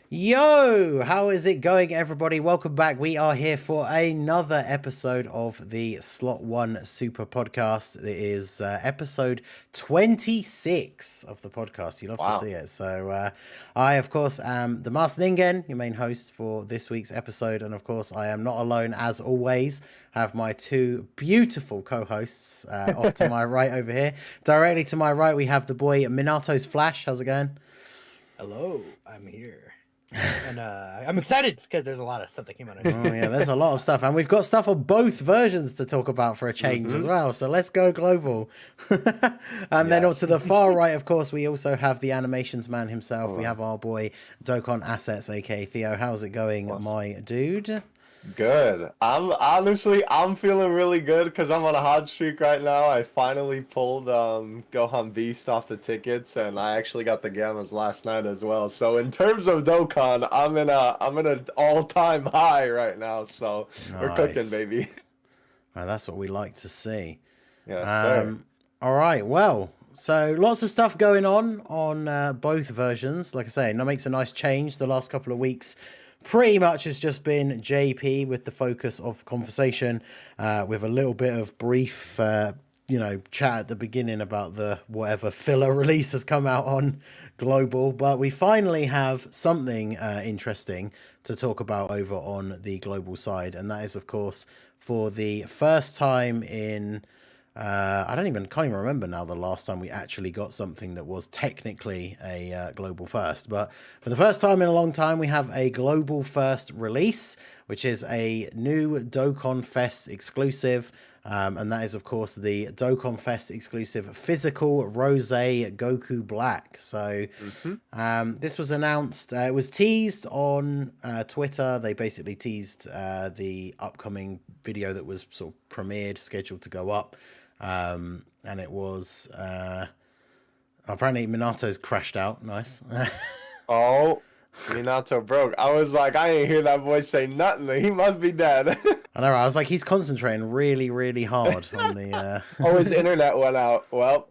Yo, how is it going, everybody? Welcome back. We are here for another episode of the Slot One Super Podcast. It is episode 26 of the podcast. You love to see it. So, I, of course, am the Master Ningen, your main host for this week's episode. And, of course, I am not alone, as always. I have my two beautiful co-hosts off to my right over here. Directly to my right, we have the boy Minato's Flash. How's it going? Hello, I'm here. And I'm excited because there's a lot of stuff that came out. Oh yeah, there's a lot of stuff, and we've got stuff on both versions to talk about for a change as well. So let's go global. And then to the far right, of course, we also have the animations man himself. We have our boy Dokkan Assets, aka Theo. How's it going, my dude? Good. I'm feeling really good because I'm on a hot streak right now. I finally pulled Gohan Beast off the tickets, and I actually got the Gammas last night as well. So in terms of Dokkan, I'm in an all-time high right now. So we're cooking, baby. Well, that's what we like to see. Yes, sir. All right. Well, so lots of stuff going on both versions. Like I say, that makes a nice change. The last couple of weeks pretty much has just been JP with the focus of conversation, with a little bit of brief, chat at the beginning about the whatever filler release has come out on global. But we finally have something interesting to talk about over on the global side. And that is, of course, for the first time in... can't even remember now the last time we actually got something that was technically a global first. But for the first time in a long time, we have a global first release, which is a new Dokkan Fest exclusive. And that is, of course, the Dokkan Fest exclusive physical Rose Goku Black. So this was announced. It was teased on Twitter. They basically teased the upcoming video that was sort of premiered, scheduled to go up. And it was apparently Minato's crashed out. Nice. Oh, Minato broke. I was like, I ain't hear that voice say nothing. He must be dead. I know. I was like, he's concentrating really, really hard on the. Oh, his internet went out. Well.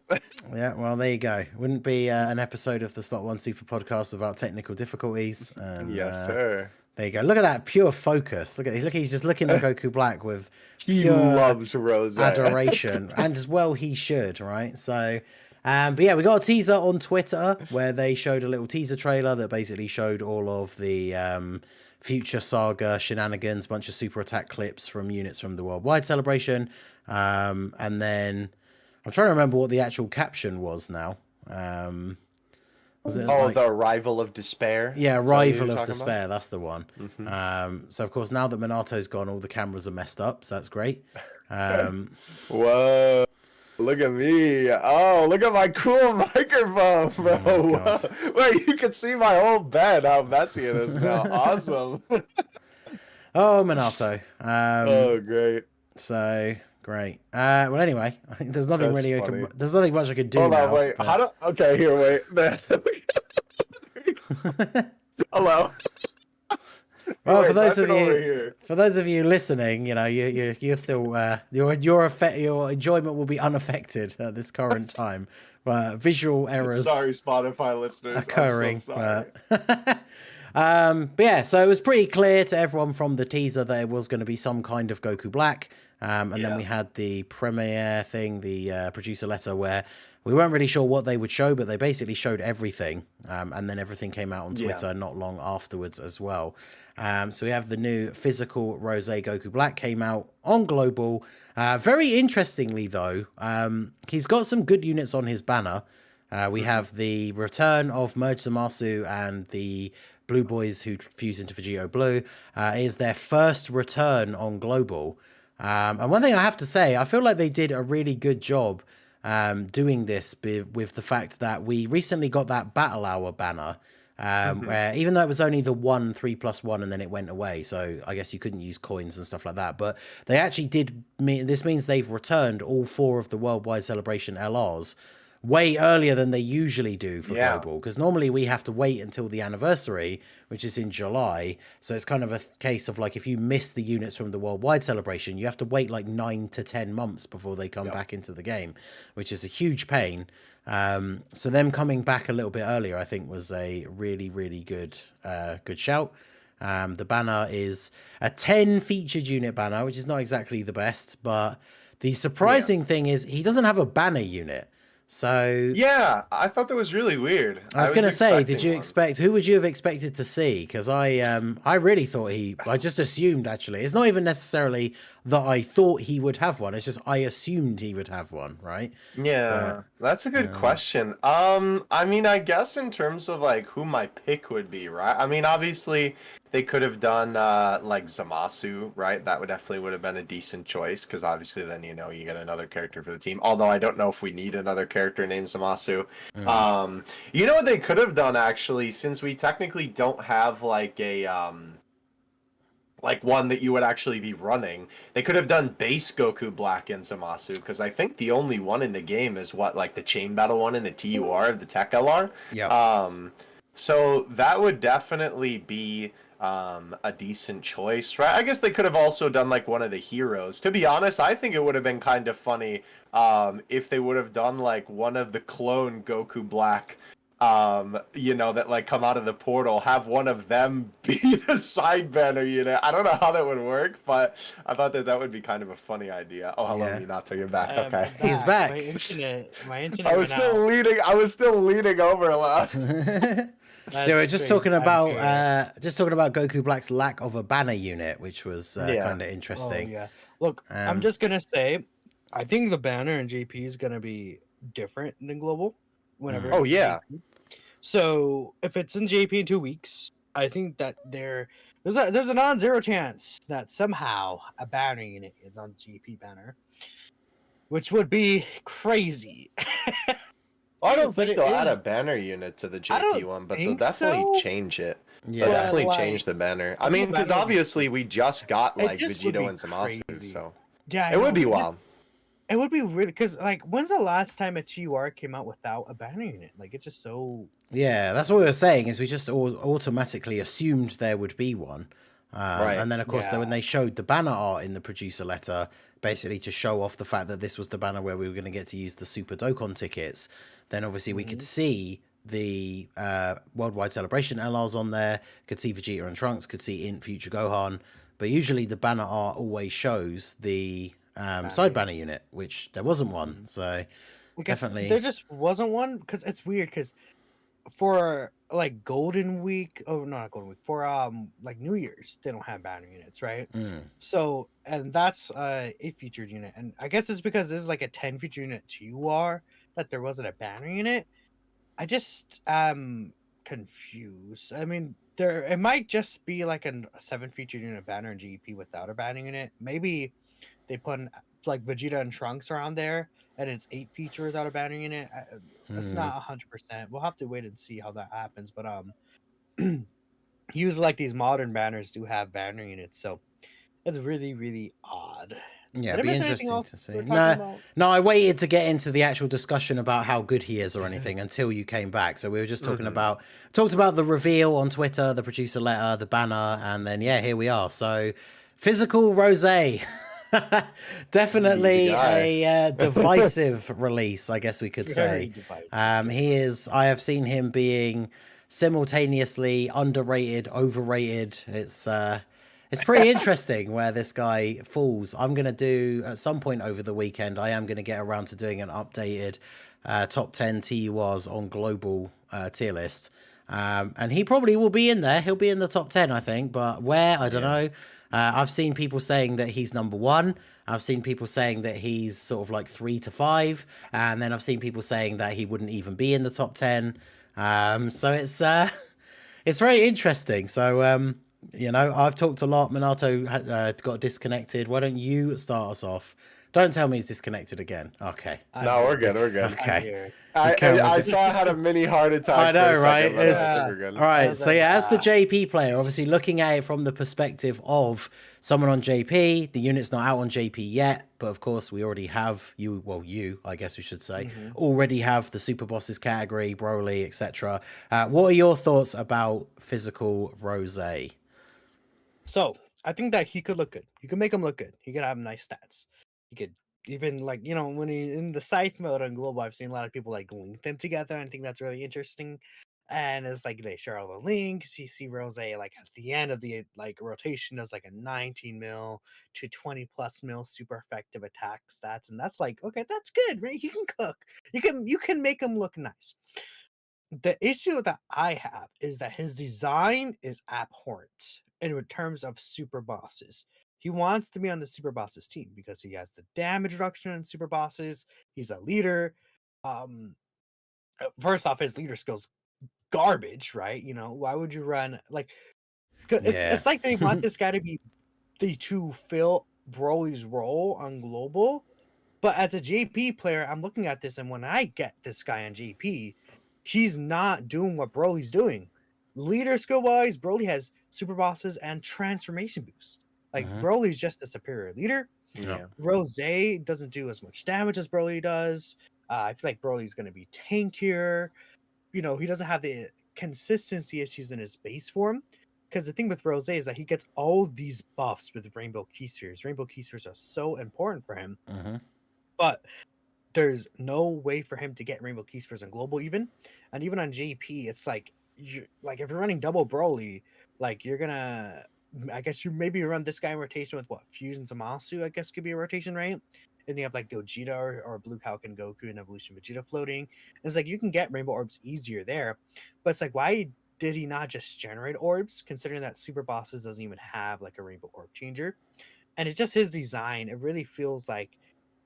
Yeah. Well, there you go. Wouldn't be an episode of the Slot One Super Podcast without technical difficulties. And, yes, sir. There you go. Look at that pure focus. Look, he's just looking at Goku Black with he loves Rose adoration, and as well he should, right? So, but yeah, we got a teaser on Twitter where they showed a little teaser trailer that basically showed all of the future saga shenanigans, bunch of super attack clips from units from the worldwide celebration, and then I'm trying to remember what the actual caption was now. The Arrival of Despair? Yeah, Arrival of Despair, about? That's the one. So, of course, now that Minato's gone, all the cameras are messed up, so that's great. Whoa, look at me. Oh, look at my cool microphone, bro. Oh wait, you can see my whole bed, how messy it is now. Awesome. Oh, Minato. Oh, great. So... Great. Well, anyway, I think there's nothing there's nothing much I could do. Hold on, wait. But... Okay, here, wait. Hello. Well, for those of you listening, you're still your enjoyment will be unaffected at this current time. Visual errors. Sorry, Spotify listeners. Occurring. I'm so sorry. But yeah, so it was pretty clear to everyone from the teaser that it was going to be some kind of Goku Black. Then we had the premiere thing, the producer letter, where we weren't really sure what they would show, but they basically showed everything. And then everything came out on Twitter not long afterwards as well. So we have the new physical Rose Goku Black came out on Global. Very interestingly, though, he's got some good units on his banner. We have the return of Merge Zamasu and the Blue Boys who fuse into Vegito Blue. Is their first return on Global. And one thing I have to say, I feel like they did a really good job doing this with the fact that we recently got that Battle Hour banner, where even though it was only the 3+1 and then it went away, so I guess you couldn't use coins and stuff like that, but they actually did. This means they've returned all 4 of the Worldwide Celebration LRs way earlier than they usually do for Global, because normally we have to wait until the anniversary, which is in July. So it's kind of a case of like, if you miss the units from the worldwide celebration, you have to wait like 9 to 10 months before they come back into the game, which is a huge pain. So them coming back a little bit earlier, I think, was a really, really good shout. The banner is a 10 featured unit banner, which is not exactly the best, but the surprising thing is he doesn't have a banner unit. So yeah, I thought that was really weird. I was gonna say, did you one. expect? Who would you have expected to see? Because I really thought I just assumed. Actually, it's not even necessarily that I thought he would have one. It's just I assumed he would have one, right? Yeah, that's a good question. I mean, I guess in terms of like who my pick would be, right? I mean, obviously they could have done like Zamasu, right? That would have been a decent choice because obviously then you get another character for the team. Although I don't know if we need another character named Zamasu. You know what they could have done actually, since we technically don't have like a like one that you would actually be running. They could have done base Goku Black and Zamasu, because I think the only one in the game is like the chain battle one in the TUR, the Tech LR. Yeah. So that would definitely be a decent choice, right? I guess they could have also done like one of the heroes. To be honest, I think it would have been kind of funny if they would have done like one of the clone Goku Black that like come out of the portal, have one of them be the side banner unit. I don't know how that would work, but I thought that would be kind of a funny idea. Oh, hello, Minato, you're back. Okay, he's back. My internet. I was still leaning over a lot. So we're just talking about Goku Black's lack of a banner unit, which was kind of interesting. Oh, yeah. Look, I'm just gonna say, I think the banner in JP is gonna be different than global. Whenever. Oh yeah. JP. So if it's in JP in 2 weeks, I think that there's a non-zero chance that somehow a banner unit is on JP banner, which would be crazy. I don't think they'll add a banner unit to the JP one, but they'll definitely change it. Yeah, they'll definitely change the banner. I mean, because obviously we just got like Vegito and Zamasu, so yeah, it would be wild. It would be weird because, like, when's the last time a TUR came out without a banner unit? Like, it's just so. Yeah, that's what we were saying. Is we just automatically assumed there would be one, right? And then of course, when they showed the banner art in the producer letter, basically to show off the fact that this was the banner where we were going to get to use the Super Dokkan tickets, then obviously we could see the Worldwide Celebration LRs on there, could see Vegeta and Trunks, could see Int Future Gohan, but usually the banner art always shows the side banner unit, which there wasn't one. So definitely there just wasn't one, because it's weird because for like Golden Week, not Golden Week, for like New Year's, they don't have banner units, right? So, and that's a featured unit, and I guess it's because this is like a 10 feature unit TUR that there wasn't a banner unit. I just confused. I mean, it might just be like a 7 feature unit banner in GP without a banner unit. Maybe they put like Vegeta and Trunks around there, and it's 8 features without a banner unit. It's not 100%. We'll have to wait and see how that happens. But usually like these modern banners do have banner units, so it's really, really odd. Yeah, it'd be interesting to see. No, I waited to get into the actual discussion about how good he is or anything until you came back. So we were just talking about the reveal on Twitter, the producer letter, the banner, and then here we are. So physical Rose. Definitely a divisive release, I guess we could say. He is. I have seen him being simultaneously underrated, overrated. It's pretty interesting where this guy falls. I'm gonna do at some point over the weekend. I am gonna get around to doing an updated top 10 TURs on global tier list, and he probably will be in there. He'll be in the top 10, I think, but where, I don't know. I've seen people saying that he's number 1. I've seen people saying that he's sort of like 3 to 5, and then I've seen people saying that he wouldn't even be in the top 10. So it's very interesting. So I've talked a lot. Minato got disconnected. Why don't you start us off? Don't tell me he's disconnected again. Okay. No, we're good. We're good. Okay. I saw I had a mini heart attack. I know, right? All right. So as the JP player, obviously looking at it from the perspective of someone on JP, the unit's not out on JP yet, but of course we already have you, I guess we should say, already have the Super Bosses category, Broly, etc. What are your thoughts about physical Rose? So I think that he could look good. You could make him look good. He could have nice stats. He could even like, you know, when he in the scythe mode on global, I've seen a lot of people like link them together, and I think that's really interesting. And it's like they share all the links. You see Rose like at the end of the like rotation does like a 19 mil to 20 plus mil super effective attack stats, and that's like, okay, that's good, right? You can cook, you can make him look nice. The issue that I have is that his design is abhorrent in terms of super bosses. He wants to be on the super bosses team because he has the damage reduction in super bosses. He's a leader. Um, First off, his leader skills garbage, right? You know, why would you run like? 'Cause Yeah. it's like they want this guy to be to fill Broly's role on global. But as a JP player, I'm looking at this, and when I get this guy on JP, he's not doing what Broly's doing. Leader skill wise, Broly has super bosses and transformation boost. Like Broly's just a superior leader. Yeah. Rose doesn't do as much damage as Broly does. I feel like Broly's going to be tankier. You know, he doesn't have the consistency issues in his base form. Because the thing with Rose is that he gets all these buffs with Rainbow Key Spheres. Rainbow Key Spheres are so important for him. But there's no way for him to get Rainbow Key Spheres on global even. And even on JP, it's like if you're running double Broly, like you're gonna, I guess you maybe run this guy in rotation with what, Fusion Zamasu, I guess could be a rotation, right? And you have like Gogeta or Blue Falcon Goku and Evolution Vegeta floating. And it's like you can get Rainbow Orbs easier there. But it's like, why did he not just generate orbs, considering that Super Bosses doesn't even have like a Rainbow Orb changer? And it's just his design. It really feels like,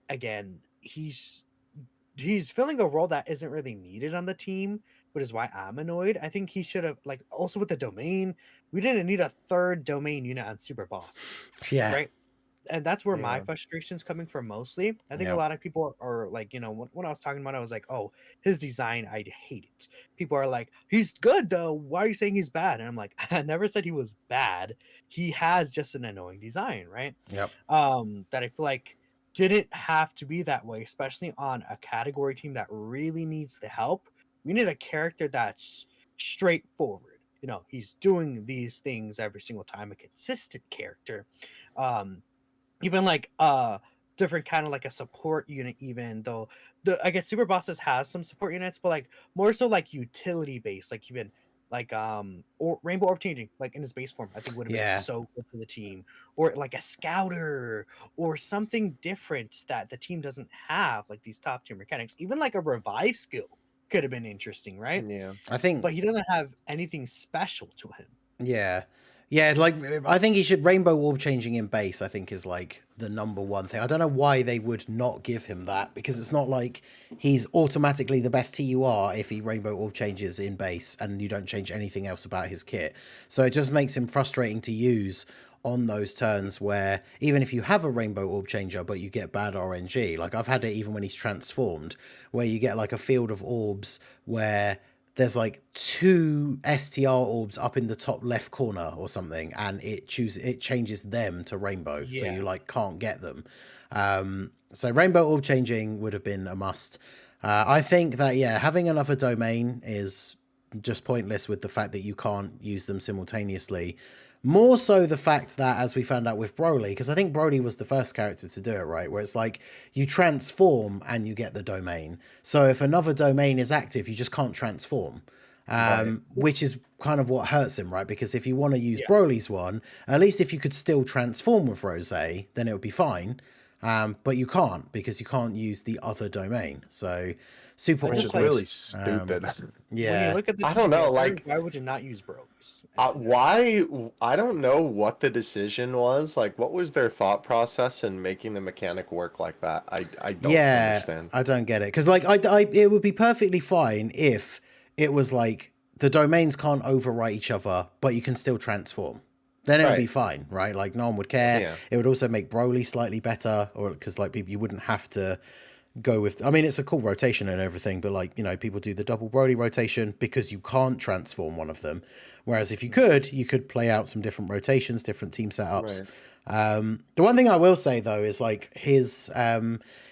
again, he's filling a role that isn't really needed on the team, which is why I'm annoyed. I think he should have, like, also with the domain, we didn't need a third domain unit on super bosses. Yeah. Right. And that's where my frustration's coming from mostly. I think a lot of people are like, you know, when I was talking about it, I was like, oh, his design, I hate it. People are like, he's good though. Why are you saying he's bad? And I'm like, I never said he was bad. He has just an annoying design, right? Yep. That I feel like didn't have to be that way, especially on a category team that really needs the help. We need a character that's straightforward. You know, he's doing these things every single time, a consistent character. Even like different kind of like a support unit, even though I guess Super Bosses has some support units, but like more so like utility based, like even like or Rainbow Orb changing like in his base form, I think would have been so good for the team, or like a scouter or something different that the team doesn't have, like these top tier mechanics. Even like a revive skill could have been interesting, right? Yeah. I think, but he doesn't have anything special to him. Yeah, like I think he should Rainbow Orb changing in base, I think is like the number one thing. I don't know why they would not give him that, because it's not like he's automatically the best TUR if he Rainbow Orb changes in base and you don't change anything else about his kit. So it just makes him frustrating to use on those turns where even if you have a Rainbow Orb changer but you get bad RNG, like I've had it even when he's transformed, where you get like a field of orbs where there's like 2 STR orbs up in the top left corner or something, and it changes them to rainbow, so you like can't get them. So Rainbow Orb changing would have been a must. I think that having another domain is just pointless with the fact that you can't use them simultaneously. More so the fact that, as we found out with Broly, because I think Broly was the first character to do it, right? Where it's like you transform and you get the domain. So if another domain is active, you just can't transform, which is kind of what hurts him, right? Because if you want to use Broly's one, at least if you could still transform with Rose, then it would be fine. But you can't, because you can't use the other domain. So super Which is really stupid. When you look at the I don't know, like, why would you not use Broly's? why? I don't know what the decision was. Like, what was their thought process in making the mechanic work like that? I don't understand. I don't get it, because like it would be perfectly fine if it was like the domains can't overwrite each other, but you can still transform. Then it would be fine, right? Like no one would care. Yeah. It would also make Broly slightly better, or because like people, you wouldn't have to go with, I mean, it's a cool rotation and everything, but like, you know, people do the double Broly rotation because you can't transform one of them. Whereas if you could play out some different rotations, different team setups. Right. The one thing I will say though is like his,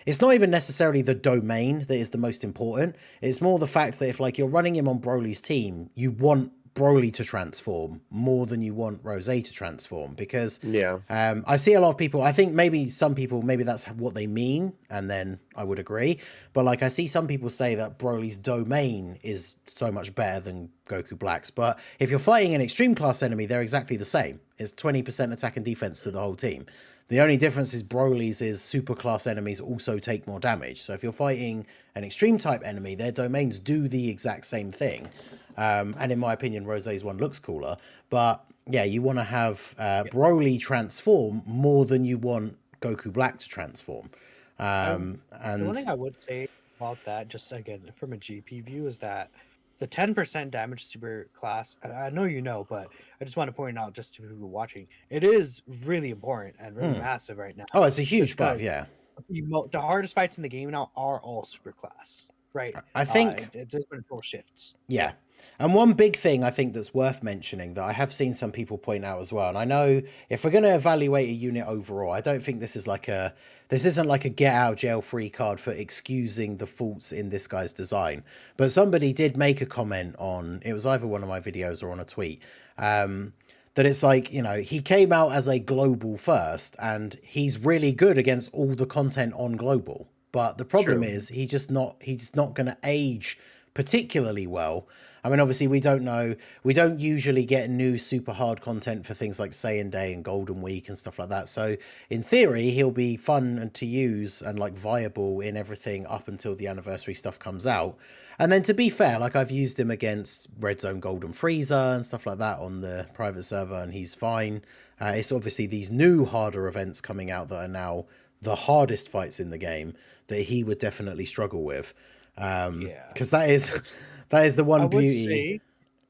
it's not even necessarily the domain that is the most important. It's more the fact that if like you're running him on Broly's team, you want Broly to transform more than you want Rose to transform, because Yeah. I see a lot of people, I think maybe some people, maybe that's what they mean, and then I would agree, but like I see some people say that Broly's domain is so much better than Goku Black's, but if you're fighting an extreme class enemy, they're exactly the same. It's 20% attack and defense to the whole team. The only difference is Broly's is super class enemies also take more damage. So if you're fighting an extreme type enemy, their domains do the exact same thing. And in my opinion, Rose's one looks cooler. But yeah, you want to have Broly transform more than you want Goku Black to transform. The one thing I would say about that, just again from a GP view, is that the 10% damage super class, I know you know, but I just want to point out just to people watching, it is really important and really massive right now. Oh, it's a huge buff, yeah. The hardest fights in the game now are all super class, right? I think there's been full shifts. Yeah. And one big thing I think that's worth mentioning that I have seen some people point out as well, and I know if we're going to evaluate a unit overall, I don't think this isn't like a get out jail free card for excusing the faults in this guy's design. But somebody did make a comment on, it was either one of my videos or on a tweet, that it's like, you know, he came out as a global first and he's really good against all the content on global. But the problem is he's not going to age particularly well. I mean, obviously we don't usually get new super hard content for things like Saiyan Day and Golden Week and stuff like that. So in theory, he'll be fun to use and like viable in everything up until the anniversary stuff comes out. And then to be fair, like I've used him against Red Zone Golden Frieza and stuff like that on the private server, and he's fine. It's obviously these new harder events coming out that are now the hardest fights in the game that he would definitely struggle with. Because that is the one beauty.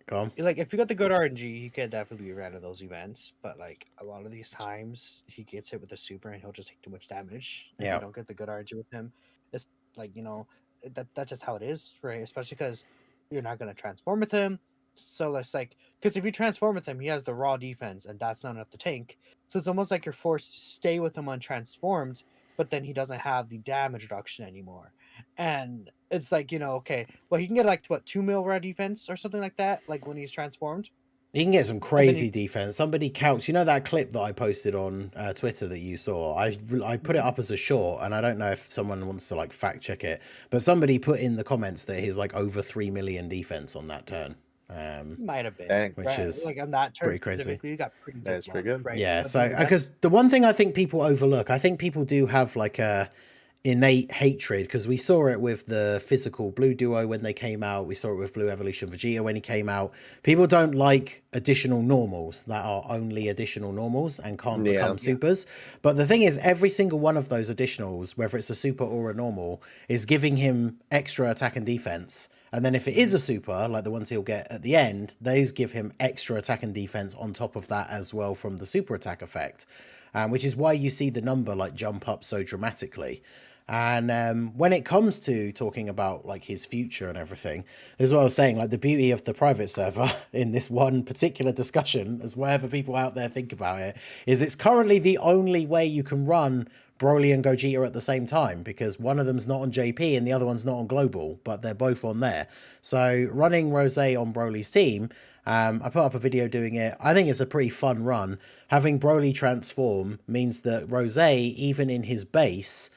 Go on. Like if you got the good RNG, he could definitely ran of those events. But like a lot of these times, he gets hit with a super and he'll just take too much damage. If you don't get the good RNG with him, it's like, you know, that's just how it is, right? Especially because you're not gonna transform with him. So it's like, because if you transform with him, he has the raw defense, and that's not enough to tank. So it's almost like you're forced to stay with him untransformed, but then he doesn't have the damage reduction anymore. And it's like, you know, okay, well, he can get like what 2 mil raw defense or something like that, like when he's transformed. He can get some crazy defense. Somebody counts, you know, that clip that I posted on Twitter that you saw. I put it up as a short, and I don't know if someone wants to like fact check it, but somebody put in the comments that he's like over 3 million defense on that turn. Might have been, which is like on that turn pretty crazy. You got pretty good. That's pretty good. Right? Yeah, so because the one thing I think people overlook, I think people do have like a innate hatred, because we saw it with the physical Blue Duo when they came out. We saw it with Blue Evolution Vegeta when he came out. People don't like additional normals that are only additional normals and can't become supers. But the thing is, every single one of those additionals, whether it's a super or a normal, is giving him extra attack and defense. And then if it is a super, like the ones he'll get at the end, those give him extra attack and defense on top of that as well from the super attack effect, which is why you see the number like jump up so dramatically. And when it comes to talking about like his future and everything, this is what I was saying, like the beauty of the private server in this one particular discussion, as whatever people out there think about it, is it's currently the only way you can run Broly and Gogeta at the same time, because one of them's not on JP and the other one's not on global, but they're both on there. So running Rose on Broly's team, I put up a video doing it. I think it's a pretty fun run. Having Broly transform means that Rose, even in his base,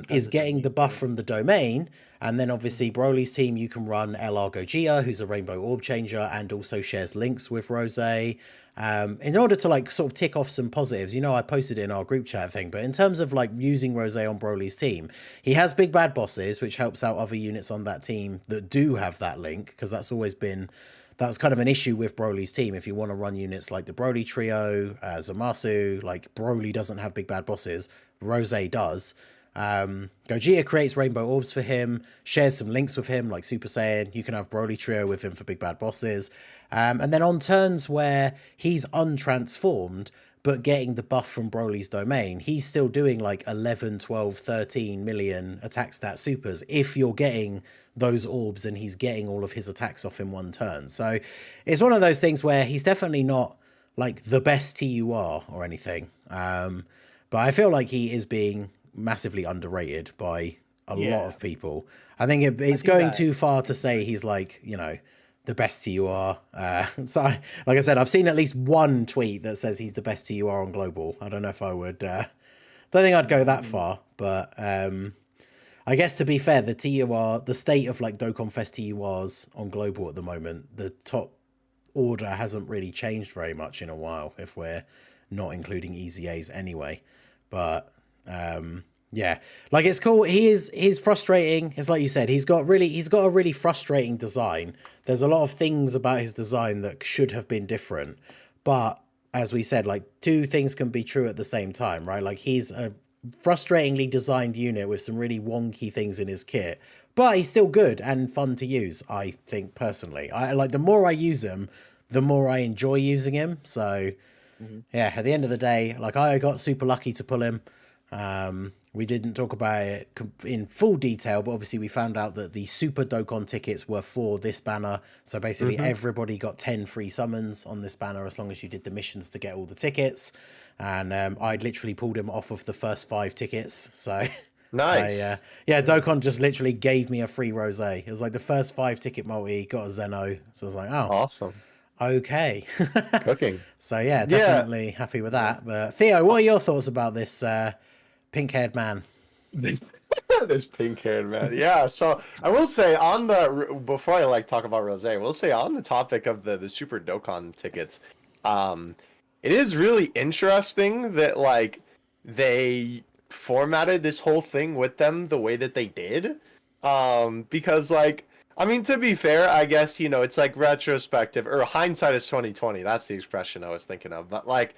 is getting the buff from the domain. And then obviously Broly's team, you can run LR Gogeta, who's a Rainbow Orb Changer and also shares links with Rose. In order to like sort of tick off some positives, you know, I posted it in our group chat thing, but in terms of like using Rose on Broly's team, he has big bad bosses, which helps out other units on that team that do have that link, because that was kind of an issue with Broly's team. If you want to run units like the Broly trio, Zamasu, like Broly doesn't have big bad bosses, Rose does. Gogeta creates rainbow orbs for him, shares some links with him like Super Saiyan. You can have Broly trio with him for big bad bosses, and then on turns where he's untransformed but getting the buff from Broly's domain, he's still doing like 11, 12, 13 million attack stat supers if you're getting those orbs and he's getting all of his attacks off in one turn. So it's one of those things where he's definitely not like the best TUR or anything, but I feel like he is being massively underrated by a lot of people. I think it's going too far to say he's like, you know, the best TUR. So, like I said, I've seen at least one tweet that says he's the best TUR on global. I don't know if I would. Don't think I'd go that far, but I guess to be fair, the TUR, the state of like Dokkan Fest TURs on global at the moment, the top order hasn't really changed very much in a while. If we're not including EZAs anyway, but yeah, like it's cool. He's frustrating. It's like you said, he's got a really frustrating design. There's a lot of things about his design that should have been different, but as we said, like two things can be true at the same time, right? Like he's a frustratingly designed unit with some really wonky things in his kit, but he's still good and fun to use. I think personally, I like the more I use him, the more I enjoy using him. So yeah, at the end of the day, like I got super lucky to pull him. We didn't talk about it in full detail, but obviously we found out that the Super Dokkan tickets were for this banner. So basically everybody got 10 free summons on this banner as long as you did the missions to get all the tickets. And I'd literally pulled him off of the first 5 tickets. So nice. Yeah, Dokkan just literally gave me a free rosé. It was like the first 5 ticket multi, got a Zeno. So I was like, oh, awesome. Okay. Cooking. So yeah, definitely happy with that. But Theo, what are your thoughts about this pink-haired man? This pink-haired man. Yeah, so I will say before I talk about Rosé, we'll say on the topic of the Super Dokkan tickets, it is really interesting that like they formatted this whole thing with them the way that they did. Because like, I mean, to be fair, I guess, it's like retrospective or hindsight is 2020. That's the expression I was thinking of. But like,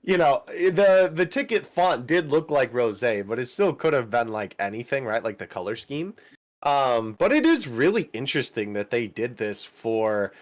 the ticket font did look like rosé, but it still could have been like anything, right? Like the color scheme. But it is really interesting that they did this for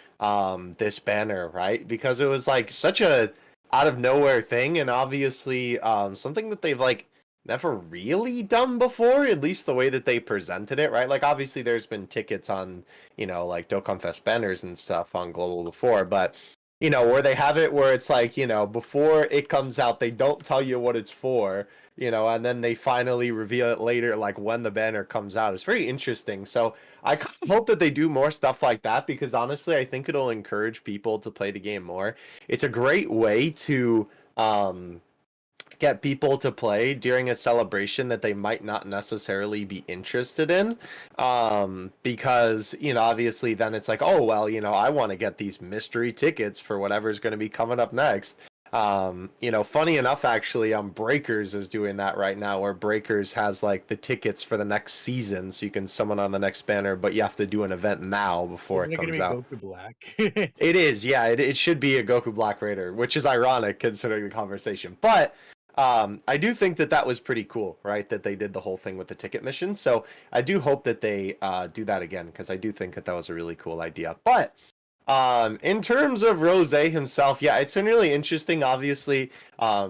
this banner, right? Because it was like such a out of nowhere thing, and obviously something that they've like never really done before, at least the way that they presented it, right? Like obviously there's been tickets on, like Dokkan Fest banners and stuff on global before, but where they have it where it's like, before it comes out, they don't tell you what it's for, and then they finally reveal it later, like when the banner comes out. It's very interesting. So I kind of hope that they do more stuff like that, because honestly, I think it'll encourage people to play the game more. It's a great way to get people to play during a celebration that they might not necessarily be interested in, because obviously then it's like, oh well, I want to get these mystery tickets for whatever's going to be coming up next. Funny enough, actually, Breakers is doing that right now, where Breakers has like the tickets for the next season, so you can summon on the next banner, but you have to do an event now before it comes out. Goku Black? It is, yeah, it should be a Goku Black Raider, which is ironic considering the conversation, but I do think that was pretty cool, right? That they did the whole thing with the ticket mission. So I do hope that they do that again, because I do think that was a really cool idea. But in terms of Rosé himself, yeah, it's been really interesting. Obviously,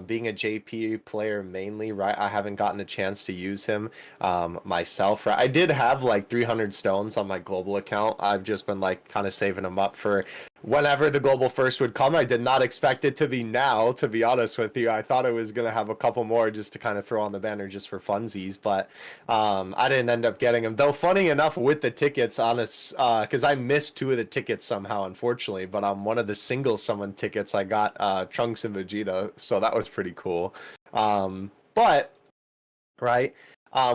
being a JP player mainly, right? I haven't gotten a chance to use him myself, right? I did have like 300 stones on my global account. I've just been like kind of saving them up for whenever the global first would come. I did not expect it to be now, to be honest with you. I thought it was going to have a couple more just to kind of throw on the banner just for funsies, but I didn't end up getting them. Though funny enough, with the tickets, because I missed 2 of the tickets somehow, unfortunately, but on one of the single summon tickets, I got Trunks and Vegeta, so that was pretty cool. But, right,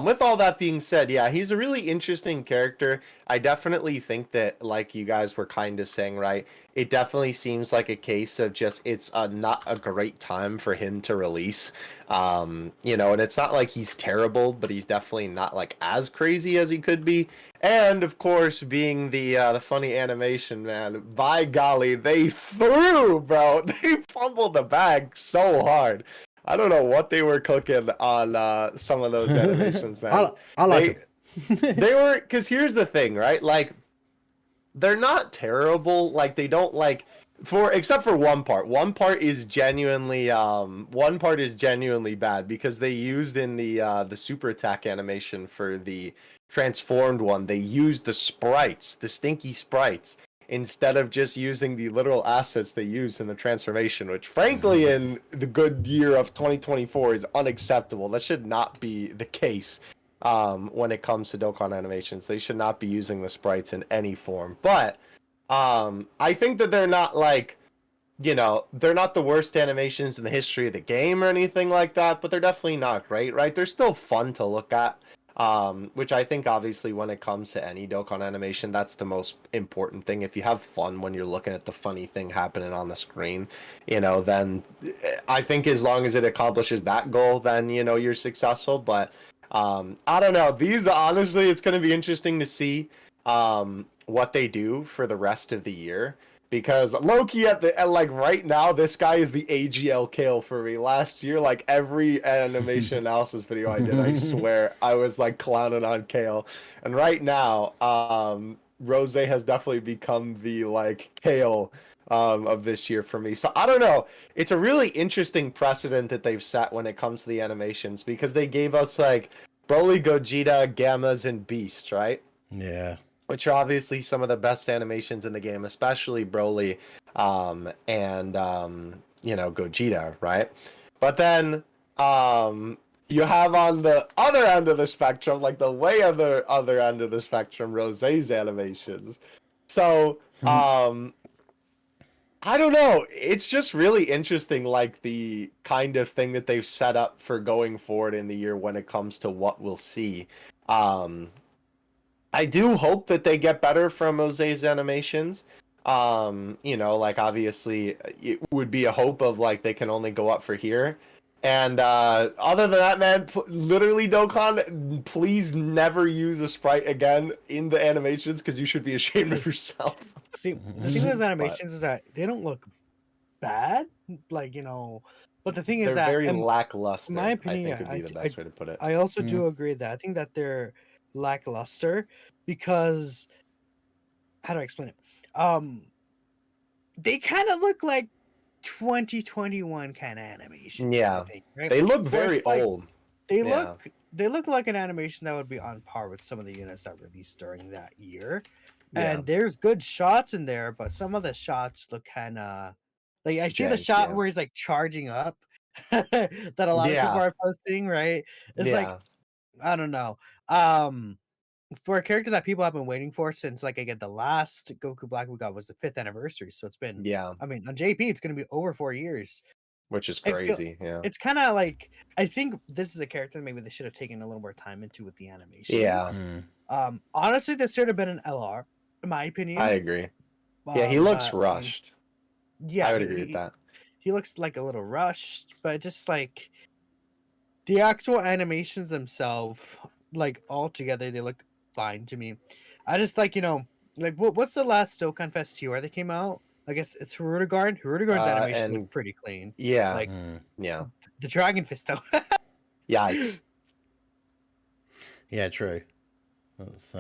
with all that being said, yeah, he's a really interesting character. I definitely think that, like you guys were kind of saying, right, it definitely seems like a case of just it's not a great time for him to release. And it's not like he's terrible, but he's definitely not like as crazy as he could be. And of course, being the funny animation, man, by golly, they threw, bro. They fumbled the bag so hard. I don't know what they were cooking on some of those animations, man. I like it. They were, because here's the thing, right? Like, they're not terrible. Like, they don't like except for one part. One part is genuinely bad, because they used in the super attack animation for the transformed one, they used the sprites, the stinky sprites, instead of just using the literal assets they use in the transformation, which frankly in the good year of 2024 is unacceptable. That should not be the case when it comes to Dokkan animations. They should not be using the sprites in any form. But I think that they're not like, they're not the worst animations in the history of the game or anything like that, but they're definitely not great, right? They're still fun to look at, which I think obviously when it comes to any Dokkan animation, that's the most important thing. If you have fun when you're looking at the funny thing happening on the screen, then I think as long as it accomplishes that goal, then, you're successful. But I don't know. These, honestly, it's going to be interesting to see what they do for the rest of the year. Because Loki like right now, this guy is the AGL Kale for me. Last year, like every animation analysis video I did, I swear I was like clowning on Kale. And right now, Rose has definitely become the like Kale of this year for me. So I don't know. It's a really interesting precedent that they've set when it comes to the animations, because they gave us like Broly, Gogeta, Gammas, and Beast, right? Yeah. Which are obviously some of the best animations in the game, especially Broly and Gogeta, right? But then you have on the other end of the spectrum, like the way other end of the spectrum, Rosé's animations. So I don't know. It's just really interesting, like the kind of thing that they've set up for going forward in the year when it comes to what we'll see. I do hope that they get better from Jose's animations. Like obviously it would be a hope of like they can only go up for here. And other than that, man, literally Dokkan, please never use a sprite again in the animations, because you should be ashamed of yourself. See, the thing with those animations is that they don't look bad, like but the thing is They're that, very in lackluster. my opinion, I think would be the best way to put it. I also do agree that I think that they're lackluster because, how do I explain it? They kind of look like 2021 kind of animations. Yeah, I think, right? They look Where very it's like, old. They Yeah. look like an animation that would be on par with some of the units that released during that year. Yeah. And there's good shots in there, but some of the shots look kind of like, I see the shot Yeah. where he's like charging up that a lot of people are posting, right? It's like, I don't know. For a character that people have been waiting for since, like, again, the last Goku Black we got was the 5th anniversary. So it's been, I mean, on JP, it's going to be over 4 years. Which is I feel crazy. Yeah. it's kind of like, I think this is a character maybe they should have taken a little more time into with the animations. Yeah. Honestly, this should have been an LR, in my opinion. I agree. Yeah, he looks but, rushed. Yeah, I would agree with that. He looks like a little rushed, but just like the actual animations themselves, like all together, they look fine to me. I just like, like what's the last Dokkan Fest 2 where they came out? I guess it's Hirudegarn. Hirudegarn's animation looked pretty clean. Yeah. Like yeah. The Dragon Fist though. Yikes. Yeah, true. That's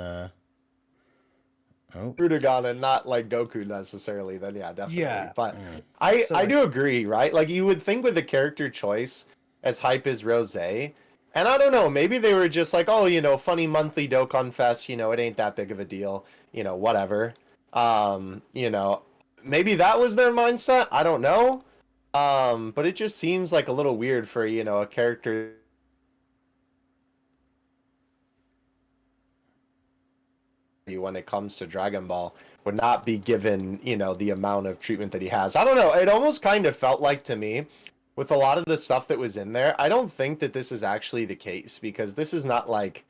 Hirudegarn and not like Goku necessarily, then yeah, definitely. Yeah. But I do agree, right? Like you would think with the character choice as hype as Rose, and I don't know, maybe they were just like, oh, funny monthly Dokkan Fest, it ain't that big of a deal, whatever. Maybe that was their mindset. I don't know. But it just seems like a little weird for, a character when it comes to Dragon Ball would not be given, the amount of treatment that he has. I don't know. It almost kind of felt like to me, with a lot of the stuff that was in there, I don't think that this is actually the case, because this is not like,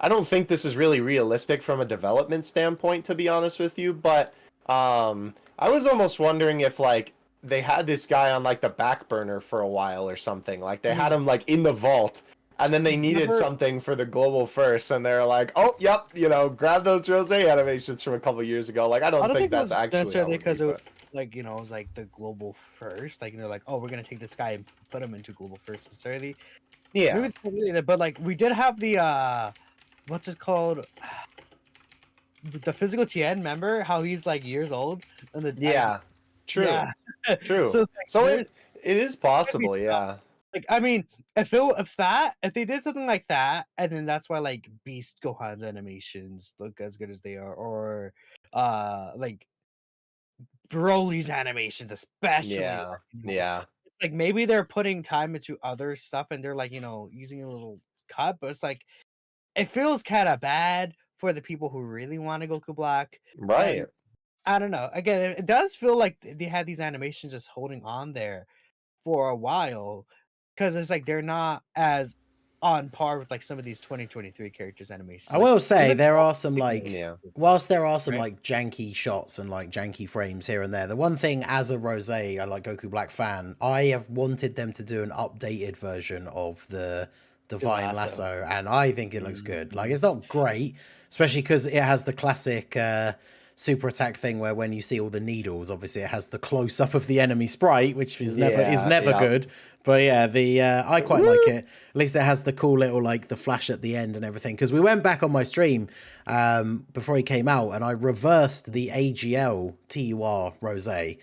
I don't think this is really realistic from a development standpoint, to be honest with you. But I was almost wondering if like they had this guy on like the back burner for a while or something. Like they had him like in the vault, and then they needed something for the global first, and they're like, oh, yep, grab those Rose animations from a couple years ago. Like I don't think that's actually necessarily because it like it was like the global first. Like they're like, oh, we're gonna take this guy and put him into global first necessarily. Yeah. Maybe, but like we did have the what's it called? The physical Tien, remember how he's like years old? And true. Yeah. True. So it is possible, yeah. Like I mean, if they did something like that, and then that's why like Beast Gohan's animations look as good as they are, or like Broly's animations especially. Yeah. Yeah. It's like maybe they're putting time into other stuff and they're like, using a little cut, but it's like it feels kind of bad for the people who really want to Goku Black. Right. And I don't know. Again, it does feel like they had these animations just holding on there for a while, because it's like they're not as on par with like some of these 2023 characters animations. I Like will say even there are some Yeah. whilst there are some right? like janky shots and like janky frames here and there, the one thing as a Rosé, I like Goku Black fan, I have wanted them to do an updated version of the Divine Lasso. Lasso, and I think it looks good. Like it's not great, especially because it has the classic super attack thing where when you see all the needles, obviously it has the close up of the enemy sprite, which is never good. But yeah, the I quite like it. At least it has the cool little like the flash at the end and everything. Because we went back on my stream before he came out, and I reversed the AGL TUR Rosé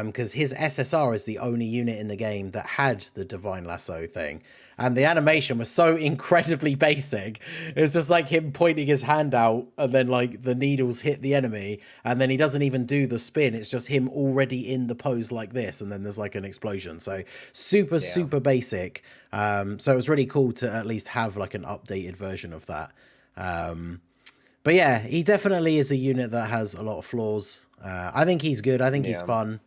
because his SSR is the only unit in the game that had the Divine Lasso thing. And the animation was so incredibly basic. It was just like him pointing his hand out and then like the needles hit the enemy and then he doesn't even do the spin. It's just him already in the pose like this and then there's like an explosion. So super basic. So it was really cool to at least have like an updated version of that. But yeah, he definitely is a unit that has a lot of flaws. I think he's good. I think he's fun.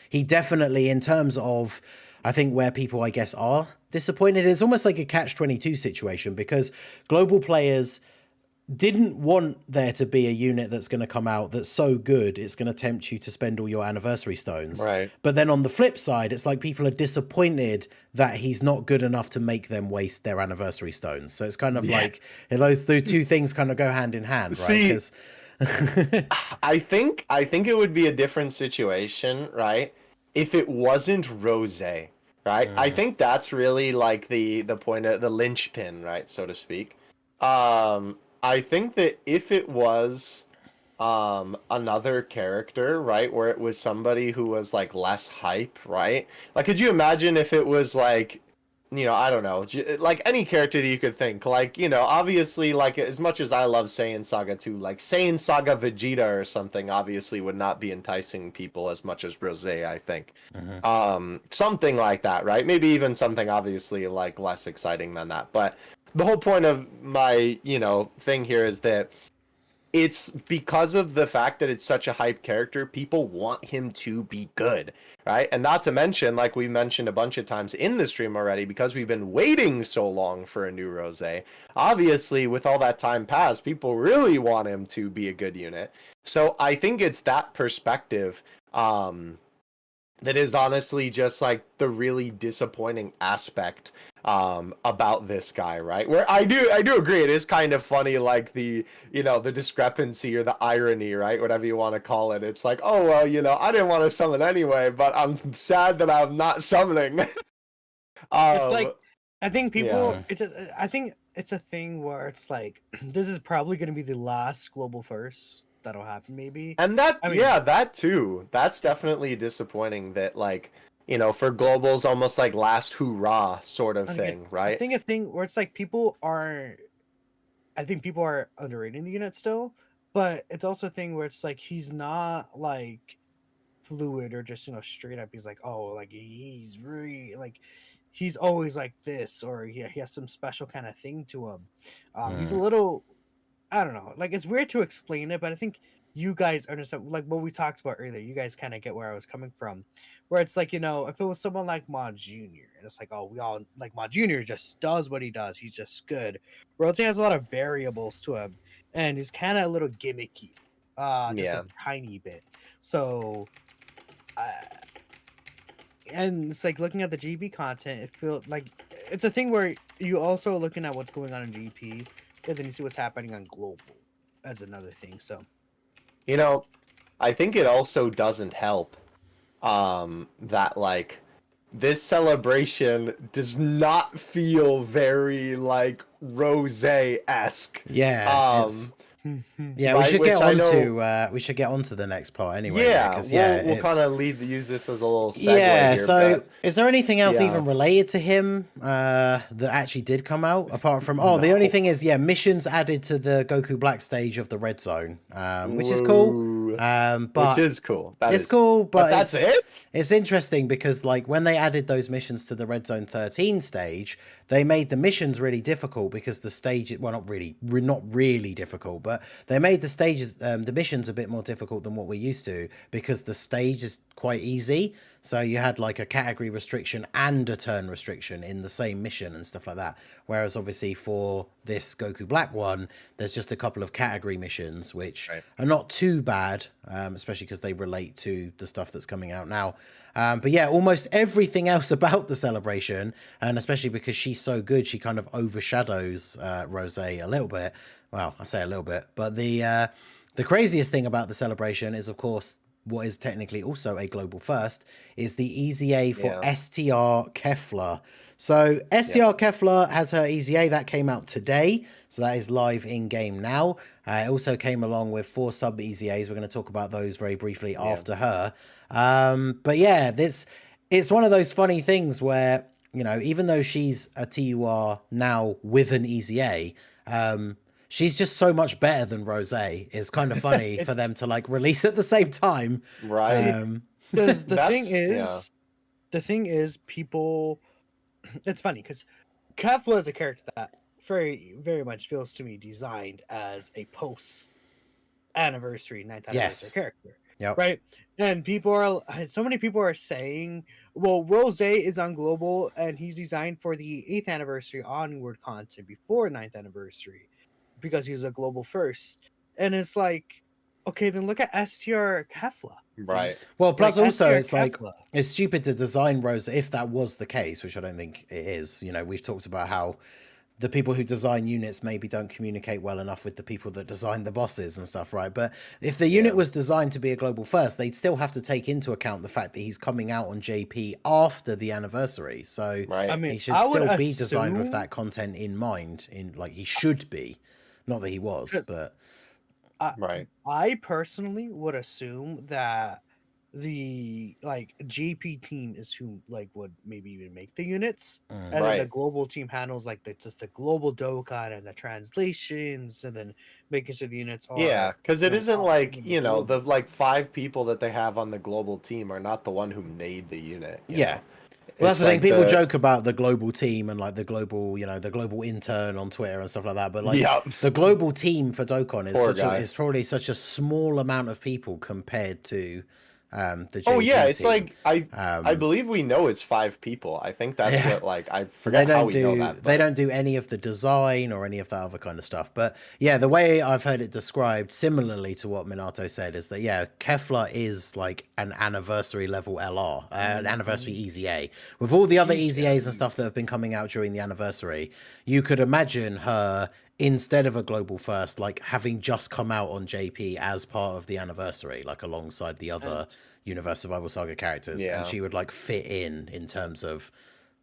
He definitely, in terms of, I think where people, I guess, are disappointed, it's almost like a catch-22 situation because global players didn't want there to be a unit that's going to come out that's so good it's going to tempt you to spend all your anniversary stones. Right. But then on the flip side, it's like people are disappointed that he's not good enough to make them waste their anniversary stones. So it's kind of like those two things kind of go hand in hand, right? See, I think it would be a different situation, right? If it wasn't Rosé, right? I think that's really like the point of the linchpin, right, so to speak. I think that if it was another character, right, where it was somebody who was like less hype, right? Like, could you imagine if it was like, I don't know, like any character that you could think, like, obviously, like, as much as I love Saiyan Saga 2, like Saiyan Saga Vegeta or something obviously would not be enticing people as much as Rosé, I think. Something like that, right? Maybe even something obviously like less exciting than that. But the whole point of my, thing here is that it's because of the fact that it's such a hype character, people want him to be good, right? And not to mention, like we mentioned a bunch of times in the stream already, because we've been waiting so long for a new Rosé, obviously with all that time passed, people really want him to be a good unit. So I think it's that perspective that is honestly just like the really disappointing aspect about this guy, right? Where I do agree, it is kind of funny, like the the discrepancy or the irony, right? Whatever you want to call it. It's like, oh well, I didn't want to summon anyway, but I'm sad that I'm not summoning. It's like I think people. I think it's a thing where it's like this is probably going to be the last global first that'll happen, maybe. And that, that too. That's definitely disappointing. That like, for globals, almost like last hoorah sort of thing, right? I think a thing where it's like people are underrating the unit still, but it's also a thing where it's like he's not like fluid or just straight up. He's like, oh, like he's really like he's always like this, or he has some special kind of thing to him. He's a little. I don't know. Like, it's weird to explain it, but I think you guys understand, like, what we talked about earlier. You guys kind of get where I was coming from. Where it's like, if it was someone like Ma Jr., and it's like, oh, we all, like, Ma Jr. just does what he does. He's just good. Rote has a lot of variables to him, and he's kind of a little gimmicky. Just a tiny bit. So, and it's like, looking at the GB content, it feels like, it's a thing where you also are looking at what's going on in GP, and then you see what's happening on global as another thing. So, I think it also doesn't help that like this celebration does not feel very like Rosé-esque. Yeah. Yeah, right? we should get onto the next part anyway. We'll kind of use this as a little segue here, so is there anything else even related to him that actually did come out apart from the only thing is missions added to the Goku Black stage of the red zone, which is cool. But which is cool. Cool, but that's it. It's interesting because like when they added those missions to the red zone 13 stage, they made the missions really difficult because the stage, well, not really difficult, but they made the stages, the missions a bit more difficult than what we're used to because the stage is quite easy. So you had like a category restriction and a turn restriction in the same mission and stuff like that. Whereas obviously for this Goku Black one, there's just a couple of category missions, which are not too bad, especially because they relate to the stuff that's coming out now. But yeah, almost everything else about the celebration, and especially because she's so good, she kind of overshadows Rose a little bit. Well, I say a little bit, but the craziest thing about the celebration is, of course, what is technically also a global first, is the EZA for STR Kefla. So STR Kefla has her EZA that came out today, so that is live in game now. It also came along with 4 sub EZAs. We're going to talk about those very briefly after her. But yeah, it's one of those funny things where, you know, even though she's a TUR now with an EZA, she's just so much better than Rose. It's kind of funny for them to like release at the same time. Right. The thing is, people, it's funny because Kefla is a character that very, very much feels to me designed as a post anniversary, 9th anniversary character. Yep. Right. And so many people are saying, well, Rose is on global and he's designed for the 8th anniversary onward content before 9th anniversary because he's a global first. And it's like, okay, then look at STR Kefla. Right. Well, plus like, also it's Kefla. like, it's stupid to design Rose if that was the case, which I don't think it is. You know, we've talked about how the people who design units maybe don't communicate well enough with the people that design the bosses and stuff, right? But if the unit was designed to be a global first, they'd still have to take into account the fact that he's coming out on JP after the anniversary. So I mean, he should still be designed with that content in mind. Like he should be, not that he was, but I personally would assume that the like JP team is who like would maybe even make the units, and then the global team handles like just the global Dokkan and the translations, and then making sure the units are because it isn't like, you know, the like 5 people that they have on the global team are not the one who made the unit. You know? Well, that's the thing. People joke about the global team and like the global, you know, the global intern on Twitter and stuff like that. But like the global team for Dokkan is probably such a small amount of people compared to the JP it's team. like I believe we know it's 5 people. I think that's what like I forget how we know that. They don't do any of the design or any of that other kind of stuff. But yeah, the way I've heard it described, similarly to what Minato said, is that Kefla is like an anniversary level LR, an anniversary EZA. With all the other EZAs and stuff that have been coming out during the anniversary, you could imagine her, instead of a global first, like having just come out on JP as part of the anniversary, like alongside the other Universe Survival Saga characters, and she would like fit in terms of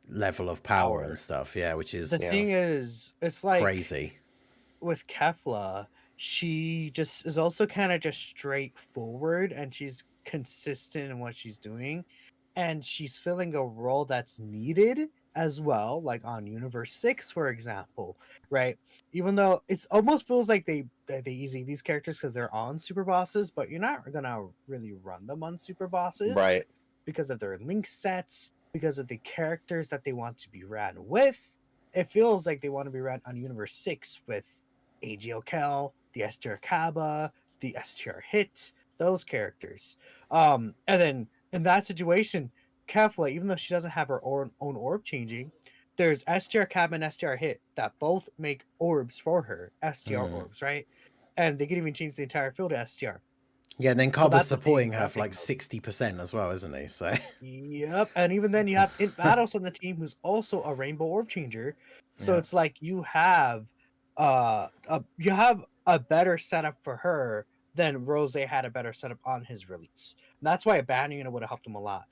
level of power and stuff. Which is the thing is, it's like crazy. With Kefla, she just is also kind of just straightforward, and she's consistent in what she's doing, and she's filling a role that's needed as well, like on Universe 6, for example, right? Even though it's almost feels like they easy these characters because they're on super bosses, but you're not gonna really run them on super bosses, right? Because of their link sets, because of the characters that they want to be ran with. It feels like they want to be ran on Universe 6 with AGL Kel, the STR Kaba, the STR Hit, those characters. And then in that situation, Kefla, even though she doesn't have her own orb changing, there's STR Cab and STR Hit that both make orbs for her, STR orbs, right? And they can even change the entire field to STR. Yeah, and then Kaba's supporting her for like 60% as well, isn't he? So yep, and even then you have Battles on the team who's also a rainbow orb changer. So it's like you have a better setup for her than Rose had a better setup on his release. And that's why a banner unit would have helped him a lot.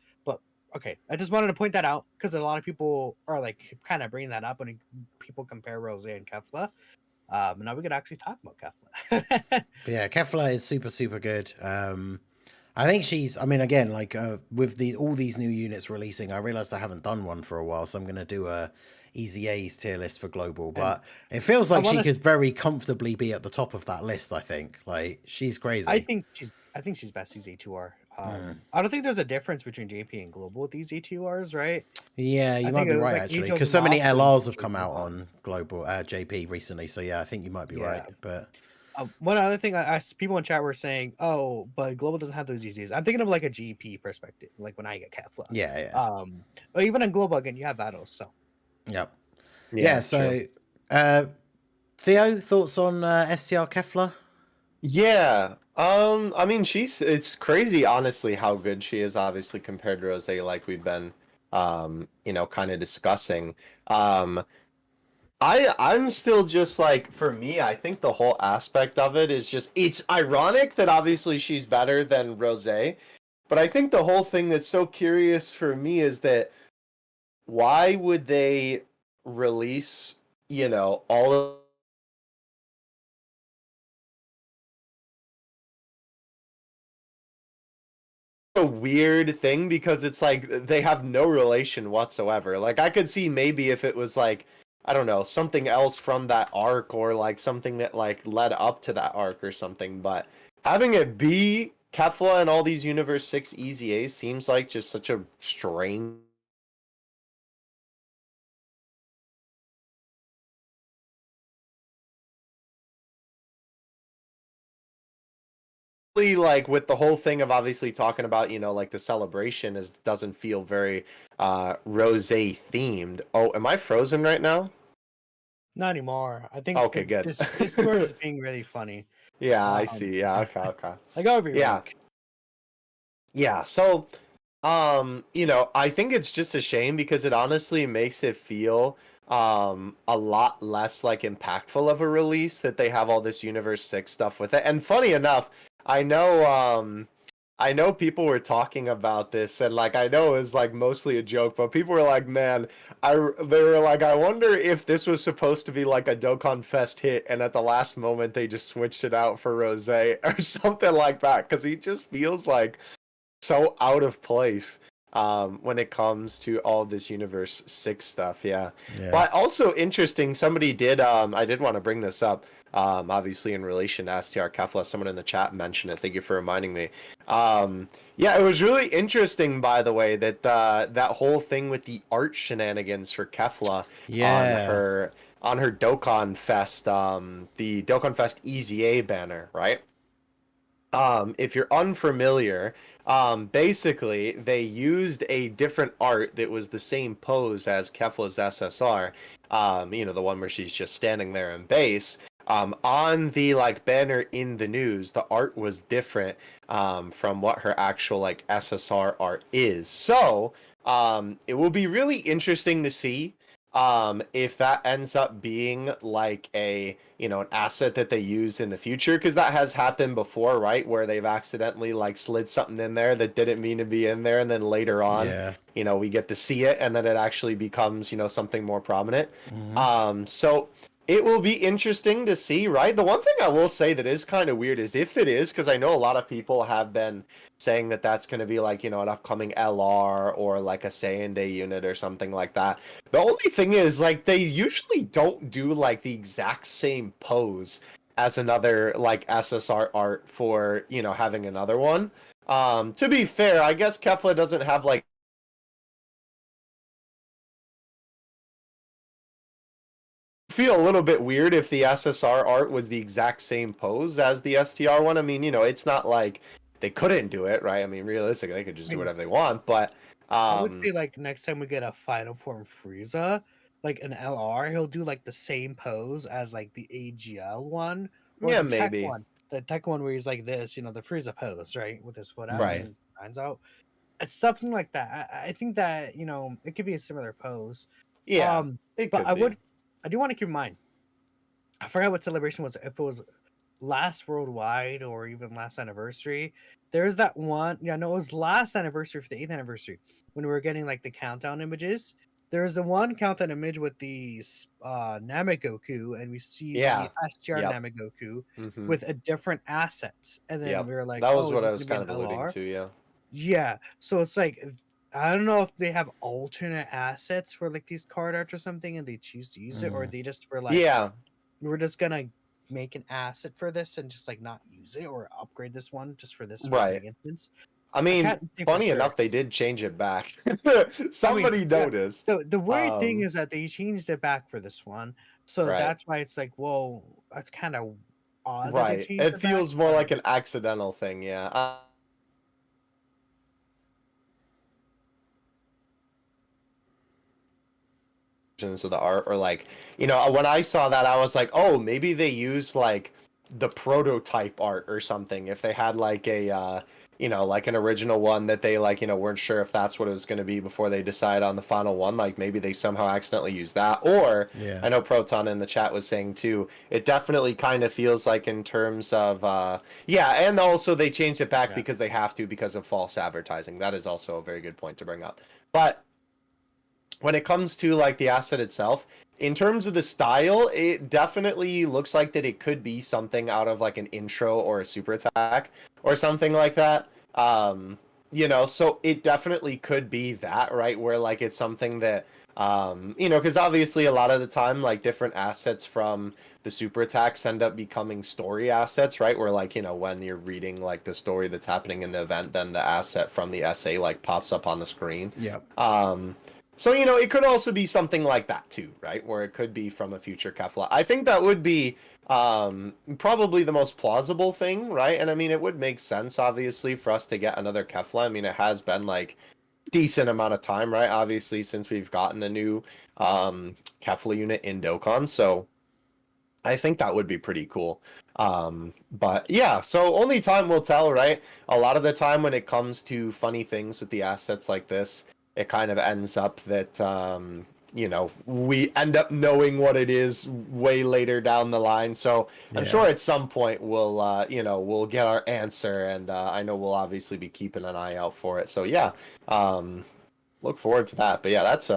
Okay, I just wanted to point that out because a lot of people are like kind of bringing that up when people compare Rose and Kefla. Now we could actually talk about Kefla. But yeah, Kefla is super, super good. I think she's, I mean, again, like with all these new units releasing, I realized I haven't done one for a while, so I'm going to do a EZA's tier list for global, but it feels like she could very comfortably be at the top of that list. I think like she's crazy. I think she's I think she's best EZ2R. I don't think there's a difference between JP and Global with these EZ2Rs, right? Yeah, you I might think be it was right like actually, Angels because and so many Offspring. LRs have come out on Global JP recently. So yeah, I think you might be right. Yeah. But One other thing, people in chat were saying, "Oh, but Global doesn't have those EZs." I'm thinking of like a GP perspective, like when I get Kefla. yeah. Or even in Global again, you have battles. So Yep. Yeah, Yeah. So, Theo, thoughts on STR Kefla? Yeah. I mean, it's crazy, honestly, how good she is, obviously, compared to Rose, like we've been, kind of discussing. I'm still just like, for me, I think the whole aspect of it is just, it's ironic that obviously she's better than Rose, but I think the whole thing that's so curious for me is that why would they release, all of a weird thing because it's like they have no relation whatsoever. Like I could see maybe if it was like I don't know, something else from that arc or like something that like led up to that arc or something, but having it be Kefla and all these Universe 6 EZAs seems like just such a strange like with the whole thing of obviously talking about like the celebration is doesn't feel very rose themed. Oh, am I frozen right now? not anymore. I think Okay, good. this Discord is being really funny. Yeah, I Um, see. Yeah, okay. like every Yeah. week. Yeah, so I think it's just a shame because it honestly makes it feel a lot less like impactful of a release that they have all this Universe 6 stuff with it. And funny enough, I know I know people were talking about this and like I know it was like mostly a joke, but people were like, "Man, they were like, I wonder if this was supposed to be like a Dokkan Fest hit and at the last moment they just switched it out for Rose or something like that cuz he just feels like so out of place when it comes to all this Universe 6 stuff, yeah. But also interesting, somebody did, I did want to bring this up, obviously in relation to STR Kefla, someone in the chat mentioned it, thank you for reminding me. Yeah, it was really interesting, by the way, that that whole thing with the art shenanigans for Kefla on her Dokkan Fest, the Dokkan Fest EZA banner, right? If you're unfamiliar, basically they used a different art that was the same pose as Kefla's SSR, the one where she's just standing there in base. On the like banner in the news, the art was different from what her actual like SSR art is. So it will be really interesting to see if that ends up being like an asset that they use in the future, because that has happened before, right, where they've accidentally like slid something in there that didn't mean to be in there, and then later on we get to see it and then it actually becomes something more prominent. So it will be interesting to see, right? The one thing I will say that is kind of weird is if it is, because I know a lot of people have been saying that that's going to be like an upcoming LR or like a Saiyan Day unit or something like that. The only thing is, like, they usually don't do like the exact same pose as another like SSR art for having another one. To be fair, I guess Kefla doesn't have like feel a little bit weird if the SSR art was the exact same pose as the STR one. I mean, it's not like they couldn't do it, right? I mean, realistically, they could just do whatever they want, but I would say like next time we get a final form Frieza, like an LR, he'll do like the same pose as like the AGL one or yeah, the tech maybe. one. The tech one where he's like this, the Frieza pose, right? With his foot out Right. and hands out. It's something like that. I think that, it could be a similar pose. Yeah, it But could be. I do want to keep in mind, I forgot what celebration was, if it was last worldwide or even last anniversary. There's that one, yeah, no, it was last anniversary for the 8th anniversary when we were getting like the countdown images. There's the one countdown image with the Namagoku, and we see Yeah. the STR Yep. Namagoku Mm-hmm. with a different assets, and then Yep. we were like, That was oh, is what I it was gonna be kind an of alluding LR? to, yeah. Yeah, so it's like, I don't know if they have alternate assets for like these card arts or something, and they choose to use it, or they just were like, Yeah. we're just gonna make an asset for this and just like not use it or upgrade this one just for this Right. specific instance. I mean, can't say for funny sure. enough, they did change it back. Somebody yeah. noticed. The weird thing Um, is that they changed it back for this one, so Right. that's why it's like, whoa, that's kind of odd that they Right. changed It it feels back. more like an accidental thing, yeah. Of the art, or like, you know, when I saw that, I was like, oh, maybe they used like the prototype art or something. If they had like a, you know, like an original one that they like, you know, weren't sure if that's what it was going to be before they decide on the final one. Like maybe they somehow accidentally used that. Or Yeah. I know Proton in the chat was saying too, it definitely kind of feels like in terms of, yeah, and also they changed it back Yeah. because they have to because of false advertising. That is also a very good point to bring up. But when it comes to like the asset itself, in terms of the style, it definitely looks like that it could be something out of like an intro or a super attack or something like that. You know, so it definitely could be that, right? Where like it's something that you know, because obviously a lot of the time, like different assets from the super attacks end up becoming story assets, right? Where like, you know, when you're reading like the story that's happening in the event, then the asset from the essay like pops up on the screen. Yep. So, you know, it could also be something like that too, right? Where it could be from a future Kefla. I think that would be probably the most plausible thing, right? And I mean, it would make sense, obviously, for us to get another Kefla. I mean, it has been like decent amount of time, right? Obviously, since we've gotten a new Kefla unit in Dokkan. So I think that would be pretty cool. But yeah, so only time will tell, right? A lot of the time when it comes to funny things with the assets like this, it kind of ends up that you know, we end up knowing what it is way later down the line. So I'm Yeah. sure at some point we'll you know, we'll get our answer, and I know we'll obviously be keeping an eye out for it. So yeah, look forward to that. But yeah, that's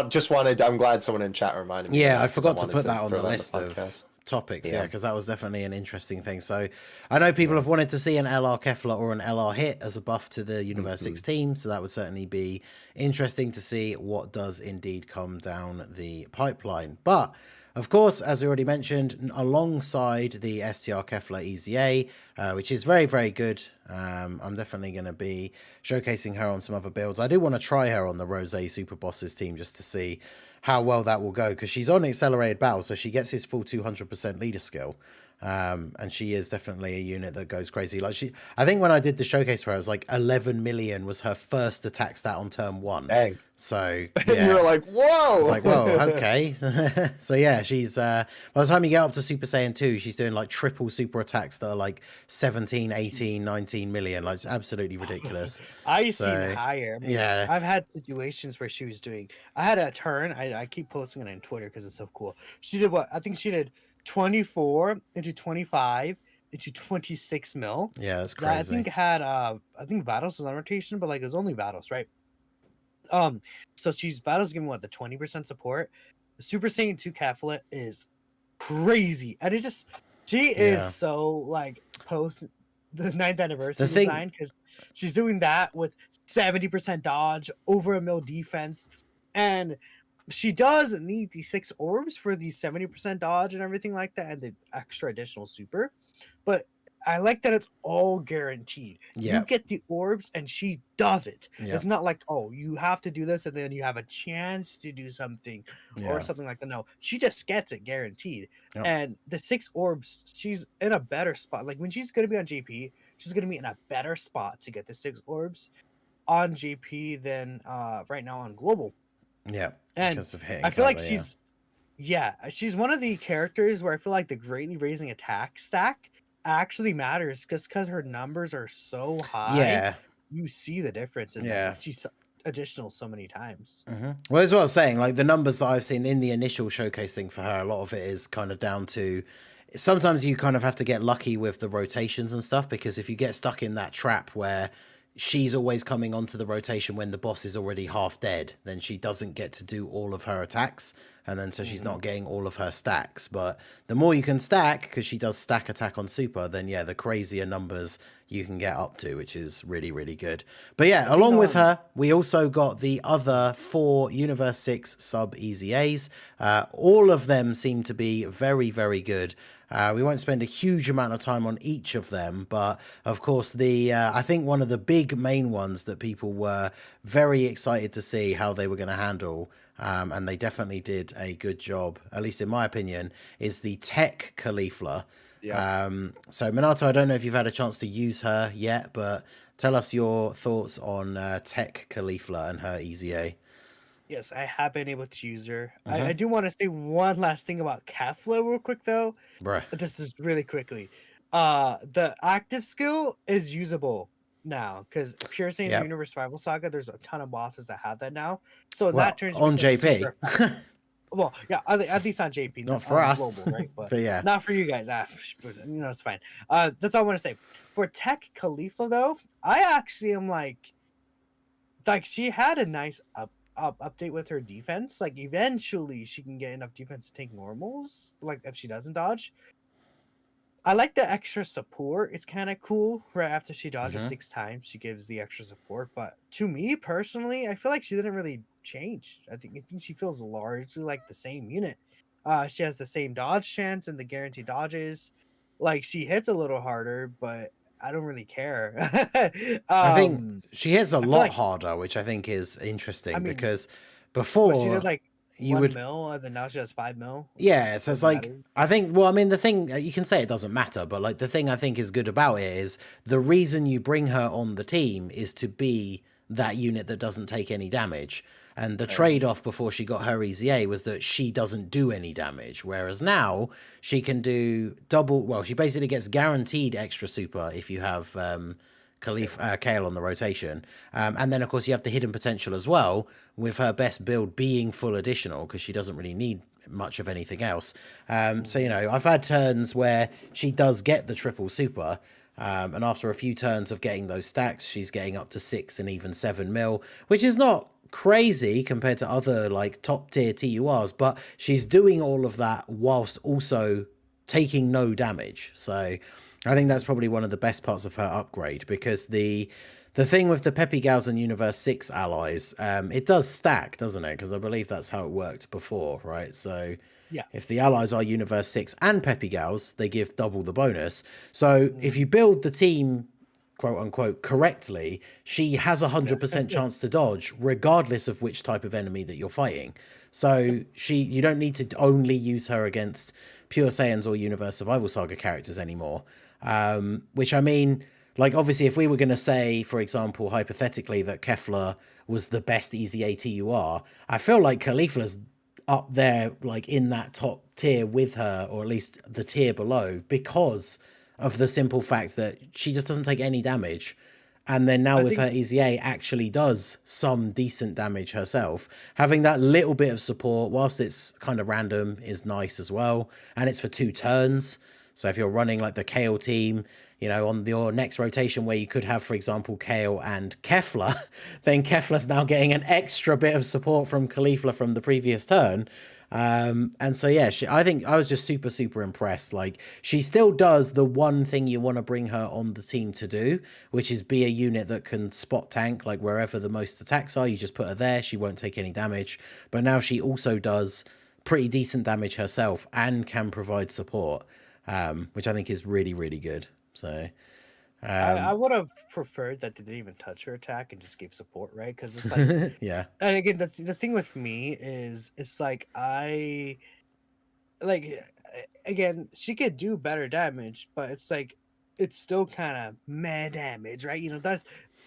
just wanted. I'm glad someone in chat reminded me. Yeah, of that, I 'cause forgot to wanted put that on throw the in list of podcast. topics, Yeah. because that was definitely an interesting thing. So I know people have wanted to see an LR Kefla or an LR hit as a buff to the Universe 6 team, so that would certainly be interesting to see what does indeed come down the pipeline. But of course, as we already mentioned, alongside the STR Kefla EZA, which is very, very good, I'm definitely going to be showcasing her on some other builds. I do want to try her on the Rosé Super Bosses team just to see how well that will go, because she's on accelerated battle, so she gets his full 200% leader skill. And she is definitely a unit that goes crazy. Like I think when I did the showcase for her, it was like 11 million was her first attack stat on turn 1. Dang. So Yeah. You were like, whoa! It's like, whoa, okay. So yeah, she's by the time you get up to Super Saiyan 2, she's doing like triple super attacks that are like 17, 18, 19 million. Like, it's absolutely ridiculous. I So, seen higher. I mean, yeah. I've had situations where she was doing. I had a turn. I keep posting it on Twitter because it's so cool. She did what? I think she did 24 into 25 into 26 mil. Yeah, that's That I crazy. think had I think Vados was on rotation, but like it was only Vados, right? So she's Vados giving what, the 20% support. The Super Saiyan 2 Kefla is crazy, and it just she is so like post the 9th anniversary design, because she's doing that with 70% dodge, over a mil defense, and she does need the 6 orbs for the 70% dodge and everything like that, and the extra additional super. But I like that it's all guaranteed. Yeah. You get the orbs and she does it. Yeah. It's not like, oh, you have to do this and then you have a chance to do something or something like that. No, she just gets it guaranteed. Yep. And the 6 orbs, she's in a better spot. Like when she's going to be on JP, she's going to be in a better spot to get the 6 orbs on JP than right now on Global. Yeah. And because of hitting I feel like cover, she's one of the characters where I feel like the greatly raising attack stack actually matters, because her numbers are so high. Yeah. You see the difference in them. She's additional so many times. Well, that's what I was saying. Like the numbers that I've seen in the initial showcase thing for her, a lot of it is kind of down to sometimes you kind of have to get lucky with the rotations and stuff, because if you get stuck in that trap where she's always coming onto the rotation when the boss is already half dead. Then she doesn't get to do all of her attacks, and then so she's not getting all of her stacks. But the more you can stack, because she does stack attack on super, then yeah, the crazier numbers you can get up to, which is really, really good. But yeah, along with her, we also got the other 4 Universe 6 sub EZAs. All of them seem to be very, very good. We won't spend a huge amount of time on each of them, but of course I think one of the big main ones that people were very excited to see how they were going to handle, and they definitely did a good job, at least in my opinion, is the Tech Caulifla. Yeah. So Minato, I don't know if you've had a chance to use her yet, but tell us your thoughts on Tech Caulifla and her EZA. Yes, I have been able to use her. I do want to say one last thing about Kefla real quick though. Bruh. Just really quickly. The active skill is usable now because Pure Saiyans Universe Survival Saga, there's a ton of bosses that have that now. So that turns on JP. Well, yeah, at least on JP, not for us, global, right? But yeah, not for you guys. It's fine. That's all I want to say. For Tech Caulifla though, I actually am like she had a nice update with her defense. Like eventually she can get enough defense to take normals. Like if she doesn't dodge. I like the extra support. It's kind of cool. Right after she dodges 6 times, she gives the extra support. But to me personally, I feel like she didn't really change. I think she feels largely like the same unit. She has the same dodge chance and the guaranteed dodges. Like she hits a little harder, but I don't really care. I think she hits a lot harder, which I think is interesting because before she did like you 1 would mil, and then now she has 5 mil. Yeah, so it's like I think. Well, I mean, the thing you can say it doesn't matter, but like the thing I think is good about it is the reason you bring her on the team is to be that unit that doesn't take any damage. And the trade-off before she got her EZA was that she doesn't do any damage, whereas now she can do double. Well, she basically gets guaranteed extra super if you have Kale on the rotation, and then of course you have the hidden potential as well, with her best build being full additional because she doesn't really need much of anything else. So I've had turns where she does get the triple super, and after a few turns of getting those stacks, she's getting up to 6 and even 7 mil, which is not crazy compared to other like top tier TURs, but she's doing all of that whilst also taking no damage. So I think that's probably one of the best parts of her upgrade, because the thing with the Peppy Gals and Universe 6 allies, it does stack, doesn't it? Because I believe that's how it worked before, right? So yeah, if the allies are Universe 6 and Peppy Gals, they give double the bonus. So if you build the team, quote unquote, correctly, she has 100% chance to dodge, regardless of which type of enemy that you're fighting. So you don't need to only use her against Pure Saiyans or Universe Survival Saga characters anymore. Which I mean, like obviously if we were going to say, for example, hypothetically that Kefla was the best EZA TUR, I feel like Caulifla's up there, like in that top tier with her, or at least the tier below, because of the simple fact that she just doesn't take any damage. And then now with her EZA actually does some decent damage herself. Having that little bit of support, whilst it's kind of random, is nice as well. And it's for 2 turns. So if you're running like the Kale team, on your next rotation where you could have, for example, Kale and Kefla, then Kefla's now getting an extra bit of support from Caulifla from the previous turn. And so, yeah, I think I was just super, super impressed. Like, she still does the one thing you want to bring her on the team to do, which is be a unit that can spot tank, like wherever the most attacks are, you just put her there. She won't take any damage. But now she also does pretty decent damage herself and can provide support, which I think is really, really good. So I would have preferred that they didn't even touch her attack and just gave support, right? Because it's like, yeah. And again, the thing with me is, it's like again, she could do better damage, but it's like it's still kind of meh damage, right?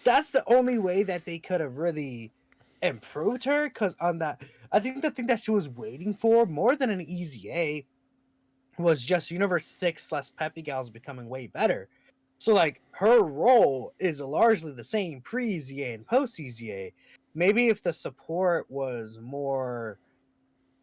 That's the only way that they could have really improved her. Because on that, I think the thing that she was waiting for more than an EZA was just Universe 6 / Peppy Gals becoming way better. So, like, her role is largely the same pre-EZA and post-EZA. Maybe if the support was more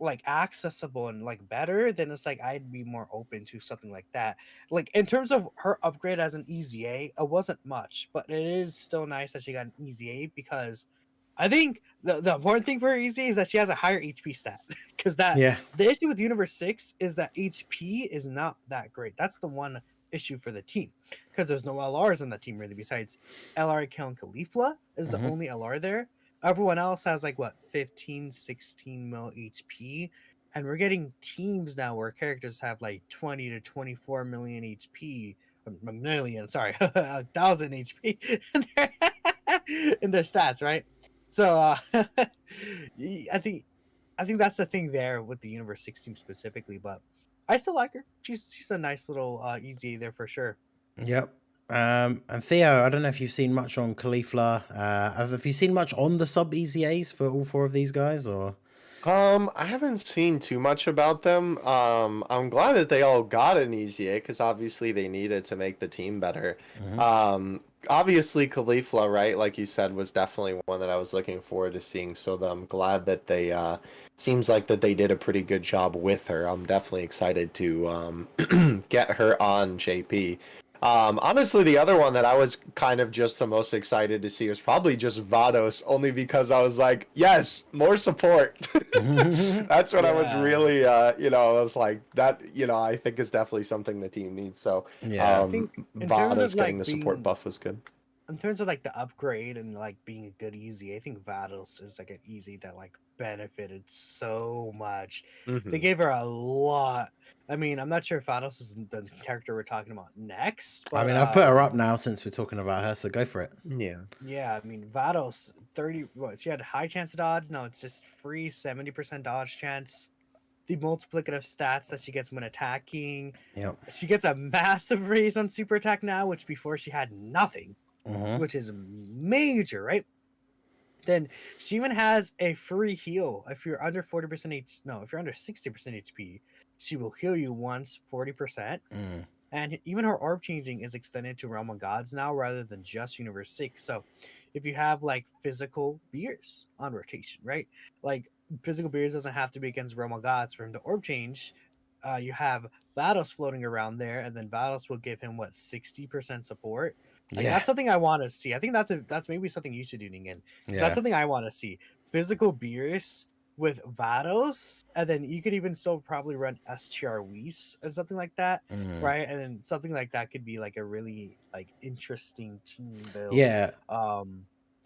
like accessible and like better, then it's like I'd be more open to something like that. Like in terms of her upgrade as an EZA, it wasn't much, but it is still nice that she got an EZA because I think the important thing for her EZA is that she has a higher HP stat. Because Yeah. the issue with Universe 6 is that HP is not that great. That's the one issue for the team. Because there's no LRs on the team really, besides LR killing Caulifla is the Mhm. only LR there. Everyone else has like what 15, 16 mil HP. And we're getting teams now where characters have like 20 to 24 million HP. A million, sorry, 1,000 HP in their stats, right? So I think that's the thing there with the Universe 6 team specifically, but I still like her. She's a nice little easy there for sure. Yep. And Theo, I don't know if you've seen much on Caulifla. Have you seen much on the sub EZAs for all four of these guys, or? I haven't seen too much about them. I'm glad that they all got an EZA because obviously they needed to make the team better. Obviously Caulifla, right, like you said, was definitely one that I was looking forward to seeing. So I'm glad that they seems like that they did a pretty good job with her. I'm definitely excited to get her on JP. Honestly, the other one that I was kind of just the most excited to see was probably just Vados, only because I was like, yes, more support. That's what I was really, I was like, that, I think is definitely something the team needs. So, Yeah. I think in terms Vados of getting like the support being buff was good. in terms of like the upgrade and like being a good easy, I think Vados is like an easy that like benefited so much. They gave her a lot. I mean, I'm not sure if Vados is the character we're talking about next, I but mean, I've put her up now since we're talking about her, so go for it. Yeah. yeah, I mean Vados 30. What she had high chance to dodge. No, it's just free 70% dodge chance. The multiplicative stats that she gets when attacking. Yep. She gets a massive raise on super attack now, which before she had nothing. Which is major, right? Then she even has a free heal. If you're under 40% if you're under 60% HP, she will heal you once 40%. And even her orb changing is extended to Realm of Gods now rather than just Universe 6. So if you have like physical beers on rotation, right? Like physical beers doesn't have to be against Realm of Gods for him to orb change. You have Vados floating around there, and then Vados will give him 60% support. Like Yeah. that's something I want to see. I think that's maybe something you should do, Ningen. Yeah. That's something I want to see. Physical Beerus with Vados, and then you could even still probably run STR Whis and something like that, right? And then something like that could be like a really like interesting team build. Yeah.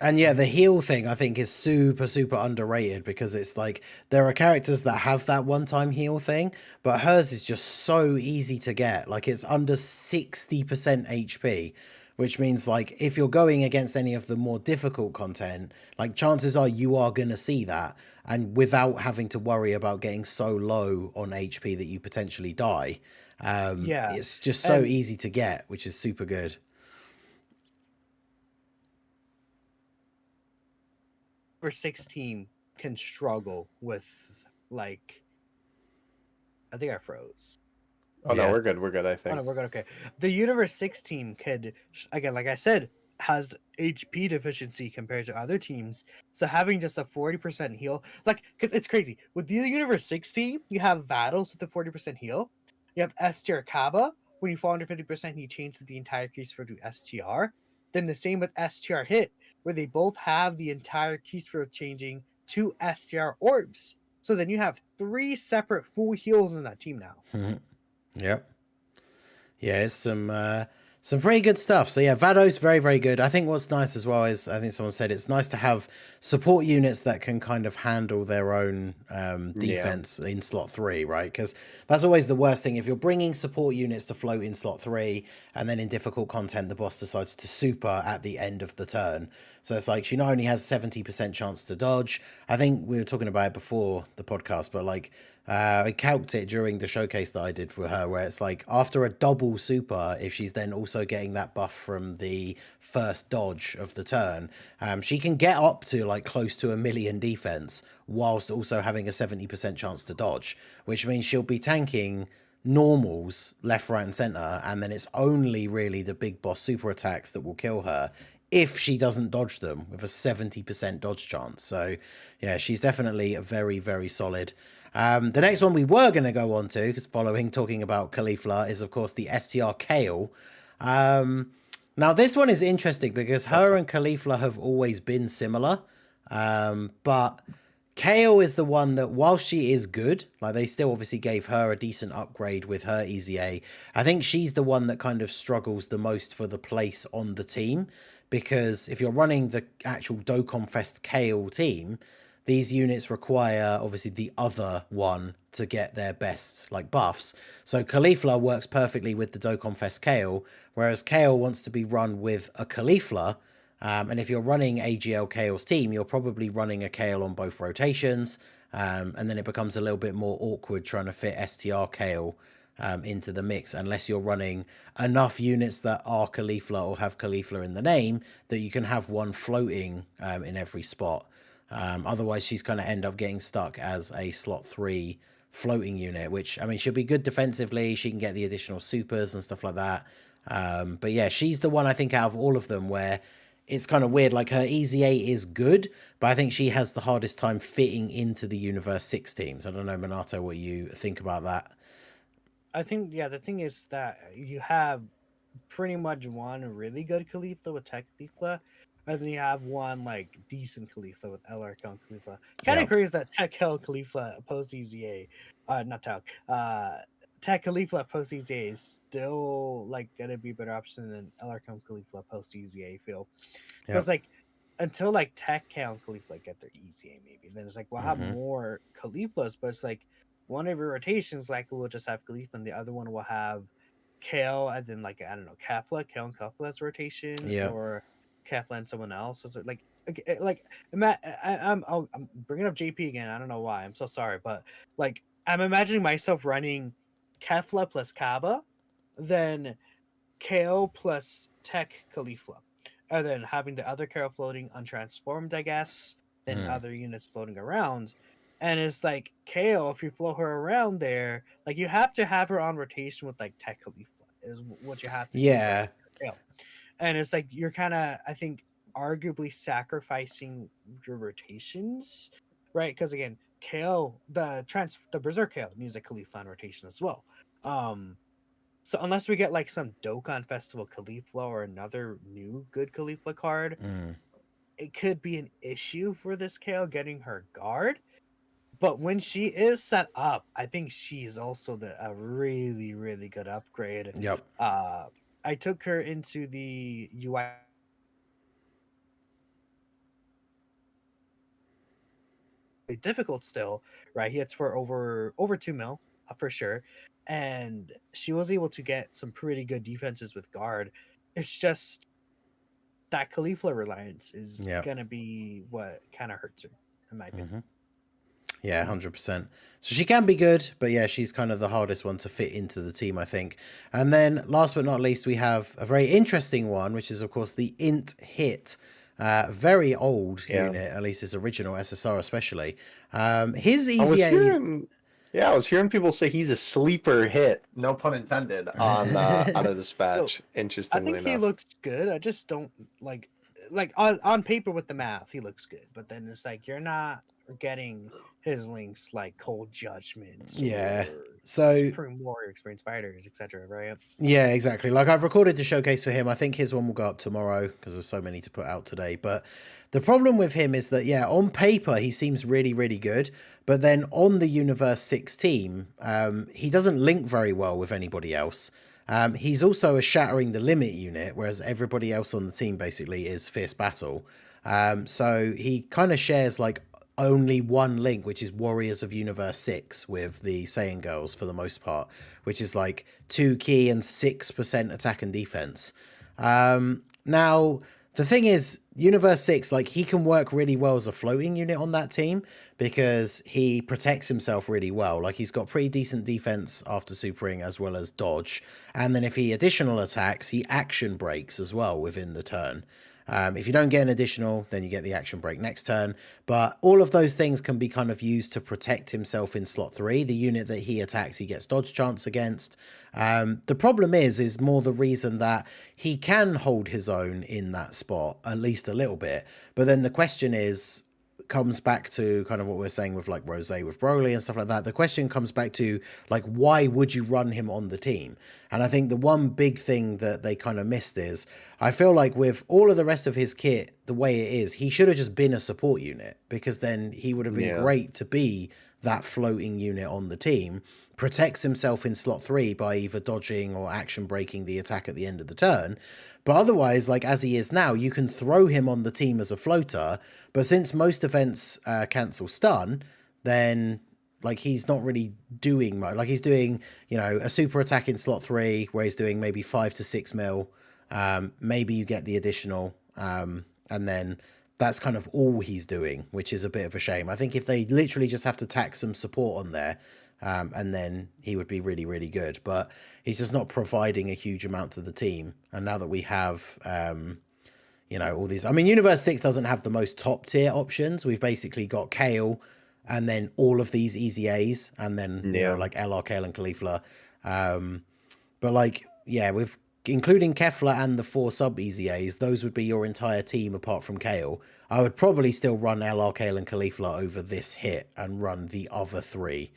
And yeah, the heal thing I think is super, super underrated because it's like there are characters that have that one-time heal thing, but hers is just so easy to get. Like it's under 60% HP, which means like if you're going against any of the more difficult content, like chances are you are going to see that, and without having to worry about getting so low on HP that you potentially die. It's just so easy to get, which is super good. For 16 can struggle with like I think I froze. Oh no, we're good. We're good, I think. Oh no, we're good. Okay. The Universe 16 could again, like I said, has HP deficiency compared to other teams. So having just a 40% heal, like because it's crazy. With the Universe 16, you have Vados with the 40% heal. You have STR Kaba. When you fall under 50%, he changes the entire keys for to STR. Then the same with STR Hit, where they both have the entire keystroke changing to STR orbs. So then you have 3 separate full heals in that team now. Yep. Yeah, it's some pretty good stuff. So yeah, Vados, very, very good. I think what's nice as well is, I think someone said it's nice to have support units that can kind of handle their own defense in slot 3, right? Because that's always the worst thing. If you're bringing support units to float in slot 3, and then in difficult content, the boss decides to super at the end of the turn. So it's like she not only has 70% chance to dodge, I think we were talking about it before the podcast, but like I calced it during the showcase that I did for her, where it's like after a double super, if she's then also getting that buff from the first dodge of the turn, she can get up to like close to 1 million defense whilst also having a 70% chance to dodge, which means she'll be tanking normals left, right, and center, and then it's only really the big boss super attacks that will kill her if she doesn't dodge them with a 70% dodge chance. So yeah, she's definitely a very, very solid. The next one we were going to go on to, because following talking about Caulifla, is of course the STR Kale. Now this one is interesting because her and Caulifla have always been similar, but Kale is the one that, while she is good, like they still obviously gave her a decent upgrade with her EZA. I think she's the one that kind of struggles the most for the place on the team, because if you're running the actual Dokkan Fest Kale team, these units require obviously the other one to get their best like buffs. So Caulifla works perfectly with the Dokkan Fest Kale, whereas Kale wants to be run with a Caulifla. And if you're running AGL Kale's team, you're probably running a Kale on both rotations. And then it becomes a little bit more awkward trying to fit STR Kale into the mix, unless you're running enough units that are Caulifla or have Caulifla in the name that you can have one floating in every spot. Otherwise, she's going to end up getting stuck as a slot 3 floating unit, which, I mean, she'll be good defensively. She can get the additional supers and stuff like that. But yeah, she's the one I think out of all of them where it's kind of weird. Like her EZA is good, but I think she has the hardest time fitting into the Universe 6 teams. I don't know, Minato, what you think about that. I think, yeah, the thing is that you have pretty much one really good Caulifla with Tech Caulifla, and then you have one like decent Caulifla with LR Count Caulifla. Kind of crazy that Tech Hell Caulifla post EZA, not Tech, Tech Caulifla post EZA is still like gonna be a better option than LR Count Caulifla post EZA. I feel because like until like Tech Count Caulifla get their EZA, maybe then it's like we'll have more Cauliflas, but it's like one of your rotations likely will just have Caulifla, and the other one will have Kale, and then like I don't know, Kafla, Kale and Kafla's rotation, or Kafla and someone else. So it's like I'm bringing up JP again. I don't know why. I'm so sorry, but like I'm imagining myself running Kafla plus Kaba, then Kale plus Tech Caulifla, and then having the other Kale floating untransformed, I guess, then other units floating around. And it's like Kale, if you float her around there, like you have to have her on rotation with like Tech Caulifla is what you have to do. Yeah. Kale. And it's like you're kind of, I think, arguably sacrificing your rotations, right? Because again, Kale, the Berserk Kale needs a Caulifla on rotation as well. So unless we get like some Dokkan Festival Caulifla or another new good Caulifla card, it could be an issue for this Kale getting her guard. But when she is set up, I think she's also a really, really good upgrade. Yep. I took her into the UI difficult still, right? He hits for over 2 mil for sure, and she was able to get some pretty good defenses with guard. It's just that Caulifla reliance is gonna be what kind of hurts her, in my opinion. Yeah, 100%. So she can be good, but yeah, she's kind of the hardest one to fit into the team, I think. And then last but not least, we have a very interesting one, which is, of course, the Int Hit. Very old unit, at least his original SSR especially. His EZA... I was hearing people say he's a sleeper hit, no pun intended, on out of dispatch. So, interestingly enough, I think he looks good. I just don't like on paper with the math, he looks good, but then it's like you're not getting his links like Cold Judgment, so Supreme Warrior, Experienced Fighters, etc. Right? Yeah, exactly. Like I've recorded the showcase for him. I think his one will go up tomorrow because there's so many to put out today. But the problem with him is that on paper he seems really, really good, but then on the Universe 6 team, he doesn't link very well with anybody else. He's also a Shattering the Limit unit, whereas everybody else on the team basically is Fierce Battle. So he kind of shares like only one link, which is Warriors of Universe 6 with the Saiyan girls for the most part, which is like 2 key and 6% attack and defense. Now, the thing is, Universe 6, like he can work really well as a floating unit on that team because he protects himself really well. Like he's got pretty decent defense after supering as well as dodge. And then if he additional attacks, he action breaks as well within the turn. If you don't get an additional, then you get the action break next turn. But all of those things can be kind of used to protect himself in slot 3. The unit that he attacks, he gets dodge chance against. The problem is more the reason that he can hold his own in that spot, at least a little bit. But then the question is, comes back to kind of what we're saying with like Rose with Broly and stuff like that. The question comes back to like, why would you run him on the team? And I think the one big thing that they kind of missed is, I feel like with all of the rest of his kit, the way it is, he should have just been a support unit, because then he would have been great to be that floating unit on the team, protects himself in slot 3 by either dodging or action breaking the attack at the end of the turn. But otherwise, like as he is now, you can throw him on the team as a floater, but since most events cancel stun, then like he's not really doing much. Like he's doing, you know, a super attack in slot 3 where he's doing maybe 5 to 6 mil. Maybe you get the additional, and then that's kind of all he's doing, which is a bit of a shame. I think if they literally just have to tack some support on there, and then he would be really, really good. But he's just not providing a huge amount to the team. And now that we have, you know, all these... I mean, Universe 6 doesn't have the most top-tier options. We've basically got Kale, and then all of these Easy A's, and then, you know, like LR, Kale, and Caulifla. But, like, yeah, with including Kefla and the 4 sub-Easy A's, those would be your entire team apart from Kale. I would probably still run LR, Kale, and Caulifla over this hit and run the other 3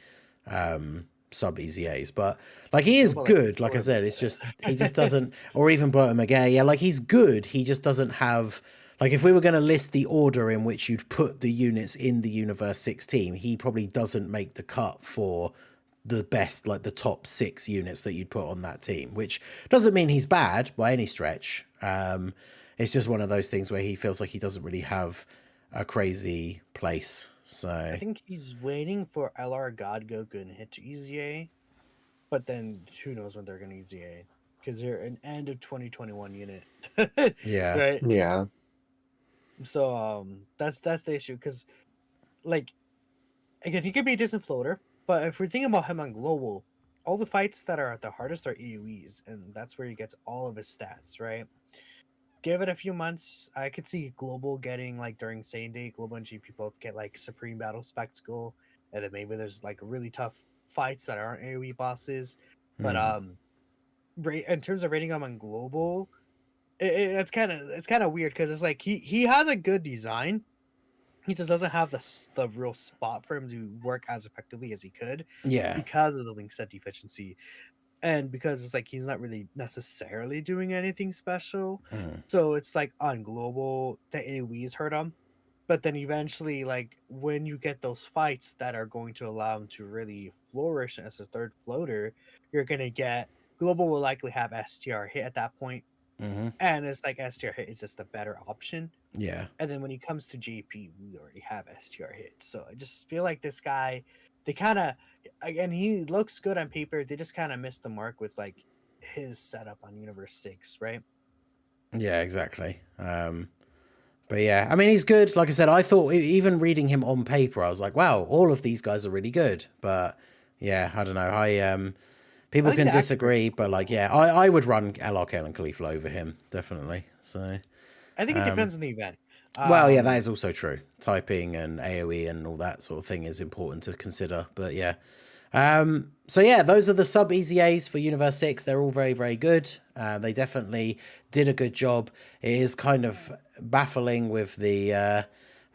sub Easy A's. But like he is good, like I said, it's just he just doesn't, or even Berta McGay, yeah, like he's good, he just doesn't have, like if we were going to list the order in which you'd put the units in the Universe 6 team, he probably doesn't make the cut for the best, like the top 6 units that you'd put on that team, which doesn't mean he's bad by any stretch. It's just one of those things where he feels like he doesn't really have a crazy place. So I think he's waiting for LR God Goku and hit to Easy A, but then who knows when they're going to Easy A, because they're an end of 2021 unit. yeah, right. Yeah. So that's the issue, because like again, he could be a decent floater, but if we're thinking about him on global, all the fights that are the hardest are AoEs, and that's where he gets all of his stats, right? Give it a few months, I could see global getting, like during Same Day, global and GP both get like Supreme Battle Spectacle, and then maybe there's like really tough fights that aren't AoE bosses. But in terms of rating him on global, it's kind of weird, because it's like he has a good design. He just doesn't have the real spot for him to work as effectively as he could. Yeah. Because of the link set deficiency. And because it's like he's not really necessarily doing anything special. So it's like on global, the AoEs hurt him. But then eventually, like when you get those fights that are going to allow him to really flourish as a third floater, you're going to get... Global will likely have STR hit at that point. And it's like STR hit is just a better option. Yeah. And then when he comes to JP, we already have STR hit. So I just feel like this guy, they kind of, again, he looks good on paper. They just kind of missed the mark with like his setup on Universe 6, right? Yeah, exactly. But yeah, I mean, he's good. Like I said, I thought even reading him on paper, I was like, wow, all of these guys are really good. But yeah, I don't know. People can disagree, but like, yeah, I would run LRK and Caulifla over him, definitely. So I think it depends on the event. Well, yeah, that is also true. Typing and AoE and all that sort of thing is important to consider. But yeah. So yeah, those are the sub Easy A's for Universe 6. They're all very, very good. They definitely did a good job. It is kind of baffling with the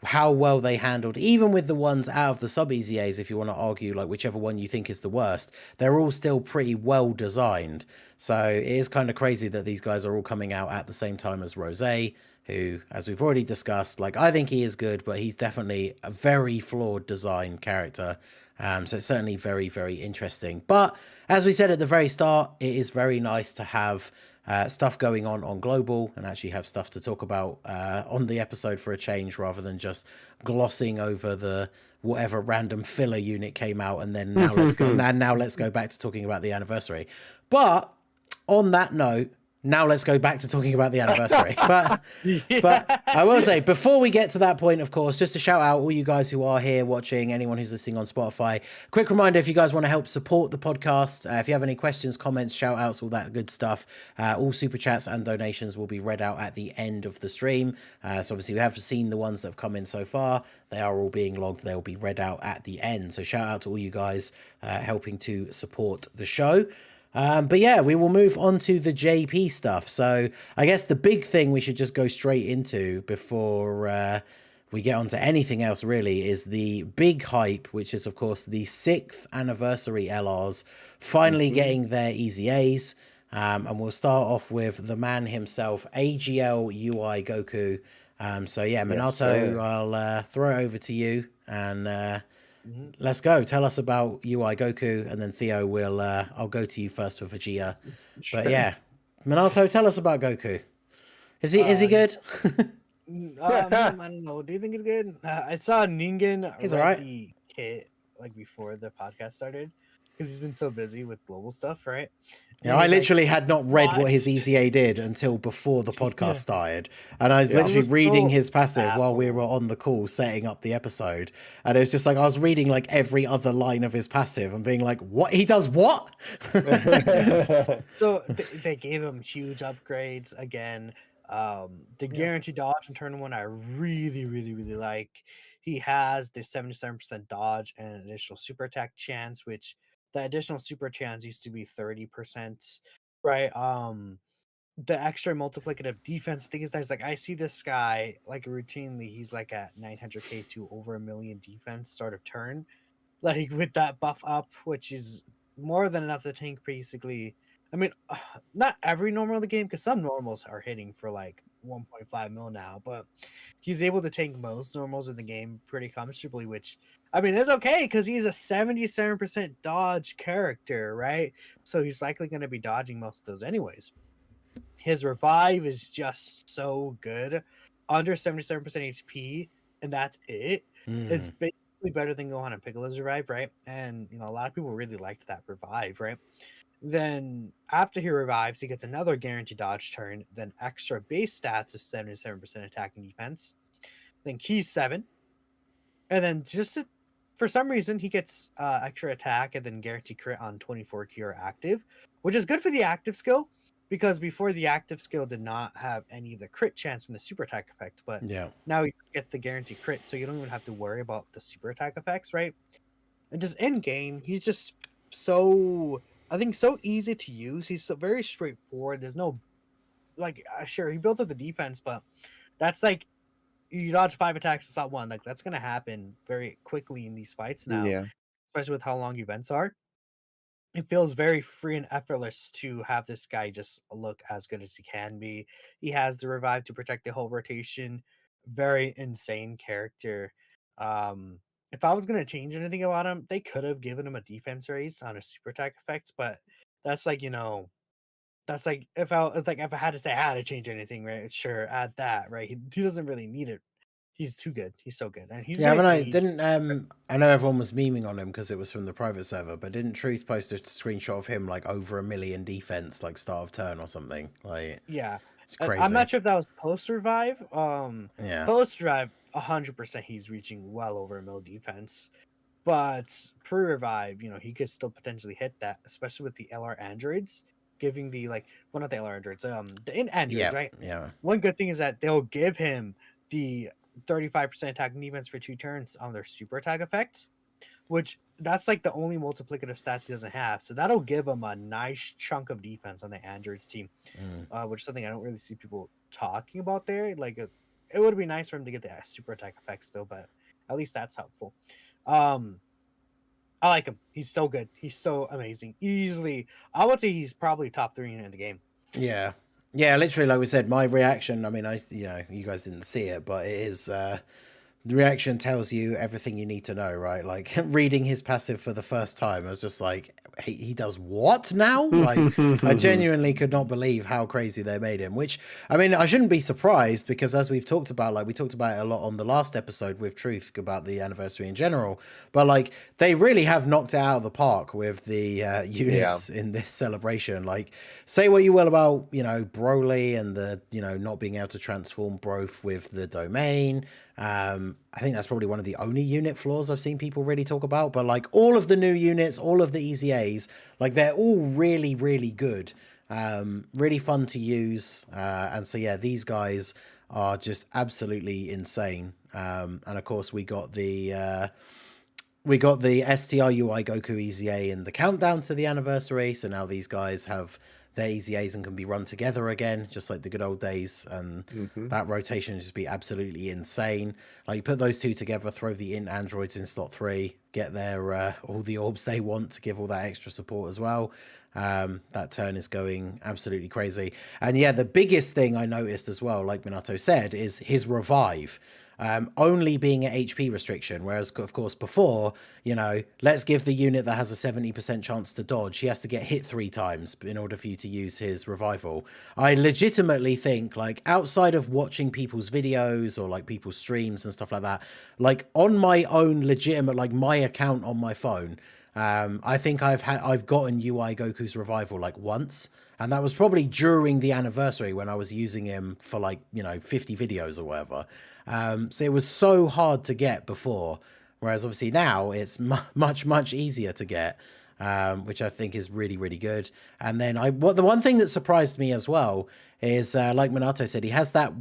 how well they handled, even with the ones out of the sub Easy A's, if you want to argue like whichever one you think is the worst, they're all still pretty well designed. So it is kind of crazy that these guys are all coming out at the same time as Rose, who, as we've already discussed, like I think he is good, but he's definitely a very flawed design character. So it's certainly very, very interesting. But as we said at the very start, it is very nice to have stuff going on global and actually have stuff to talk about on the episode for a change, rather than just glossing over the whatever random filler unit came out and then now let's go back to talking about the anniversary. But on that note, now let's go back to talking about the anniversary. But I will say, before we get to that point, of course, just to shout out all you guys who are here watching, anyone who's listening on Spotify, quick reminder, if you guys want to help support the podcast, if you have any questions, comments, shout outs, all that good stuff, all super chats and donations will be read out at the end of the stream. So obviously we have seen the ones that have come in so far. They are all being logged. They will be read out at the end. So shout out to all you guys helping to support the show. But yeah, we will move on to the JP stuff. So I guess the big thing we should just go straight into before we get onto anything else really is the big hype, which is of course the 6th anniversary LRs finally getting their Easy A's. And we'll start off with the man himself, AGL UI Goku. So yeah, Minato, I'll throw it over to you and let's go. Tell us about UI Goku, and then Theo will I'll go to you first for Vegeta. But yeah, Minato, tell us about Goku. Is he good? I don't know. Do you think it's good? I saw Ningen He's read alright. the kit like before the podcast started because he's been so busy with global stuff, right? Yeah, I literally had not read what his "What?" EZA did until before the podcast started. And I was Yeah. literally was reading so his passive while we were on the call setting up the episode. And it was just like, I was reading like every other line of his passive and being like, what? He does what? So they gave him huge upgrades again. The guaranteed dodge in turn one, I really, really, really like. He has the 77% dodge and additional super attack chance, which the additional super chance used to be 30%, right? The extra multiplicative defense thing is nice. Like I see this guy like routinely, he's like at 900k to over 1,000,000 defense start of turn, like with that buff up, which is more than enough to tank basically. I mean, not every normal in the game because some normals are hitting for like 1.5 mil now, but he's able to tank most normals in the game pretty comfortably, which I mean is okay because he's a 77% dodge character, right? So he's likely going to be dodging most of those anyways. His revive is just so good, under 77% HP, and that's it. It's basically better than Gohan and Piccolo's revive, right? And a lot of people really liked that revive, right? Then after he revives, he gets another guaranteed dodge turn, then extra base stats of 77% attack and defense, then keys 7, and then for some reason he gets extra attack and then guaranteed crit on 24 cure active, which is good for the active skill because before the active skill did not have any of the crit chance in the super attack effects, but now he gets the guaranteed crit, so you don't even have to worry about the super attack effects, right? And just in game, he's just so easy to use. He's so very straightforward. There's no sure he builds up the defense, but that's like you dodge 5 attacks, it's not one. Like that's gonna happen very quickly in these fights now, especially with how long events are. It feels very free and effortless to have this guy just look as good as he can be. He has the revive to protect the whole rotation. Very insane character. If I was gonna change anything about him, they could have given him a defense raise on his super attack effects, but that's that's like if I had to say I had to change anything, right? Sure, add that, right? He doesn't really need it. He's too good. He's so good, and he's Yeah, but gonna age. I know everyone was memeing on him because it was from the private server, but didn't Truth post a screenshot of him like over 1,000,000 defense, like start of turn or something? Like, Yeah, it's crazy. I'm not sure if that was post revive. Yeah. Post revive, 100% he's reaching well over a mil defense, but pre revive, he could still potentially hit that, especially with the LR androids giving the well, not the LR androids, the in androids, right? Yeah. One good thing is that they'll give him the 35% attack and defense for 2 turns on their super attack effects, which that's like the only multiplicative stats he doesn't have. So that'll give him a nice chunk of defense on the androids team, which is something I don't really see people talking about there. Like it would be nice for him to get the super attack effect still, but at least that's helpful. I like him. He's so good. He's so amazing. Easily, I would say he's probably top 3 in the game. Yeah. Yeah, literally, like we said, my reaction, I mean, you guys didn't see it, but it is, the reaction tells you everything you need to know, right? Like, reading his passive for the first time, I was just like, he does what now? Like, I genuinely could not believe how crazy they made him, which, I mean, I shouldn't be surprised because as we've talked about, like, we talked about it a lot on the last episode with Truth about the anniversary in general, but, like, they really have knocked it out of the park with the units in this celebration. Like, say what you will about, Broly and the, not being able to transform Broth with the domain. I think that's probably one of the only unit flaws I've seen people really talk about, but like all of the new units, all of the Easy A's, like they're all really, really good, really fun to use. And so, yeah, these guys are just absolutely insane. And of course we got the STR UI Goku Easy A in the countdown to the anniversary. So now these guys have their easy A's and can be run together again, just like the good old days. And that rotation would just be absolutely insane. Like, you put those two together, throw the int androids in slot 3, get their all the orbs they want to give all that extra support as well. That turn is going absolutely crazy. And yeah, the biggest thing I noticed as well, like Minato said, is his revive. Only being at HP restriction, whereas of course before, you know, let's give the unit that has a 70% chance to dodge, he has to get hit 3 times in order for you to use his revival. I legitimately think, like, outside of watching people's videos or like people's streams and stuff like that, like on my own legitimate, like my account on my phone, I think I've gotten UI Goku's revival like once, and that was probably during the anniversary when I was using him for like, you know, 50 videos or whatever. So it was so hard to get before, whereas obviously now it's much easier to get, which I think is really, really good. And then the one thing that surprised me as well is, like Minato said, he has that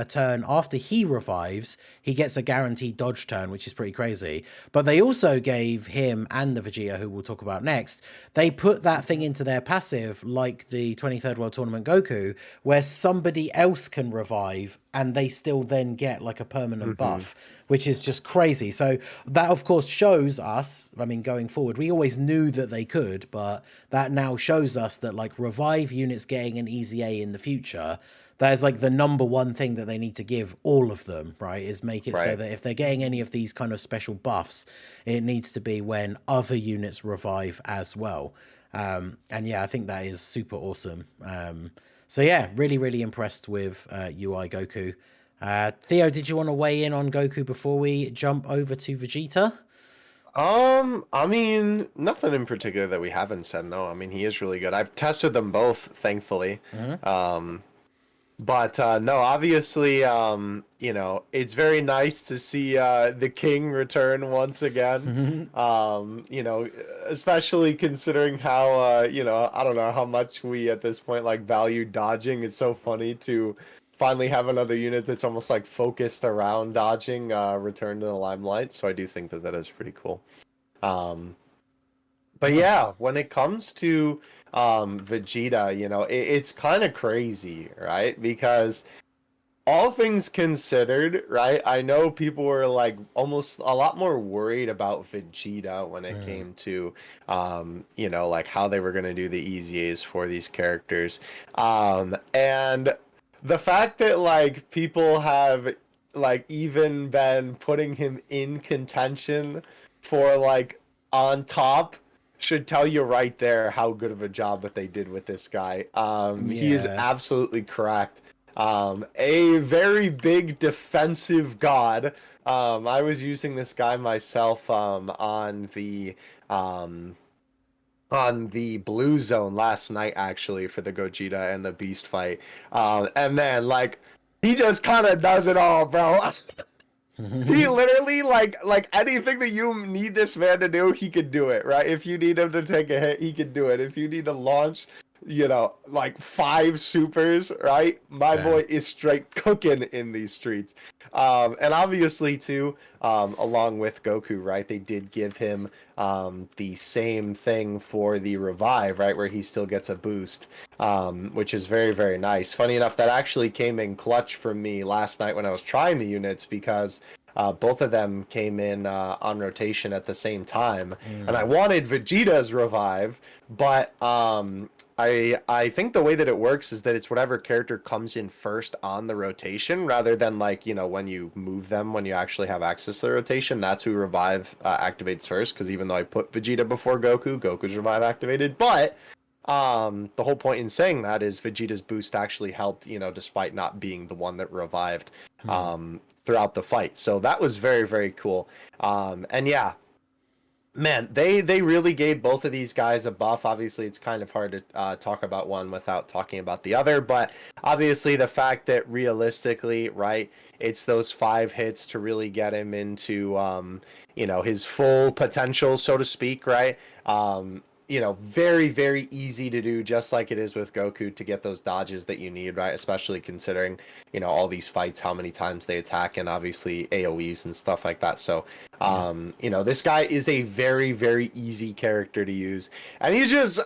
turn after he revives, he gets a guaranteed dodge turn, which is pretty crazy. But they also gave him and the Vegeta, who we'll talk about next, they put that thing into their passive like the 23rd World Tournament Goku, where somebody else can revive and they still then get like a permanent buff, which is just crazy. So that, of course, shows us, I mean, going forward, we always knew that they could, but that now shows us that like revive units getting an easy A in the future, that is like the number one thing that they need to give all of them, right? Is make it so that if they're getting any of these kind of special buffs, it needs to be when other units revive as well. And yeah, I think that is super awesome. So yeah, really, really impressed with UI Goku. Theo, did you want to weigh in on Goku before we jump over to Vegeta? I mean, nothing in particular that we haven't said. No, I mean, he is really good. I've tested them both, thankfully. But no, obviously, you know, it's very nice to see the king return once again. You know, especially considering how, you know, I don't know how much we at this point like value dodging. It's so funny to finally have another unit that's almost like focused around dodging return to the limelight. So I do think that that is pretty cool. But yeah, when it comes to Vegeta, you know, it's kind of crazy, right? Because all things considered, right? I know people were like almost a lot more worried about Vegeta when it came to, you know, like how they were going to do the EZAs for these characters. And the fact that like people have like even been putting him in contention for like on top should tell you right there how good of a job that they did with this guy. He is absolutely correct. A very big defensive god. I was using this guy myself on the blue zone last night, actually, for the Gogeta and the Beast fight. And then like he just kind of does it all, bro. He literally like anything that you need this man to do, he could do it, right? If you need him to take a hit, he could do it. If you need to launch, you know, like 5 supers, right? My boy is straight cooking in these streets. And obviously too, along with Goku, right? They did give him the same thing for the revive, right? Where he still gets a boost, which is very, very nice. Funny enough, that actually came in clutch for me last night when I was trying the units, because both of them came in on rotation at the same time. And I wanted Vegeta's revive, but I think the way that it works is that it's whatever character comes in first on the rotation, rather than like, you know, when you move them, when you actually have access to the rotation, that's who revive activates first. Because even though I put Vegeta before Goku, Goku's revive activated. But the whole point in saying that is Vegeta's boost actually helped, you know, despite not being the one that revived throughout the fight. So that was very, very cool. And yeah, man, they really gave both of these guys a buff. Obviously, it's kind of hard to talk about one without talking about the other. But obviously, the fact that realistically, right, it's those 5 hits to really get him into, you know, his full potential, so to speak, right? very, very easy to do, just like it is with Goku, to get those dodges that you need, right? Especially considering, all these fights, how many times they attack, and obviously AoEs and stuff like that. So, this guy is a very, very easy character to use. And he's just,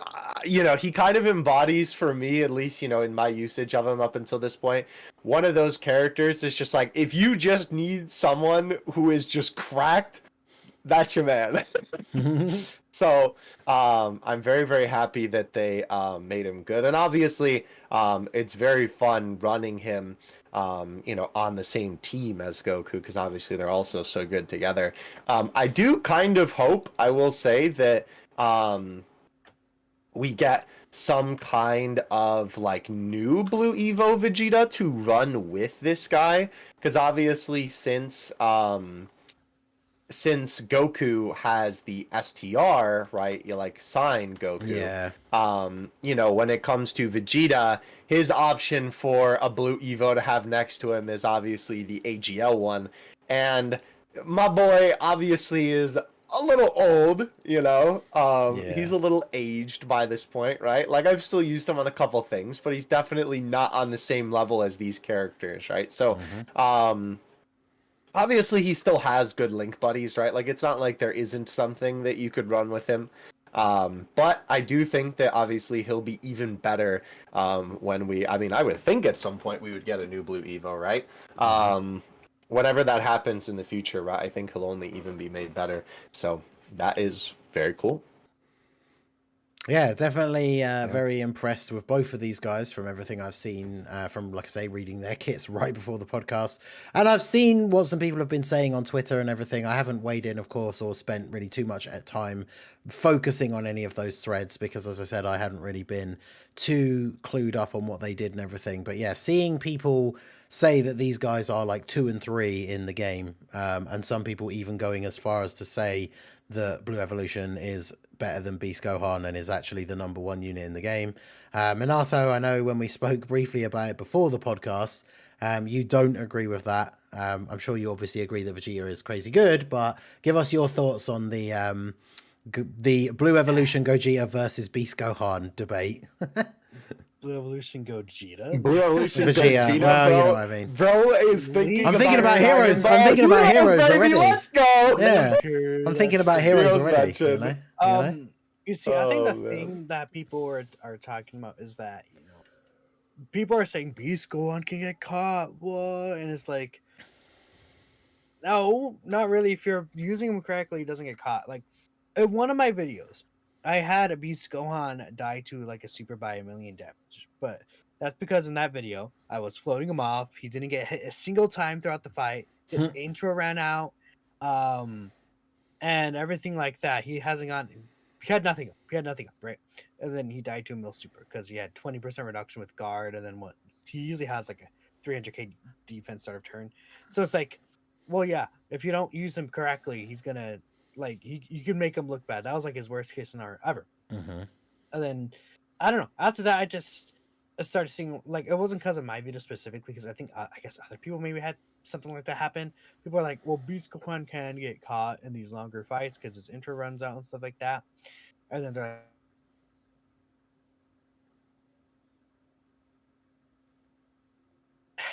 he kind of embodies, for me, at least, in my usage of him up until this point, one of those characters that's just like, if you just need someone who is just cracked, that's your man. So I'm very, very happy that they made him good. And obviously, it's very fun running him, on the same team as Goku, because obviously they're also so good together. I do kind of hope, I will say, that we get some kind of like new Blue Evo Vegeta to run with this guy, because obviously since Goku has the STR, right? You like sign Goku. Yeah. When it comes to Vegeta, his option for a Blue Evo to have next to him is obviously the AGL one. And my boy obviously is a little old, he's a little aged by this point, right? Like, I've still used him on a couple things, but he's definitely not on the same level as these characters, right? So, obviously, he still has good link buddies, right? Like, it's not like there isn't something that you could run with him. But I do think that obviously he'll be even better when I would think at some point we would get a new Blue Evo, right? Whenever that happens in the future, right? I think he'll only even be made better. So that is very cool. Yeah, definitely very impressed with both of these guys from everything I've seen from, like I say, reading their kits right before the podcast. And I've seen what some people have been saying on Twitter and everything. I haven't weighed in, of course, or spent really too much time focusing on any of those threads because, as I said, I hadn't really been too clued up on what they did and everything. But yeah, seeing people say that these guys are like 2 and 3 in the game, and some people even going as far as to say that Blue Evolution is better than Beast Gohan and is actually the number 1 unit in the game. Minato, I know when we spoke briefly about it before the podcast, you don't agree with that. I'm sure you obviously agree that Vegeta is crazy good, but give us your thoughts on the Blue Evolution Gogeta versus Beast Gohan debate. Blue Evolution Gogeta. Blue Evolution Vegeta. Gogeta, Well, bro. you know what I mean. Bro is thinking. I'm thinking about Dragon heroes. Ball. I'm thinking about heroes baby, already. Let's go. Yeah, I'm thinking about heroes Heroes already. mentioned. You see, I think the Oh, man. thing that people are talking about is that people are saying Beast Gohan can get caught. What? And it's like, no, not really. If you're using him correctly, he doesn't get caught. Like in one of my videos, I had a Beast Gohan die to like a super by a million damage, but that's because in that video I was floating him off. He didn't get hit a single time throughout the fight. His intro ran out, and everything like that. He hasn't gotten. He had nothing up. He had nothing up, right? And then he died to a mill super because he had 20% reduction with guard, and then what? He usually has like a 300k defense start of turn. So it's like, well, yeah, if you don't use him correctly, he's gonna you can make him look bad. That was like his worst case scenario ever. And then I don't know. After that, I started seeing like it wasn't because of my video specifically, because I think I guess other people maybe had something like that happen. People are like, well, Beast Gohan can get caught in these longer fights because his intro runs out and stuff like that. And then they're like,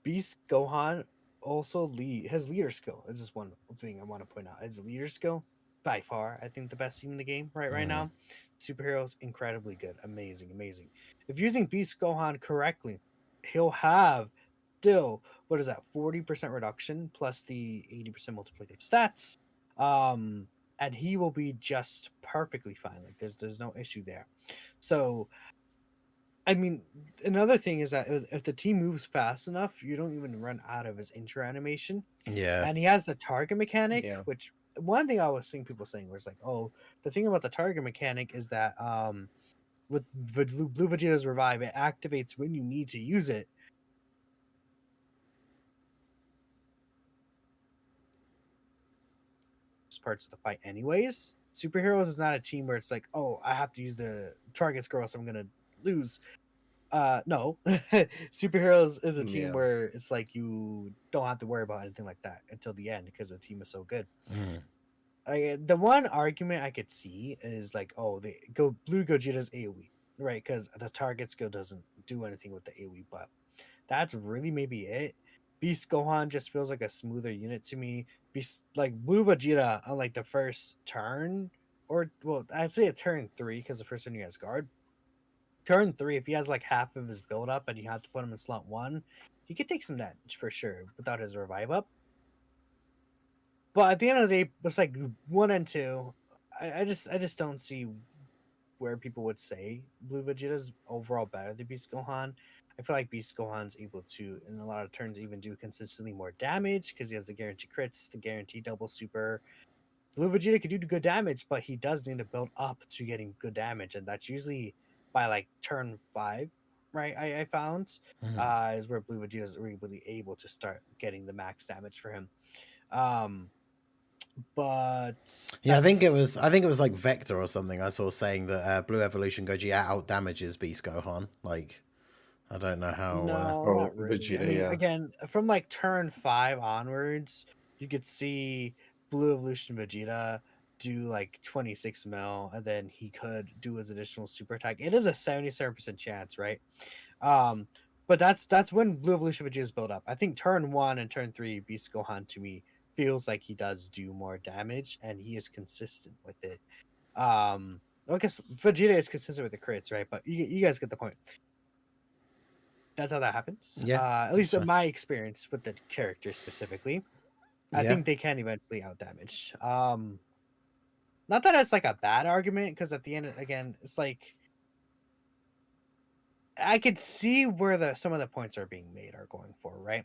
Beast Gohan also his leader skill is just one thing I want to point out. His leader skill, by far, I think the best team in the game right now. Superheroes incredibly good, amazing. If using Beast Gohan correctly, he'll have still, what is that, 40% reduction plus the 80% multiplicative stats. And he will be just perfectly fine. Like there's no issue there. So I mean, another thing is that if the team moves fast enough, you don't even run out of his intro animation. Yeah. And he has the target mechanic, which one thing I was seeing people saying was like, oh, the thing about the target mechanic is that with Blue Vegeta's Revive, it activates when you need to use it. Parts of the fight anyways. Superheroes is not a team where it's like, oh, I have to use the target scroll, so I'm gonna lose. No. Superheroes is a team where it's like you don't have to worry about anything like that until the end because the team is so good. The one argument I could see is like, oh, the Blue Gogeta's AoE, right? Because the target skill doesn't do anything with the AoE, but that's really maybe it. Beast Gohan just feels like a smoother unit to me. Beast like Blue Vegeta on like the first turn, or well, I'd say a turn 3 because the first turn he has guard. Turn 3, if he has like half of his build up and you have to put him in slot 1, he could take some damage for sure without his revive up. But at the end of the day, it's like 1 and 2. I just don't see where people would say Blue Vegeta's overall better than Beast Gohan. I feel like Beast Gohan's able to, in a lot of turns, even do consistently more damage because he has the guaranteed crits, the guaranteed double super. Blue Vegeta can do good damage, but he does need to build up to getting good damage, and that's usually by like turn 5, right? I found is where Blue Vegeta is really able to start getting the max damage for him. But Yeah, I think it was like Vector or something I saw saying that Blue Evolution Gogeta out damages Beast Gohan. Like, I don't know how. no, Oh, not really. I Vegeta, mean, yeah. again, from like turn 5 onwards, you could see Blue Evolution Vegeta do like 26 mil, and then he could do his additional super attack. It is a 77% chance, right? Um, but that's when Blue Evolution Vegeta is built up. I think turn 1 and turn 3, Beast Gohan to me feels like he does do more damage, and he is consistent with it. I guess Vegeta is consistent with the crits, right? But you guys get the point. That's how that happens. Yeah, At least in so, my experience with the character specifically. I yeah. think they can eventually out damage. Not that it's like a bad argument, because at the end, again, it's like I could see where some of the points are being made are going for, right?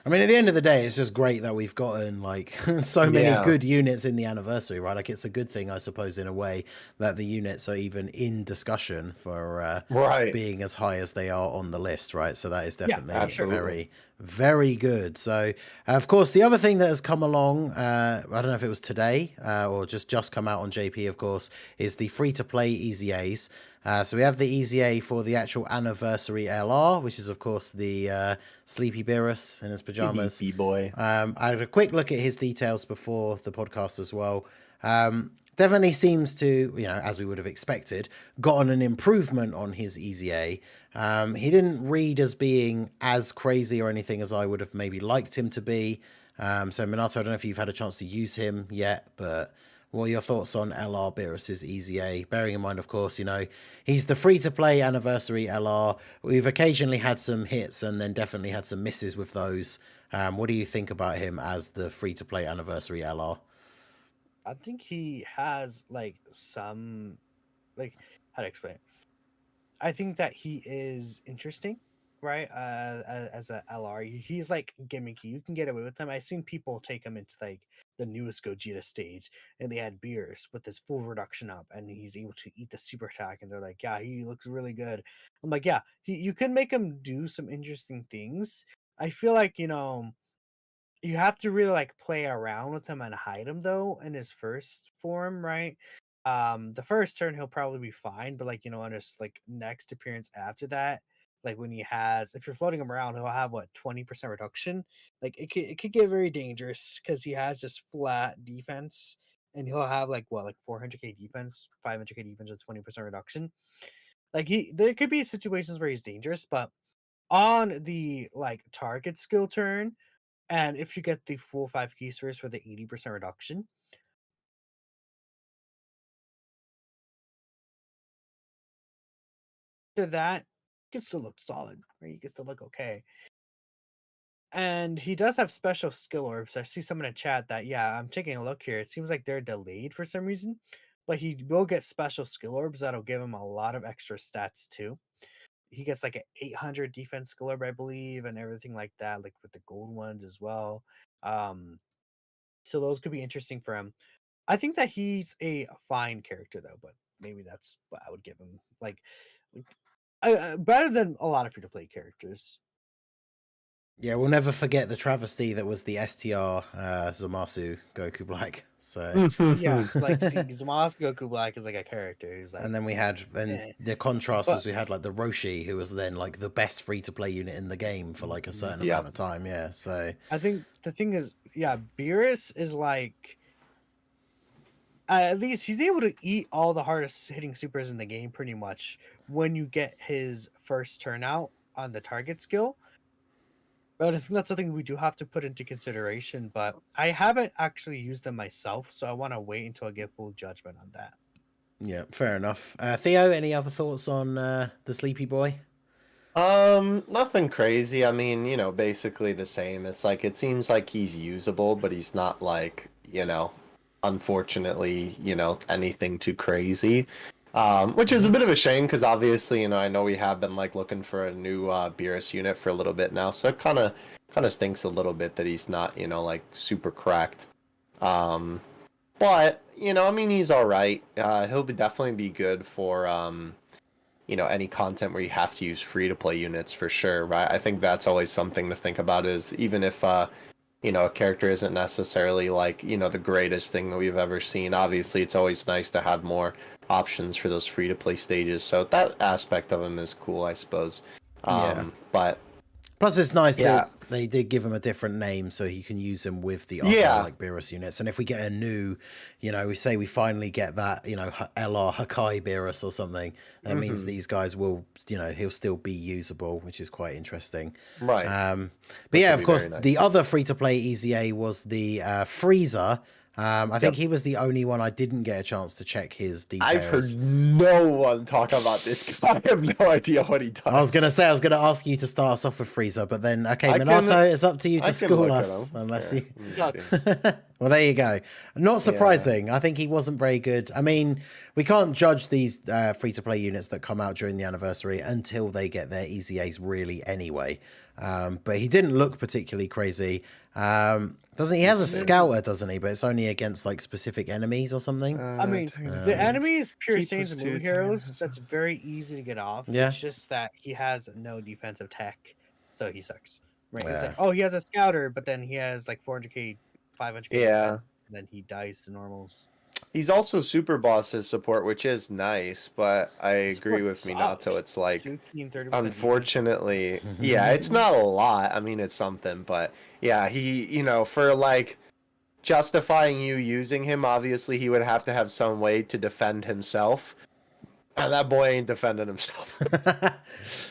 I mean, at the end of the day, it's just great that we've gotten like so many Yeah. good units in the anniversary, right? Like, it's a good thing, I suppose, in a way that the units are even in discussion for Right. being as high as they are on the list, right? So that is definitely absolutely. very, very good. So, of course, the other thing that has come along, I don't know if it was today or just come out on JP, of course, is the free-to-play EZAs. So we have the EZA for the actual anniversary LR, which is, of course, the Sleepy Beerus in his pajamas. PvP boy. I had a quick look at his details before the podcast as well. Definitely seems to, as we would have expected, gotten an improvement on his EZA. He didn't read as being as crazy or anything as I would have maybe liked him to be. So, Minato, I don't know if you've had a chance to use him yet, but what are your thoughts on LR Beerus's EZA? Bearing in mind, of course, he's the free-to-play anniversary LR. We've occasionally had some hits and then definitely had some misses with those. What do you think about him as the free-to-play anniversary LR? I think he has like some, like, how to explain it. I think that he is interesting, right? As a LR, he's like gimmicky. You can get away with him. I've seen people take him into like the newest Gogeta stage, and they had Beerus with his full reduction up, and he's able to eat the super attack, and they're like, yeah, he looks really good. I'm like, yeah, you can make him do some interesting things. I feel like you have to really like play around with him and hide him though in his first form, right? The first turn he'll probably be fine, but like on his like next appearance after that, like when he has, if you're floating him around, he'll have what 20% reduction. Like it could get very dangerous because he has just flat defense, and he'll have like what, like 400k defense, 500k defense with 20% reduction. Like there could be situations where he's dangerous, but on the like target skill turn, and if you get the full 5 key spheres for the 80% reduction, to that, you can still look solid, right? You can still look okay. And he does have special skill orbs. I see someone in chat that, yeah, I'm taking a look here. It seems like they're delayed for some reason, but he will get special skill orbs that'll give him a lot of extra stats too. He gets like an 800 defense skill orb, I believe, and everything like that, like with the gold ones as well. So those could be interesting for him. I think that he's a fine character though, but maybe that's what I would give him. Like better than a lot of free to play characters. Yeah, we'll never forget the travesty that was the STR Zamasu Goku Black. So Yeah, like Zamasu Goku Black is like a character who's like, and then we had the contrast But- was we had like the Roshi, who was then like the best free to play unit in the game for like a certain Yeah. amount of time. Yeah, so I think the thing is, yeah, Beerus is like, at least he's able to eat all the hardest hitting supers in the game pretty much when you get his first turnout on the target skill. But I think that's something we do have to put into consideration. But I haven't actually used them myself, so I want to wait until I get full judgment on that. yeah, fair enough. Theo, any other thoughts on the Sleepy Boy? Nothing crazy. I mean, basically the same. It's like it seems like he's usable, but he's not like, unfortunately, anything too crazy. Which is a bit of a shame because obviously, I know we have been like looking for a new Beerus unit for a little bit now, so it kind of stinks a little bit that he's not, like super cracked. But I mean, he's all right. He'll definitely be good for any content where you have to use free to play units for sure, right? I think that's always something to think about is even if a character isn't necessarily like, the greatest thing that we've ever seen. Obviously, it's always nice to have more options for those free to play stages. So that aspect of him is cool, I suppose. But plus, it's nice that they did give him a different name so you can use him with the other like Beerus units. And if we get a new, we say we finally get that, LR Hakai Beerus or something, that means these guys will, he'll still be usable, which is quite interesting. Right. But yeah, of course, the other free to play EZA was the Freezer. I think he was the only one I didn't get a chance to check his details. I've heard no one talk about this guy. I have no idea what he does. I was going to ask you to start us off with Freezer, but then, okay, Minato, it's up to you to school us. Unless you... Well, there you go. Not surprising. I think he wasn't very good. I mean, we can't judge these free-to-play units that come out during the anniversary until they get their EZAs really anyway. But he didn't look particularly crazy. Doesn't he? Has a scouter, doesn't he? But it's only against like specific enemies or something. I mean, the enemy is pure Saints and Moon Heroes. That's very easy to get off. Yeah. It's just that he has no defensive tech, so he sucks. Right? It's Yeah. like, he has a scouter, but then he has like 400k, 500k. Yeah. And then he dies to normals. He's also Super Boss's support, which is nice, but I agree with Minato. It's like, 30% unfortunately, it's not a lot. I mean, it's something, but yeah, he, for like justifying you using him, obviously he would have to have some way to defend himself. And that boy ain't defending himself.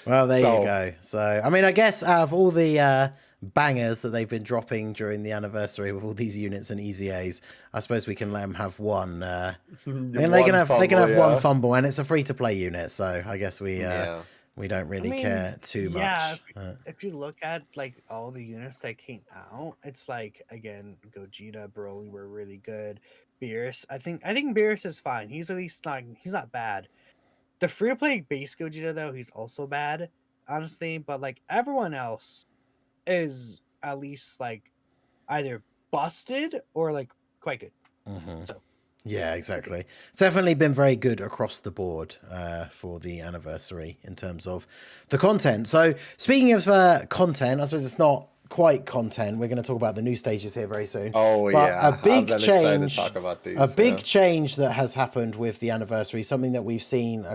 Well, there you go. So, I mean, I guess out of all the bangers that they've been dropping during the anniversary with all these units and EZAs, I suppose we can let them have one. I mean, they can have one fumble, and it's a free to play unit, so I guess we don't really care too much. Yeah, if you look at like all the units that came out, it's like again, Gogeta, Broly were really good. Beerus, I think Beerus is fine. He's at least he's not bad. The free to play base Gogeta though, he's also bad, honestly. But like everyone else is at least like either busted or like quite good. So. Yeah, exactly. It's definitely been very good across the board for the anniversary in terms of the content. So speaking of content, I suppose it's not quite content. We're going to talk about the new stages here very soon. Oh, but yeah. A big change. To talk about these, a big change that has happened with the anniversary, something that we've seen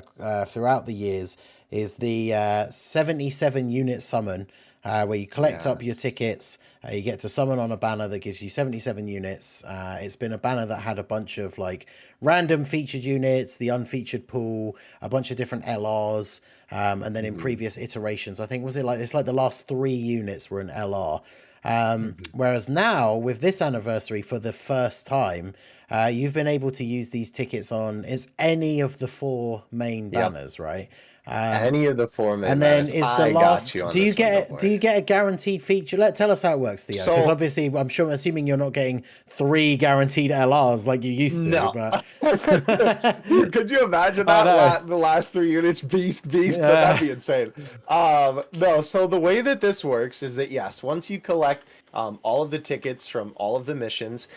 throughout the years, is the 77 unit summon. Where you collect up your tickets, you get to summon on a banner that gives you 77 units. It's been a banner that had a bunch of like random featured units, the unfeatured pool, a bunch of different LRs, and then in previous iterations, I think it's like the last 3 units were an LR. Whereas now with this anniversary, for the first time, you've been able to use these tickets on any of the 4 main banners, right? Any of the 4 main and then banners. is the last do you get a guaranteed feature? Tell us how it works, Theo, because obviously I'm assuming you're not getting 3 guaranteed LRs like you used to. No. But Dude, could you imagine that the last 3 units beast but that'd be insane. No, so the way that this works is that yes, once you collect all of the tickets from all of the missions,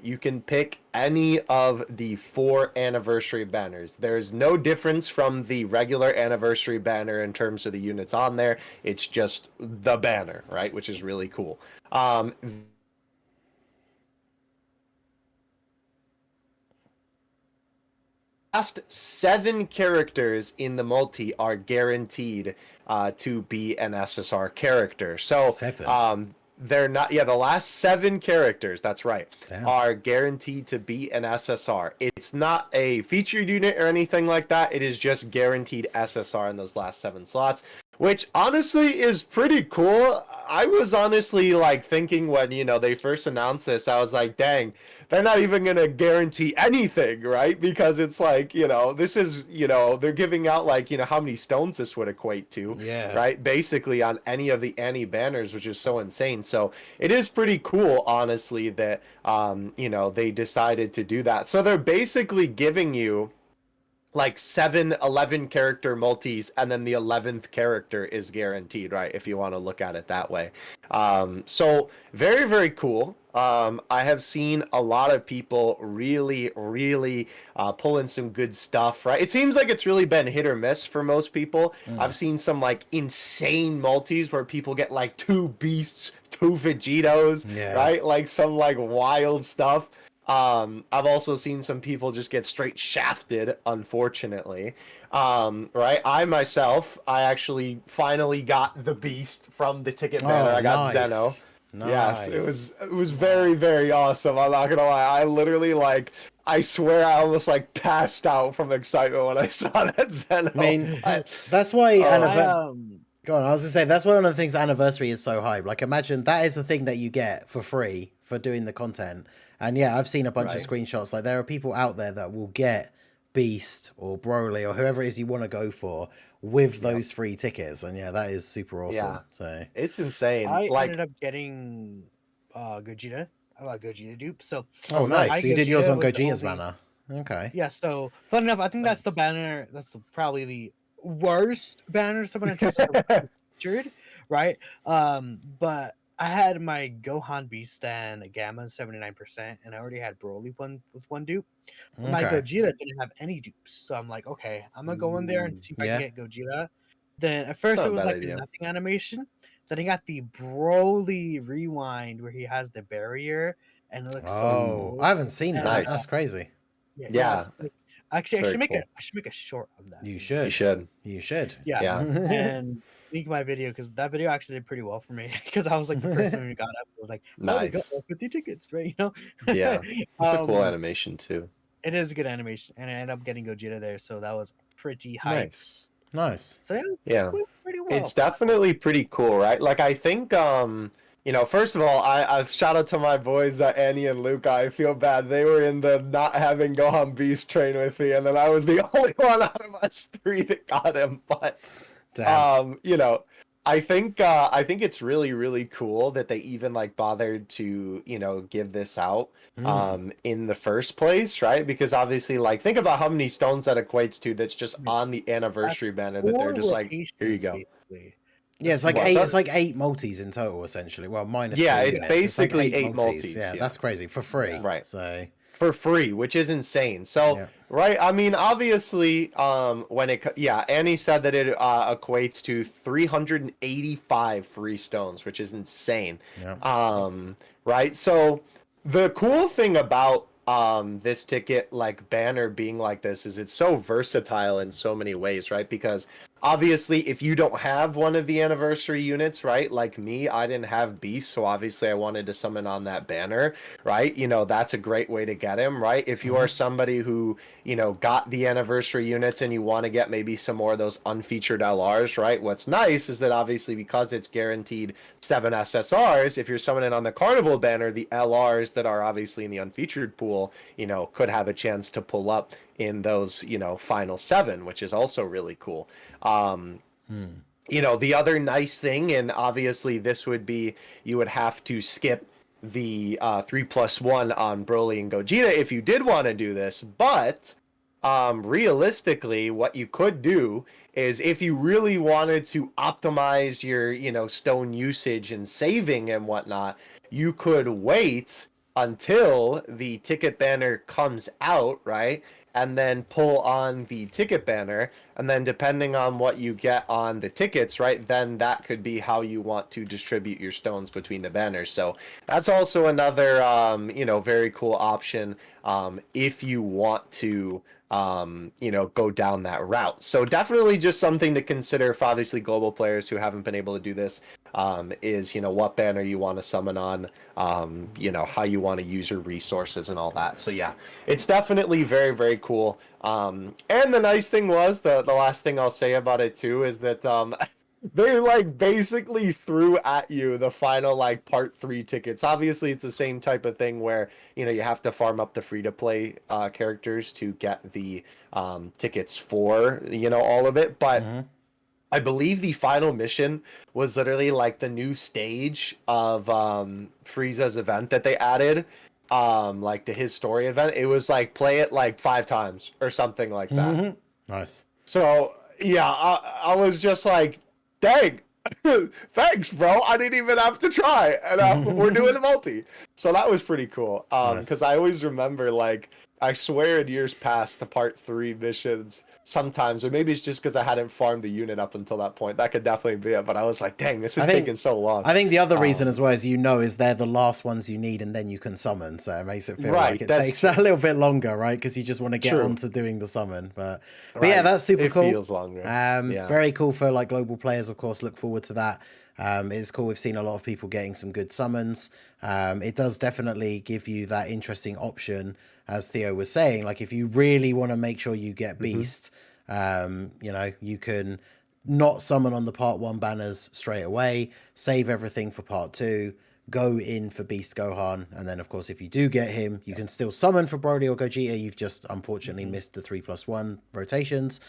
you can pick any of the 4 anniversary banners. There's no difference from the regular anniversary banner in terms of the units on there. It's just the banner, right? Which is really cool. Last 7 characters in the multi are guaranteed to be an SSR character. So 7. They're not, yeah, the last 7 characters, that's right, Damn. are guaranteed to be an SSR. It's not a featured unit or anything like that. It is just guaranteed SSR in those last 7 slots, which honestly is pretty cool. I was honestly like thinking when, you know, they first announced this, I was like, dang, they're not even going to guarantee anything, right? Because it's like, you know, this is, you know, they're giving out like, you know, how many stones this would equate to, right? Basically on any of the Annie banners, which is so insane. So it is pretty cool, honestly, that, you know, they decided to do that. So they're basically giving you like 11 character multis, and then the 11th character is guaranteed, right? If you want to look at it that way. So very, very cool. I have seen a lot of people really pull in some good stuff, right? It seems like it's really been hit or miss for most people. I've seen some like insane multis where people get like 2 beasts, 2 Vegetos, right? Like some like wild stuff. I've also seen some people just get straight shafted, unfortunately. Right? I actually finally got the beast from the ticket banner. I got Zeno. Yes, it was very, very awesome. I'm not gonna lie. I literally like, I swear I almost like passed out from excitement when I saw that Zeno. I mean, that's why go on, I was gonna say that's one of the things Anniversary is so hype. Like, imagine that is the thing that you get for free for doing the content. And yeah, I've seen a bunch of screenshots. Like, there are people out there that will get Beast or Broly or whoever it is you want to go for with those free tickets. And yeah, that is super awesome. Yeah. So it's insane. I ended up getting Gogeta. I got Gogeta dupe. So nice. So you did yours on Gogeta's banner. Okay. Yeah, so fun enough, I think that's the banner, probably the worst banner someone has ever featured, right? But I had my Gohan Beast and Gamma 79%, and I already had Broly with 1 dupe. My Gogeta didn't have any dupes, so I'm like, okay, I'm gonna go in there and see if I can get Gogeta. Then at first it was like a nothing animation. Then I got the Broly rewind where he has the barrier, and it looks so cool. I haven't seen that. That's crazy. Yeah. Actually, I should make a short on that. You should. Yeah. And link my video, because that video actually did pretty well for me, because I was like the person who got up. I was like, nice. Got 50 tickets, right? You know? Yeah. It's a cool animation too. It is a good animation, and I ended up getting Gogeta there, so that was pretty hype. Nice. So yeah, pretty well. It's definitely pretty cool, right? Like, I think you know, first of all, I've shout out to my boys, Annie and Luca. I feel bad. They were in the not having Gohan Beast train with me, and then I was the only one out of us 3 that got him. But you know, I think it's really cool that they even like bothered to, you know, give this out in the first place, right? Because obviously, like, think about how many stones that equates to. That's just on the anniversary banner that they're just like, here you go. Basically. Yeah, it's like 8. It's like 8 multis in total, essentially. Well, minus 3 it's units. basically it's like 8 multis. Yeah, that's crazy for free. Right. So for free, which is insane. So right, I mean, obviously, when Annie said that it equates to 385 free stones, which is insane. Right. So the cool thing about this ticket like banner being like this is it's so versatile in so many ways, right? Because obviously, if you don't have one of the anniversary units, right, like me, I didn't have Beast, so obviously I wanted to summon on that banner, right? You know, that's a great way to get him, right? If you are somebody who, you know, got the anniversary units and you want to get maybe some more of those unfeatured LRs, right? What's nice is that obviously because it's guaranteed 7 SSRs, if you're summoning on the Carnival banner, the LRs that are obviously in the unfeatured pool, you know, could have a chance to pull up in those, you know, final 7, which is also really cool. You know, the other nice thing, and obviously this would be, you would have to skip the 3+1 on Broly and Gogeta if you did want to do this, but realistically, what you could do is if you really wanted to optimize your, you know, stone usage and saving and whatnot, you could wait until the ticket banner comes out, right? And then pull on the ticket banner, and then depending on what you get on the tickets, right, then that could be how you want to distribute your stones between the banners. So that's also another, very cool option if you want to, go down that route. So definitely just something to consider for obviously global players who haven't been able to do this. Is what banner you want to summon on, how you want to use your resources and all that. So yeah, it's definitely very, very cool. And the nice thing was, the last thing I'll say about it too is that they like basically threw at you the final like part 3 tickets. Obviously it's the same type of thing where you have to farm up the free to play characters to get the tickets for all of it, but I believe the final mission was literally like the new stage of Frieza's event that they added, like to his story event. It was like play it like 5 times or something like that. Nice. So yeah, I was just like, dang, thanks, bro. I didn't even have to try, and we're doing a multi. So that was pretty cool. Because I always remember, like, I swear in years past, the part 3 missions sometimes, or maybe it's just because I hadn't farmed the unit up until that point. That could definitely be it. But I was like, dang, this is taking so long. I think the other reason as well is they're the last ones you need, and then you can summon. So it makes it feel like it takes that a little bit longer, right? Because you just want to get onto doing the summon. But yeah, that's super cool. It feels longer. Very cool for like global players, of course. Look forward to that. It's cool. We've seen a lot of people getting some good summons. It does definitely give you that interesting option, as Theo was saying. Like if you really want to make sure you get Beast, you can not summon on the part 1 banners straight away, save everything for part 2, go in for Beast Gohan, and then of course if you do get him, you can still summon for Broly or Gogeta. You've just unfortunately missed the 3+1 rotations,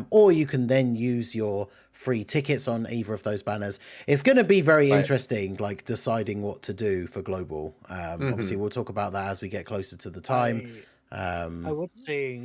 or you can then use your free tickets on either of those banners. It's going to be very interesting, like deciding what to do for global. Obviously we'll talk about that as we get closer to the time. I would say,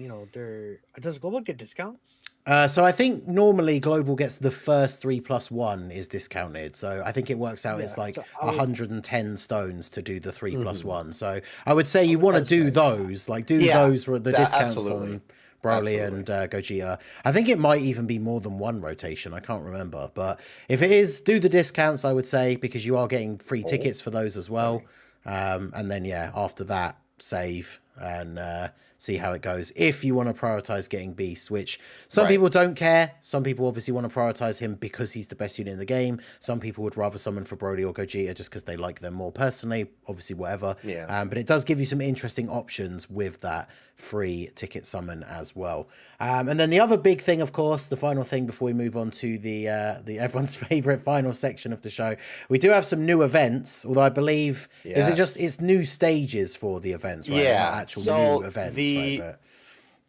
does global get discounts? So I think normally global gets the first 3+1 is discounted. So I think it works out it's like 110 stones to do the 3+1. So I would say you want to do those, like those were the discounts on Broly and Gogeta. I think it might even be more than 1 rotation. I can't remember, but if it is, do the discounts, I would say, because you are getting free tickets for those as well. And then after that, save and see how it goes. If you want to prioritize getting Beast, which some people don't care. Some people obviously want to prioritize him because he's the best unit in the game. Some people would rather summon for Broly or Gogeta just because they like them more personally. Obviously, whatever. But it does give you some interesting options with that free ticket summon as well. And then the other big thing, of course, the final thing before we move on to the everyone's favorite final section of the show, we do have some new events. Although I believe it's new stages for the events, right? Not actual new events.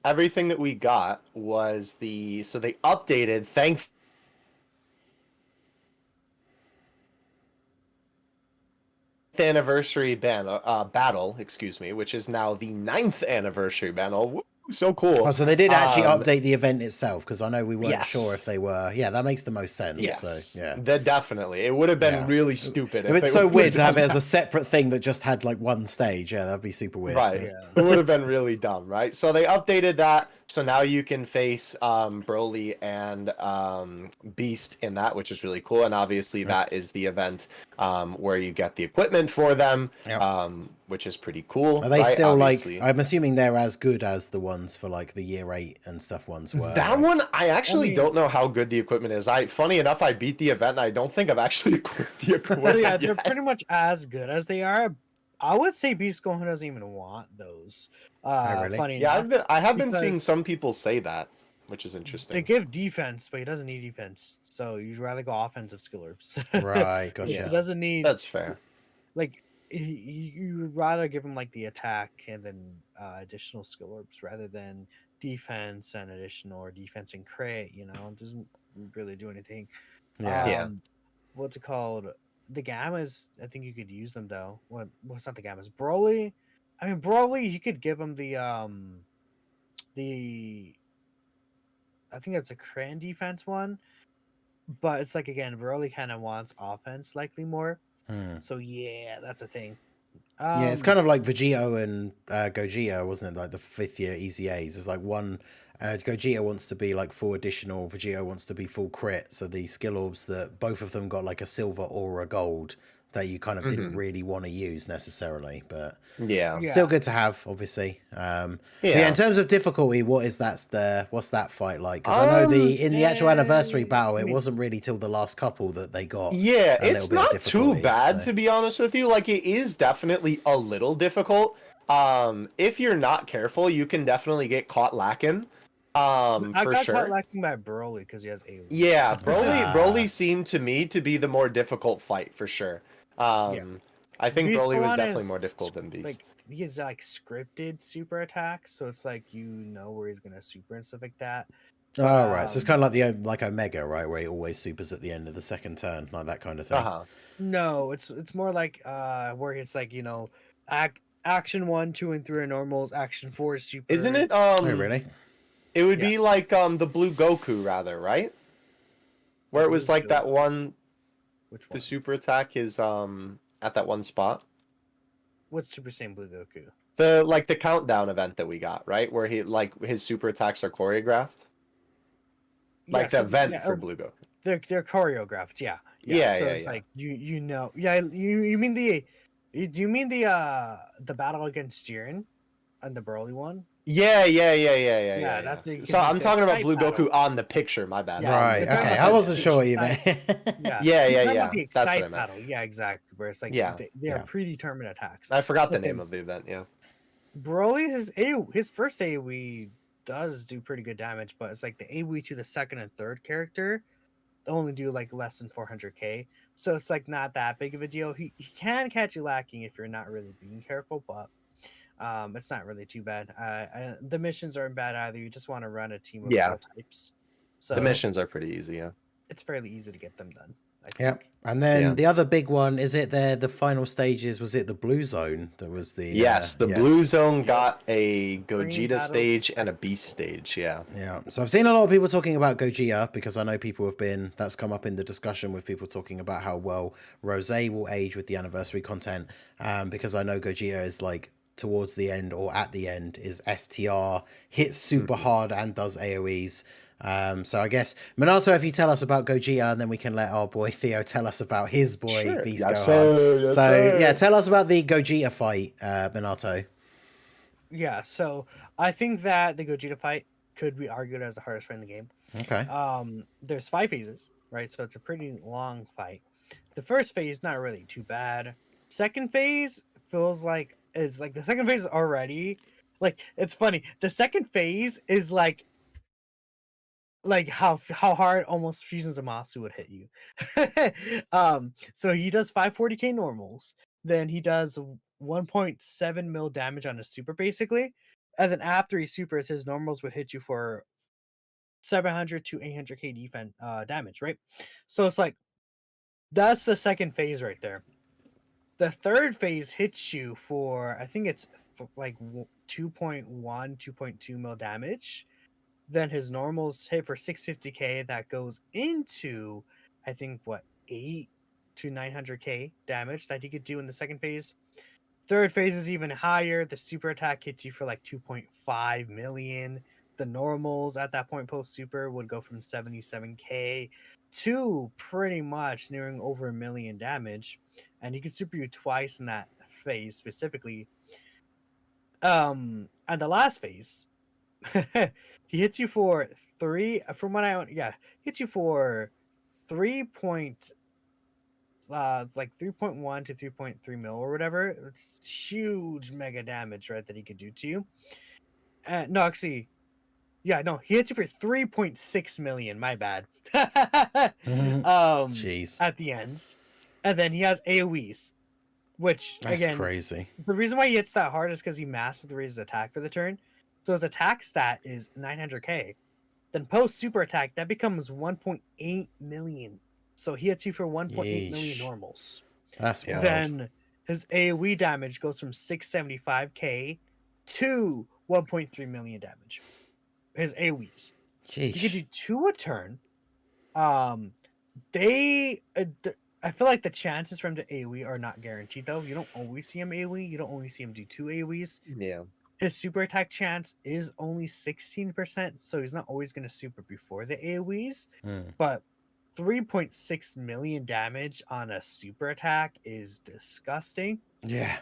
Everything that we got was they updated anniversary battle, which is now the 9th anniversary battle. Woo, so cool. Oh, so they did actually update the event itself, because I know we weren't sure if they were. Yeah, that makes the most sense. Yes. So yeah, definitely. It would have been really stupid. It's so weird to have it as a separate thing that just had like 1 stage. Yeah, that'd be super weird. Right. Yeah. It would have been really dumb, right? So they updated that. So now you can face Broly and Beast in that, which is really cool. And obviously that is the event where you get the equipment for them, which is pretty cool. Are they still obviously, like, I'm assuming they're as good as the ones for like the year 8 and stuff ones were. That one, I actually don't know how good the equipment is. Funny enough, I beat the event and I don't think I've actually equipped the equipment. Yeah, they're pretty much as good as they are. I would say Beast Gohan doesn't even want those. Really? Funny enough, I have been seeing some people say that, which is interesting. They give defense, but he doesn't need defense. So you'd rather go offensive skill herbs. Right, gotcha. He doesn't need. That's fair. Like you would rather give him like the attack and then additional skill herbs rather than defense and additional or defense and crit. It doesn't really do anything. What's it called? The Gammas, I think you could use them though. What's not the Gammas? Broly. I mean, Broly, you could give him the I think that's a crit and defense one, but it's like again, Broly kind of wants offense likely more. So yeah, that's a thing. Yeah, it's kind of like Vegito and Gogeta, wasn't it? Like the 5th year Easy A's. It's like one. Gogeta wants to be like full additional. Vegito wants to be full crit. So the skill orbs that both of them got like a silver or a gold that you kind of didn't really want to use necessarily, but Yeah. still good to have, obviously. But yeah, Yeah. in terms of difficulty, what's that fight like? Because I know in the actual anniversary battle, it wasn't really till the last couple that they got Yeah, a little it's bit of not too difficulty, bad so. to be honest with you. Like it is definitely a little difficult. If you're not careful, you can definitely get caught lacking. I For got sure. caught lacking by Broly because he has AoE. Yeah, Broly seemed to me to be the more difficult fight for sure. I think Beast Broly was Gohan definitely is more difficult than Beast. Like he has like scripted super attacks, so it's like where he's gonna super and stuff like that. Oh, right. So it's kind of like like Omega, right, where he always supers at the end of the second turn, like that kind of thing. No, it's more like where it's like action 1, 2, and 3 are normals. Action 4 is super. Isn't it? Oh, really? It would be like the Blue Goku rather, right? Where it was like that one. Which one? The super attack is at that one spot. What's Super Saiyan Blue Goku? The countdown event that we got, right? Where his super attacks are choreographed. Like the event for Blue Goku. They're choreographed, yeah. So it's like you mean the battle against Jiren and the Broly one? Yeah. That's what you So I'm talking about Blue battle. Goku on the picture. My bad. Yeah, right. Okay. I wasn't sure what you meant. Yeah. The That's what I meant. meant. Battle. Yeah, exactly. Where it's like they are predetermined attacks. I forgot the name of the event. Yeah. Broly, his first AoE does do pretty good damage, but it's like the AoE to the second and third character only do like less than 400k, so it's like not that big of a deal. He can catch you lacking if you're not really being careful, but it's not really too bad. The missions aren't bad either. You just want to run a team of all types, so the missions are pretty easy. Yeah, it's fairly easy to get them done. Yep. And then the other big one, is it the final stages, was it the Blue Zone that was the... Blue Zone got a Gogeta stage and a Beast stage, yeah. So I've seen a lot of people talking about Gogeta, because I know that's come up in the discussion with people talking about how well Rosé will age with the anniversary content, because I know Gogeta is like towards the end or at the end is STR, hits super hard and does AoEs. So I guess, Minato, if you tell us about Gogeta, and then we can let our boy Theo tell us about his boy Beast Gohan. Tell us about the Gogeta fight, Minato. Yeah, so I think that the Gogeta fight could be argued as the hardest fight in the game. Okay. There's 5 phases, right? So it's a pretty long fight. The first phase not really too bad. Second phase feels like the second phase is already like, it's funny. The second phase is like how hard almost Fusion Zamasu would hit you. So he does 540k normals, then he does 1.7 mil damage on a super basically, and then after he supers, his normals would hit you for 700 to 800k defense damage, right? So it's like that's the second phase right there. The third phase hits you for, I think it's like 2.1 2.2 mil damage. Then his normals hit for 650k. That goes into, I think, 8 to 900k damage that he could do in the second phase. Third phase is even higher. The super attack hits you for like 2.5 million. The normals at that point post super would go from 77k to pretty much nearing over 1 million damage, and he could super you twice in that phase specifically. And the last phase, he hits you for 3. From what hits you for 3.1 to 3.3 mil or whatever. It's huge mega damage, right? That he could do to you. No, actually, he hits you for 3.6 million. My bad. Jeez. At the ends, and then he has AoEs, which that's again crazy. The reason why he hits that hard is because he mastered the raise his attack for the turn. So his attack stat is 900k. Then post super attack, that becomes 1.8 million. So he hits you for 1.8 million normals. That's wild. Then his AoE damage goes from 675k to 1.3 million damage. His AoEs. Jeez. You could do 2 a turn. They I feel like the chances for him to AoE are not guaranteed though. You don't always see him AoE. You don't always see him do 2 AoEs. Yeah. His super attack chance is only 16%, so he's not always going to super before the AoEs. But 3.6 million damage on a super attack is disgusting. Yeah.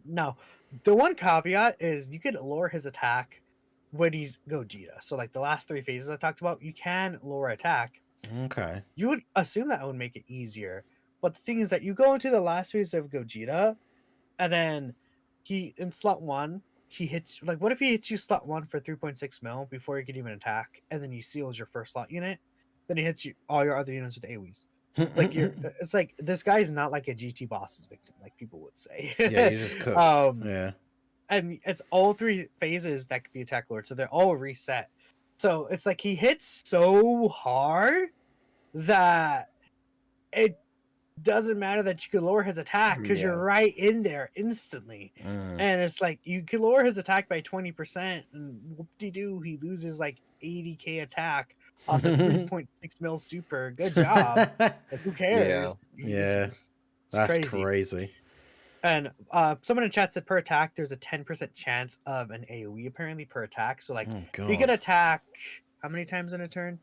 Now, the one caveat is you could lower his attack when he's Gogeta. So, like the last 3 phases I talked about, you can lower attack. Okay. You would assume that would make it easier. But the thing is that you go into the last phase of Gogeta, and then he, in slot 1, he hits, like, what if he hits you slot 1 for 3.6 mil before you can even attack, and then he seals your first slot unit? Then he hits you all your other units with AoEs. Like it's like this guy's not like a GT boss's victim, like people would say. Yeah, he just cooks. Yeah. And it's all 3 phases that could be attack lord, so they're all reset. So it's like he hits so hard that it doesn't matter that you could lower his attack because you're right in there instantly. And it's like you can lower his attack by 20%, and whoop-de-doo, he loses like 80k attack off the 3.6 mil super. Good job. Like, who cares? Yeah. That's crazy. And someone in chat said per attack there's a 10% chance of an AoE apparently per attack. So like he can attack how many times in a turn?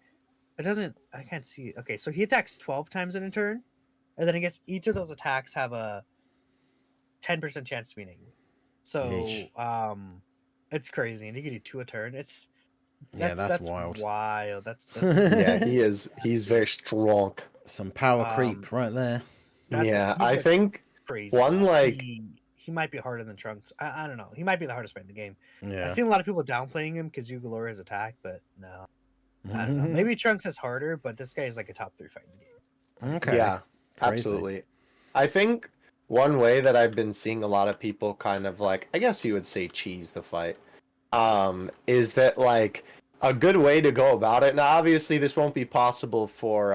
I can't see it. Okay, so he attacks 12 times in a turn, and then I guess each of those attacks have a 10% chance to be an AoE. So it's crazy, and he can do 2 a turn. That's wild. Wild. That's Yeah, he's very strong. Some power creep right there. I think crazy. One like he might be harder than Trunks. I don't know. He might be the hardest fight in the game. Yeah. I've seen a lot of people downplaying him because you can lower his attack, but no. I don't know. Maybe Trunks is harder, but this guy is like a top 3 fight in the game. Okay. Yeah, absolutely. I think one way that I've been seeing a lot of people kind of like, I guess you would say cheese the fight, is that like a good way to go about it. Now, obviously, this won't be possible for,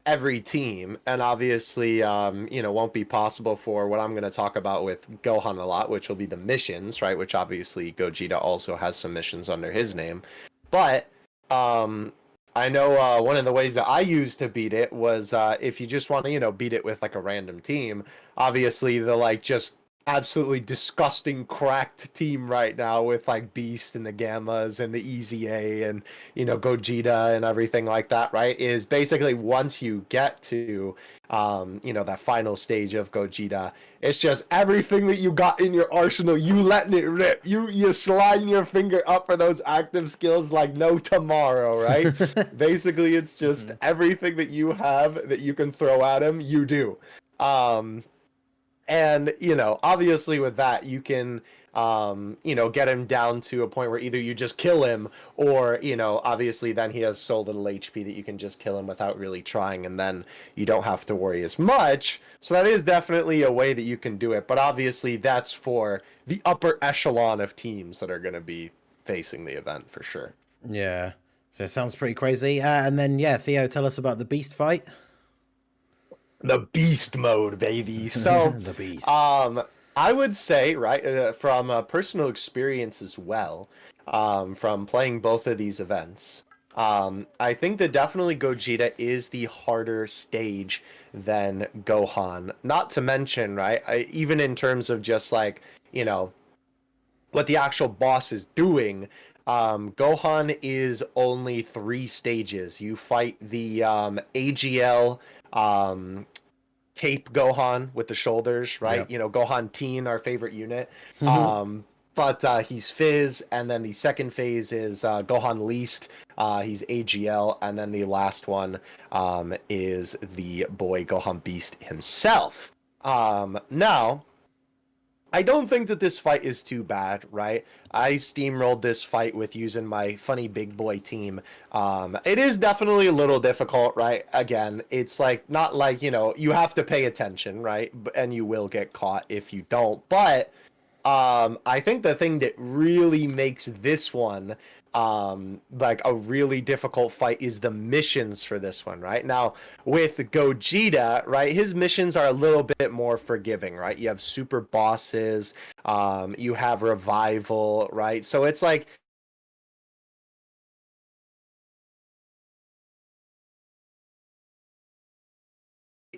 every team, and obviously, won't be possible for what I'm going to talk about with Gohan a lot, which will be the missions, right? Which obviously Gogeta also has some missions under his name. But I know one of the ways that I used to beat it was if you just want to, beat it with like a random team, obviously the like just absolutely disgusting cracked team right now with like Beast and the Gammas and the Easy A and Gogeta and everything like that, right? Is basically once you get to that final stage of Gogeta, it's just everything that you got in your arsenal, you letting it rip. You sliding your finger up for those active skills like no tomorrow, right? Basically it's just everything that you have that you can throw at him, you do. And, obviously with that, you can, get him down to a point where either you just kill him or, obviously then he has so little HP that you can just kill him without really trying, and then you don't have to worry as much. So that is definitely a way that you can do it. But obviously that's for the upper echelon of teams that are going to be facing the event for sure. Yeah. So it sounds pretty crazy. And then, Theo, tell us about the Beast fight. The beast mode, baby. So the beast. I would say, right, from personal experience as well, from playing both of these events, I think that definitely Gogeta is the harder stage than Gohan. Not to mention, right, even in terms of just like, what the actual boss is doing, Gohan is only 3 stages. You fight the AGL, Cape Gohan with the shoulders, right? Yep. Gohan Teen, our favorite unit. But he's Fizz, and then the second phase is Gohan Least. He's AGL, and then the last one is the boy Gohan Beast himself. Now, I don't think that this fight is too bad, right? I steamrolled this fight with using my funny big boy team. It is definitely a little difficult, right? Again, it's like not like, you have to pay attention, right? And you will get caught if you don't. But I think the thing that really makes this one like a really difficult fight is the missions for this one, right? Now, with Gogeta, right, his missions are a little bit more forgiving, right? You have super bosses, you have revival, right? So it's like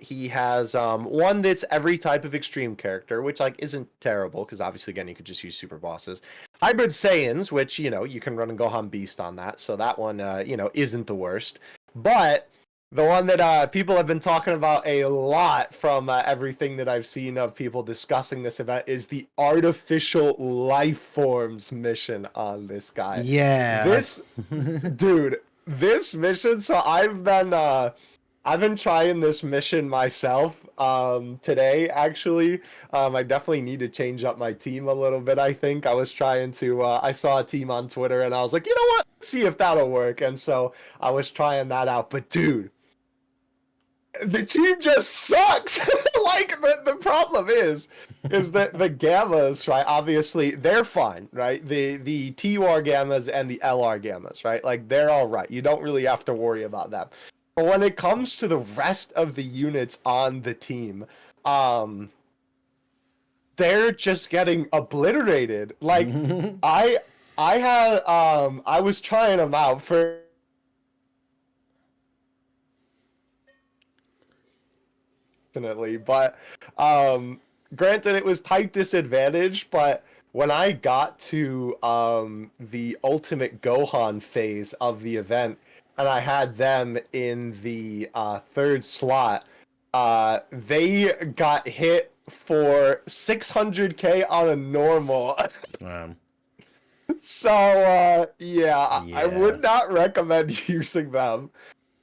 he has one that's every type of extreme character, which like isn't terrible because obviously again you could just use super bosses. Hybrid Saiyans, which you know you can run and Gohan Beast on that, so that one you know isn't the worst. But the one that people have been talking about a lot from everything that I've seen of people discussing this event is the artificial life forms mission on this guy. Yeah. This dude, this mission. So I've been trying this mission myself today actually. I definitely need to change up my team a little bit. I think I was trying to I saw a team on Twitter and I was like, you know what, let's see if that'll work. And so I was trying that out, but dude, the team just sucks. Like the problem is that the gammas, right? Obviously they're fine, right? The TUR gammas and the LR gammas, right? Like they're all right. You don't really have to worry about them. But when it comes to the rest of the units on the team, they're just getting obliterated. Like I was trying them out for. But granted it was type disadvantage, but when I got to the ultimate Gohan phase of the event and I had them in the third slot, they got hit for 600k on a normal. So yeah, I would not recommend using them.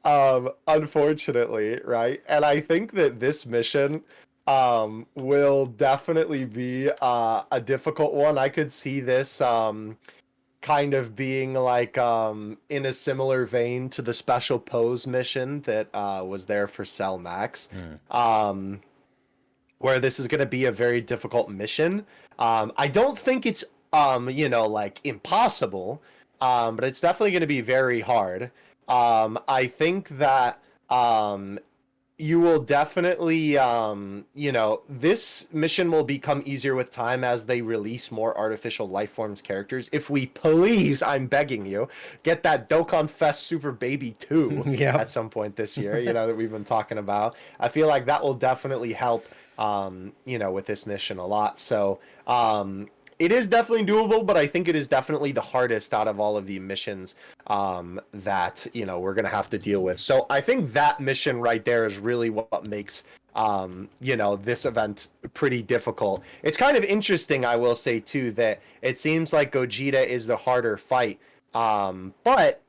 Unfortunately, right? And I think that this mission will definitely be a difficult one. I could see this kind of being like in a similar vein to the special pose mission that was there for Cell Max. Where this is going to be a very difficult mission. I don't think it's you know, like impossible, but it's definitely going to be very hard. I think that you will definitely, you know, this mission will become easier with time as they release more artificial life forms characters. If we please, I'm begging you, get that Dokkan Fest Super Baby 2 at some point this year, you know, that we've been talking about. I feel like that will definitely help, you know, with this mission a lot. So, it is definitely doable, but I think it is definitely the hardest out of all of the missions that, you know, we're going to have to deal with. So I think that mission right there is really what makes, you know, this event pretty difficult. It's kind of interesting, I will say, too, that it seems like Gogeta is the harder fight, but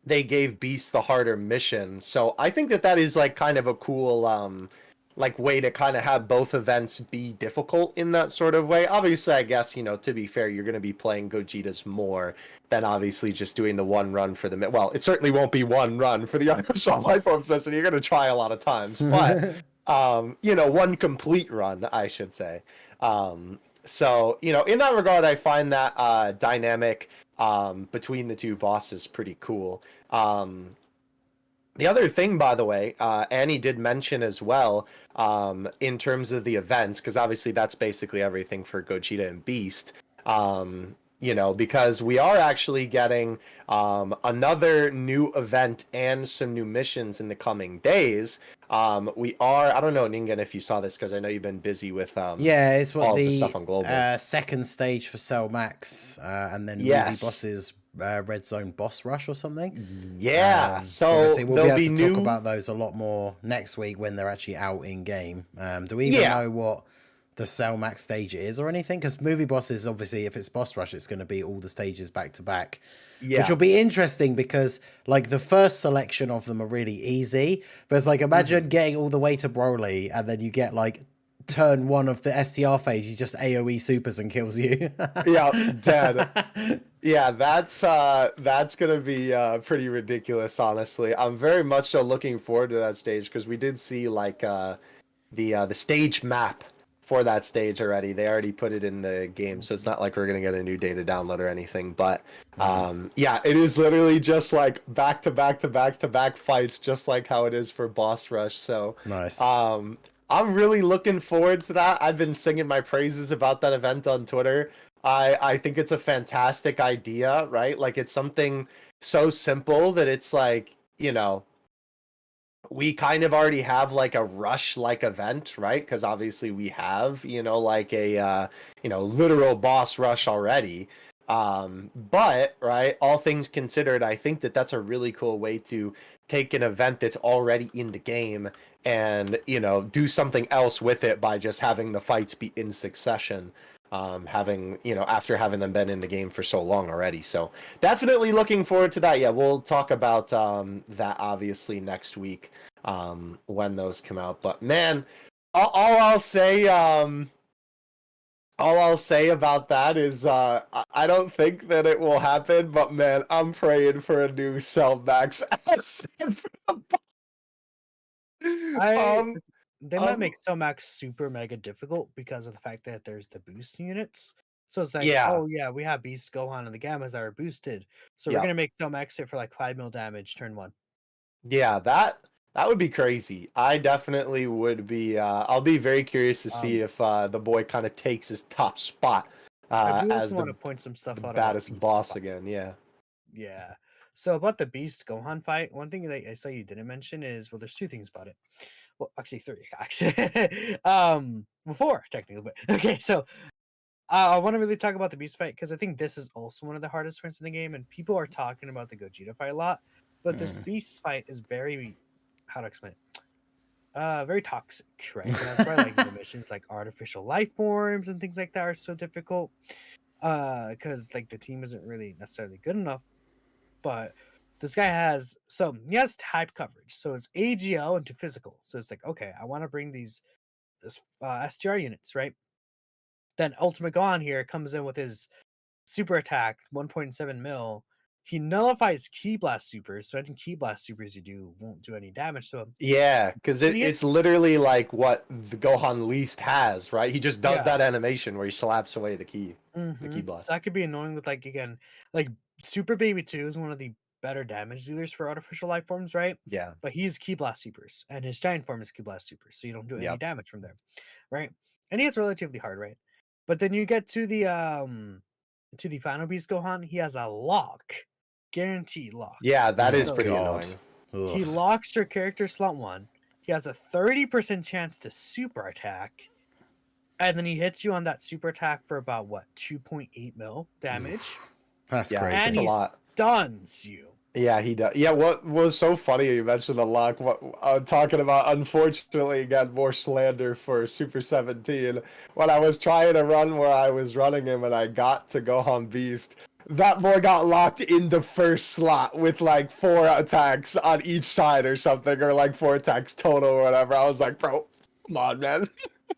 they gave Beast the harder mission. So I think that that is, like, kind of a cool like way to kind of have both events be difficult in that sort of way. Obviously, I guess, you know, to be fair, you're going to be playing Gogeta's more than obviously just doing the one run for the well, it certainly won't be one run for the Artificial Life Form System. You're going to try a lot of times, but you know, one complete run, I should say. So, you know, in that regard, I find that dynamic between the two bosses pretty cool. The other thing, by the way, Annie did mention as well, in terms of the events, because obviously that's basically everything for Gogeta and Beast, you know, because we are actually getting another new event and some new missions in the coming days. We are, I don't know, Ningen, if you saw this, because I know you've been busy with it's what all the the stuff on Global. Second stage for Cell Max, and then movie bosses. Red Zone Boss Rush or something. Yeah, so obviously we'll be able to talk about those a lot more next week when they're actually out in game. Do we even know what the Cell Max stage is or anything? Because movie bosses, obviously, if it's Boss Rush, it's going to be all the stages back to back, which will be interesting because like the first selection of them are really easy, but it's like imagine getting all the way to Broly and then you get like turn one of the STR phase, he just AoE supers and kills you. Yeah, dead. Yeah, that's gonna be pretty ridiculous, honestly. I'm very much so looking forward to that stage because we did see like the stage map for that stage already. They already put it in the game, so it's not like we're gonna get a new data download or anything. But yeah, it is literally just like back to back to back to back fights, just like how it is for Boss Rush. So nice. I'm really looking forward to that. I've been singing my praises about that event on Twitter. I think it's a fantastic idea, right? Like it's something so simple that it's like, you know, we kind of already have like a rush like event, right? Because obviously we have, like a literal boss rush already. But right, all things considered, I think that that's a really cool way to take an event that's already in the game and do something else with it by just having the fights be in succession. Having after having them been in the game for so long already. So definitely looking forward to that. Yeah, we'll talk about that obviously next week when those come out. But man, all I'll say about that is I don't think that it will happen. But man, I'm praying for a new Cell Max. I um, They might um, make Stomax super mega difficult because of the fact that there's the boost units. So it's like, yeah, oh yeah, we have Beast Gohan and the Gammas that are boosted. So we're yeah. gonna make Stomax hit for like 5 mil damage turn one. Yeah, that would be crazy. I definitely would be. I'll be very curious to see Um if the boy kind of takes his top spot I do as also want to point some the stuff out about baddest Beast's boss fight. again. Yeah. Yeah. So about the Beast Gohan fight, one thing that I saw you didn't mention is, well, there's two things about it. Well, actually three, actually. Well, four technically, but okay. So I want to really talk about the Beast fight because I think this is also one of the hardest fights in the game, and people are talking about the Gogeta fight a lot, but this Beast fight is very, how to explain it? Very toxic, right? And that's why like the missions like artificial life forms and things like that are so difficult. Because like the team isn't really necessarily good enough, but this guy he has type coverage, so it's AGL into physical. So it's like, okay, I want to bring this STR units, right? Then Ultimate Gohan here comes in with his super attack, 1.7 mil. He nullifies Ki Blast supers, so any Ki Blast supers you do won't do any damage to him. Yeah, because Then he hits, it's literally like what the Gohan least has, right? He just does yeah. that animation where he slaps away the key So blast. that could be annoying with like again, like Super Baby 2 is one of the better damage dealers for artificial life forms, right? Yeah. But he's Ki Blast supers, and his giant form is Ki Blast supers, so you don't do any Yep. damage from there, right? And he hits relatively hard, right? But then you get to the final beast Gohan, he has a lock, guaranteed lock. Yeah, that is So pretty God. annoying. he Ugh. locks your character slot one. He has a 30% chance to super attack, and then he hits you on that super attack for about what 2.8 mil damage, That's Yeah, and it's a crazy. he lot. stuns you. Yeah, he does. Yeah, what was so funny you mentioned the lock. What talking about? Unfortunately, again, more slander for Super 17. When I was trying to run where I was running him, and I got to Gohan Beast, that boy got locked in the first slot with like 4 attacks on each side or something, or like 4 attacks total or whatever. I was like, bro, come on, man.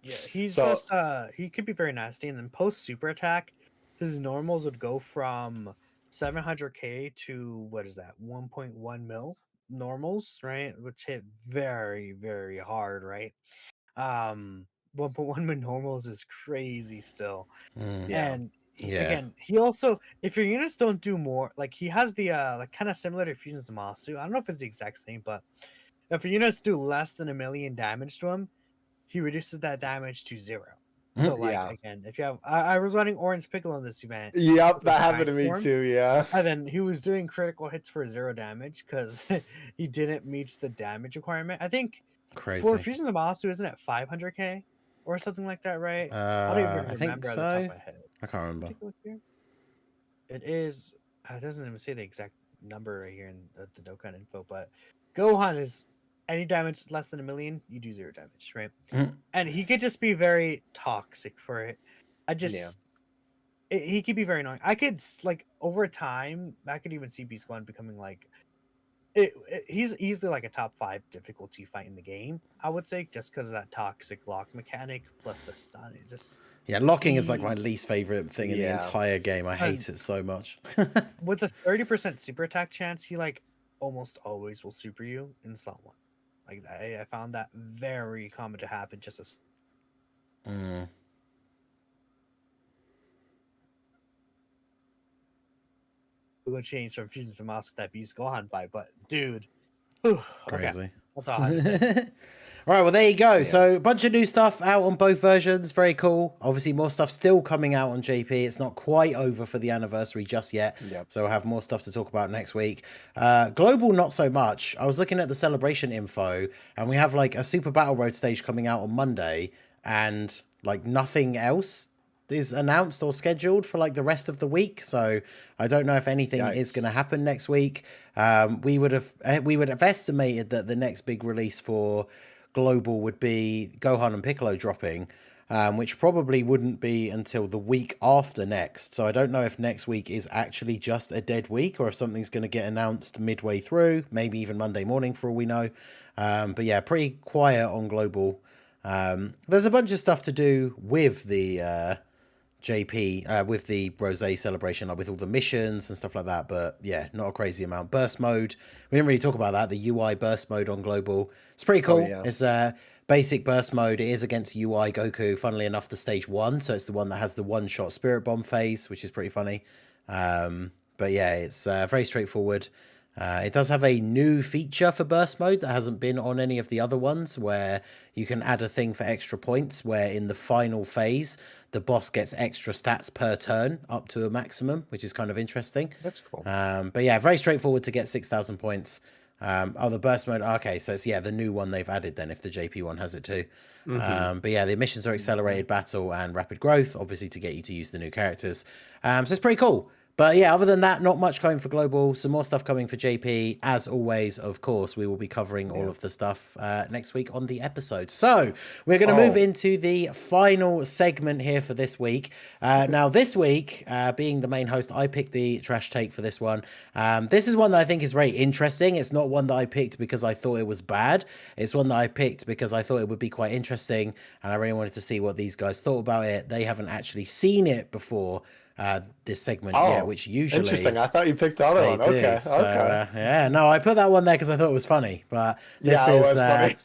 Yeah, he's So just he could be very nasty, and then post super attack, his normals would go from 700k to what is that 1.1 mil normals, right? Which hit very very hard, right? 1.1 mil normals is crazy still. Mm. yeah, And Yeah. again, he also, if your units don't do more, like he has the like kind of similar to Fusion's Zamasu. I don't know if it's the exact same, but if your units do less than 1 million damage to him, he reduces that damage to 0. So like yeah, again, if you have, I was running Orange Piccolo in this event yep, with that the happened giant to me form, too. Yeah, and then he was doing critical hits for 0 damage because he didn't meet the damage requirement. I think for Crazy. Fusions of Masu, isn't it 500k or something like that, right? I don't even I think remember at the top of so. my head. I can't remember. Take a look here. It is. It doesn't even say the exact number right here in the Dokkan info, but Gohan is any damage less than 1 million, you do 0 damage, right? Mhm. And he could just be very toxic for it. yeah. He could be very annoying. I could like over time, I could even see Beast One becoming like he's easily like a top 5 difficulty fight in the game. I would say just because of that toxic lock mechanic plus the stun. It just Yeah, locking is like he my least favorite thing in the Yeah. entire game. I And- hate it so much. with a 30% super attack chance, he like almost always will super you in slot one. Like I found that very common to happen. Just as Mm. will change from Fusion to Mouse that Beast Gohan fight, but dude, whew, okay, Crazy. that's all I have to say. All right, well, there you go. So a bunch of new stuff out on both versions. Very cool. Obviously, more stuff still coming out on JP. It's not quite over for the anniversary just yet. Yep. So we'll have more stuff to talk about next week. Global, not so much. I was looking at the celebration info, and we have like a Super Battle Road stage coming out on Monday, and like nothing else is announced or scheduled for like the rest of the week. So I don't know if anything is going to happen next week. We would have estimated that the next big release for Global would be Gohan and Piccolo dropping, which probably wouldn't be until the week after next. So I don't know if next week is actually just a dead week or if something's going to get announced midway through, maybe even Monday morning for all we know. But yeah, pretty quiet on Global. There's a bunch of stuff to do with the JP, with the Rosé celebration, like with all the missions and stuff like that. But yeah, not a crazy amount. Burst mode, we didn't really talk about that. The UI burst mode on Global, it's pretty cool. It's basic burst mode. It is against UI Goku, funnily enough, the stage 1. So it's the one that has the one-shot Spirit Bomb phase, which is pretty funny. But yeah, it's very straightforward. It does have a new feature for burst mode that hasn't been on any of the other ones, where you can add a thing for extra points, where in the final phase, the boss gets extra stats per turn up to a maximum, which is kind of interesting. That's cool. But yeah, very straightforward to get 6,000 points. The burst mode. Okay, so it's the new one they've added then, if the JP one has it too. But yeah, the missions are accelerated battle and rapid growth, obviously to get you to use the new characters. So it's pretty cool. But yeah, other than that, not much coming for Global. Some more stuff coming for JP. As always, of course, we will be covering all of the stuff next week on the episode. So we're going to move into the final segment here for this week. Now, this week, being the main host, I picked the trash take for this one. This is one that I think is very interesting. It's not one that I picked because I thought it was bad. It's one that I picked because I thought it would be quite interesting. And I really wanted to see what these guys thought about it. They haven't actually seen it before. This segment, which usually interesting. I thought you picked the other one. do. Okay, So, yeah, no, I put that one there because I thought it was funny. But this is funny.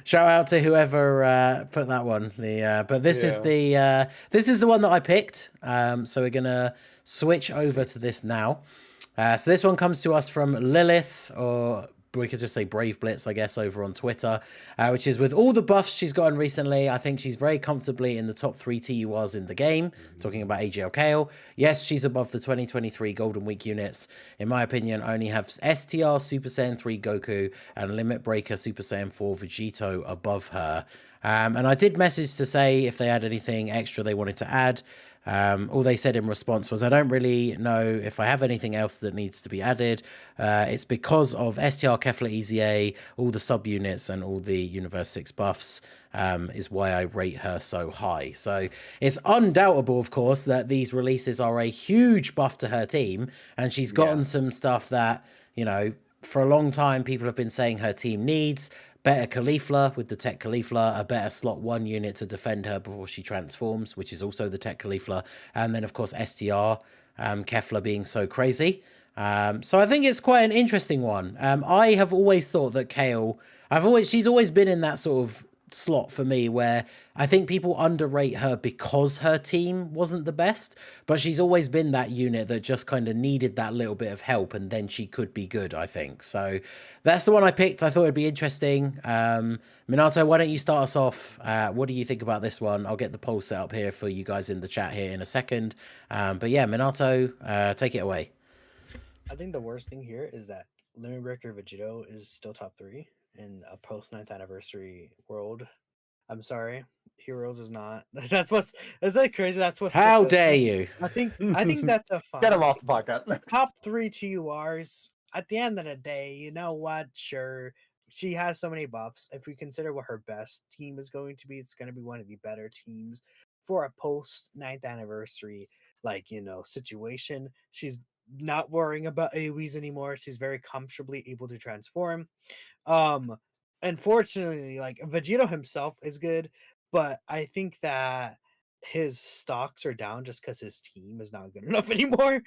shout out to whoever put that one. But this is the one that I picked. So we're gonna switch over to this now. So this one comes to us from Lilith, or we could just say Brave Blitz, I guess, over on Twitter, which is, with all the buffs she's gotten recently, I think she's very comfortably in the top 3 TURs in the game. Talking about AGL Kale. Yes, she's above the 2023 Golden Week units. In my opinion, only have STR Super Saiyan 3 Goku and Limit Breaker Super Saiyan 4 Vegito above her. And I did message to say if they had anything extra they wanted to add. All they said in response was, I don't really know if I have anything else that needs to be added. It's because of STR Kefla EZA, all the subunits and all the Universe 6 buffs is why I rate her so high. So it's undoubtable, of course, that these releases are a huge buff to her team, and she's gotten some stuff that, you know, for a long time people have been saying her team needs. Better Caulifla with the Tech Caulifla, a better slot 1 unit to defend her before she transforms, which is also the Tech Caulifla, and then of course STR Kefla being so crazy. So I think it's quite an interesting one. I have always thought that Kale, she's always been in that sort of slot for me where I think people underrate her because her team wasn't the best, but she's always been that unit that just kind of needed that little bit of help, and then she could be good, I think. So that's the one I picked. I thought it'd be interesting. Minato, why don't you start us off? What do you think about this one? I'll get the poll set up here for you guys in the chat here in a second. But yeah, Minato, take it away. I think the worst thing here is that Limit Breaker Vegito is still top 3 in a post 9th anniversary world. I'm sorry, Heroes is not. That's that crazy. That's what's. How dare you? I think that's a fine. Get him off the podcast. Top 3 TURs. At the end of the day, you know what? Sure, she has so many buffs. If we consider what her best team is going to be, it's going to be one of the better teams for a post 9th anniversary, situation. She's not worrying about AoEs anymore. She's very comfortably able to transform. Unfortunately, Vegito himself is good, but I think that his stocks are down just because his team is not good enough anymore,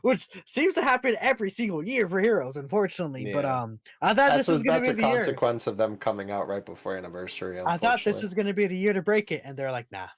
which seems to happen every single year for Heroes, unfortunately. Yeah. But I thought this was going to be the year. That's a consequence of them coming out right before anniversary. I thought this was going to be the year to break it, and they're like, nah.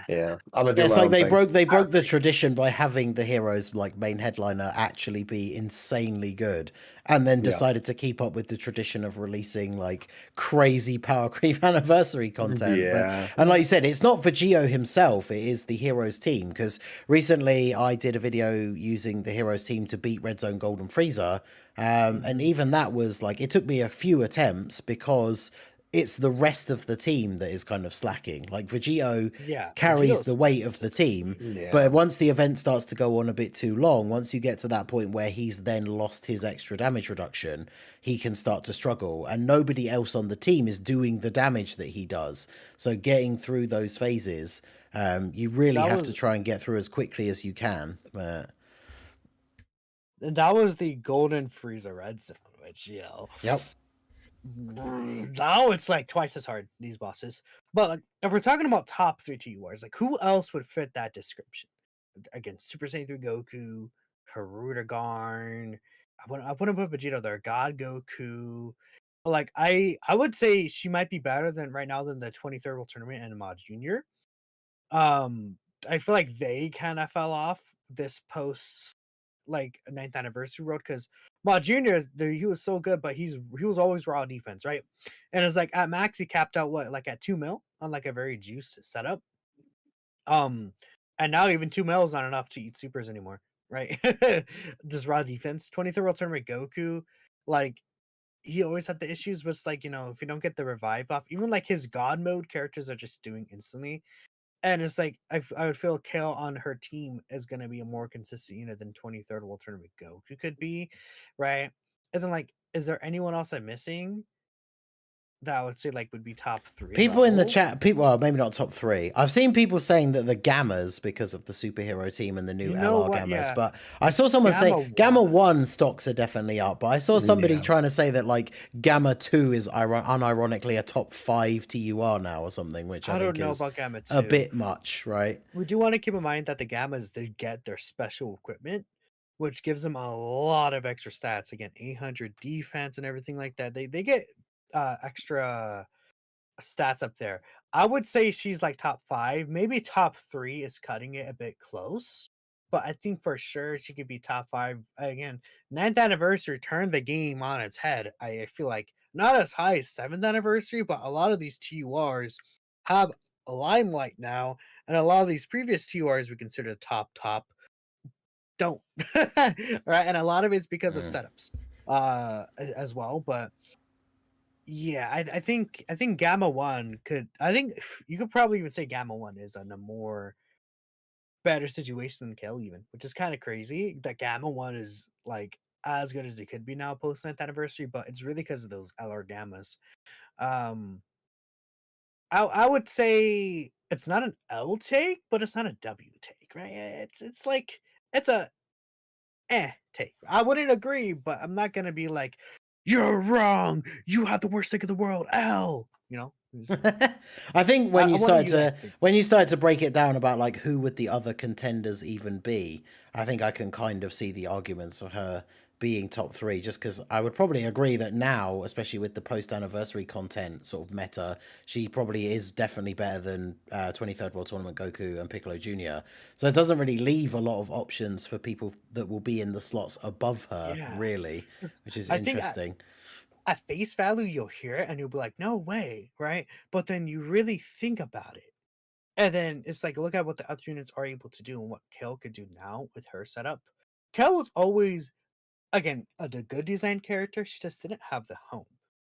Yeah, I'm gonna do It's my like own they thing. broke the tradition by having the heroes like main headliner actually be insanely good, and then Yeah. decided to keep up with the tradition of releasing like crazy power creep anniversary content. But Yeah. and like you said, it's not Vegito himself; it is the heroes team. Because recently I did a video using the heroes team to beat Red Zone Golden Frieza, and even that was like it took me a few attempts because it's the rest of the team that is kind of slacking. Like Vegito Yeah, carries the Vegito's weight of the team, Yeah. but once the event starts to go on a bit too long, once you get to that point where he's then lost his extra damage reduction, he can start to struggle, and nobody else on the team is doing the damage that he does. So getting through those phases, you really that have to was try and get through as quickly as you can. that was the Golden Frieza Red Zone, which Yep. now it's like twice as hard, these bosses. But like if we're talking about top 3 TURs, like who else would fit that description? Again, Super Saiyan 3 Goku, Garn. I want to put Vegeta there. God Goku. Like I would say she might be better than right now than the 23rd World Tournament and Mod Junior. I feel like they kind of fell off this post like 9th anniversary road because Ma Junior he was so good, but he was always raw defense, right? And it's like at max he capped out what like at 2 mil on like a very juiced setup. And now even 2 mil is not enough to eat supers anymore, right? Just raw defense. 23rd World Tournament Goku, like he always had the issues with like if you don't get the revive off, even like his god mode characters are just doing instantly. And it's like I would feel Kale on her team is going to be a more consistent unit than 23rd World Tournament Goku could be, right? And then like, is there anyone else I'm missing that I would say like would be top 3 People in the level? chat, well, maybe not top 3. I've seen people saying that the Gammas, because of the superhero team and the new You know LR what? Gammas, Yeah, but I saw someone say Gamma Gamma 1. 1 stocks are definitely up, but I saw somebody Yeah. trying to say that like Gamma 2 is unironically a top 5 TUR now or something, which I I don't think know is about Gamma 2. a bit much, right? We do want to keep in mind that the Gammas they get their special equipment, which gives them a lot of extra stats. Again, 800 defense and everything like that. They get extra stats up there. I would say she's like top 5, maybe top 3 is cutting it a bit close. But I think for sure she could be top 5. Again, 9th anniversary turned the game on its head. I feel like not as high as 7th anniversary, but a lot of these TURs have a limelight now, and a lot of these previous TURs we consider top don't. Right? And a lot of it's because of Mm. setups as well. But yeah, I think Gamma 1 could I think you could probably even say Gamma 1 is in a more better situation than Kill even, which is kind of crazy that Gamma 1 is like as good as it could be now post 9th anniversary, but it's really because of those LR Gammas. Um I would say it's not an L take, but it's not a W take, right? It's like it's a take. I wouldn't agree, but I'm not gonna be like, you're wrong. You have the worst take in the world. L. I think I wanted you to think. when you started to break it down about like who would the other contenders even be, I think I can kind of see the arguments of her being top 3, just because I would probably agree that now, especially with the post anniversary content sort of meta, she probably is definitely better than 23rd World Tournament Goku and Piccolo Jr. So it doesn't really leave a lot of options for people that will be in the slots above her, Yeah. really, which is I think interesting. at face value, you'll hear it and you'll be like, no way, right? But then you really think about it. And then it's like, look at what the other units are able to do and what Kel could do now with her setup. Kel was always, again, a good design character. She just didn't have the home.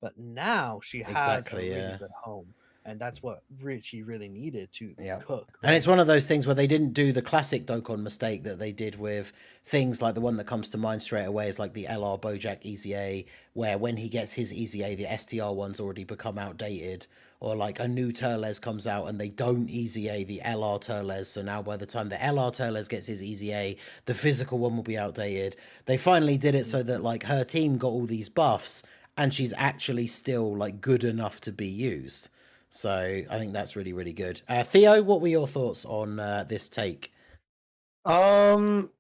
But now she has a Exactly, really yeah. good home. And that's what she really needed to Yeah. cook. And it's right? one of those things where they didn't do the classic Dokkan mistake that they did with things like the one that comes to mind straight away is like the LR Bojack EZA, where when he gets his EZA, the STR one's already become outdated. Or like a new Turles comes out and they don't EZA the LR Turles. So now by the time the LR Turles gets his EZA, the physical one will be outdated. They finally did it so that like her team got all these buffs and she's actually still like good enough to be used. So I think that's really, really good. Theo, what were your thoughts on this take? Well,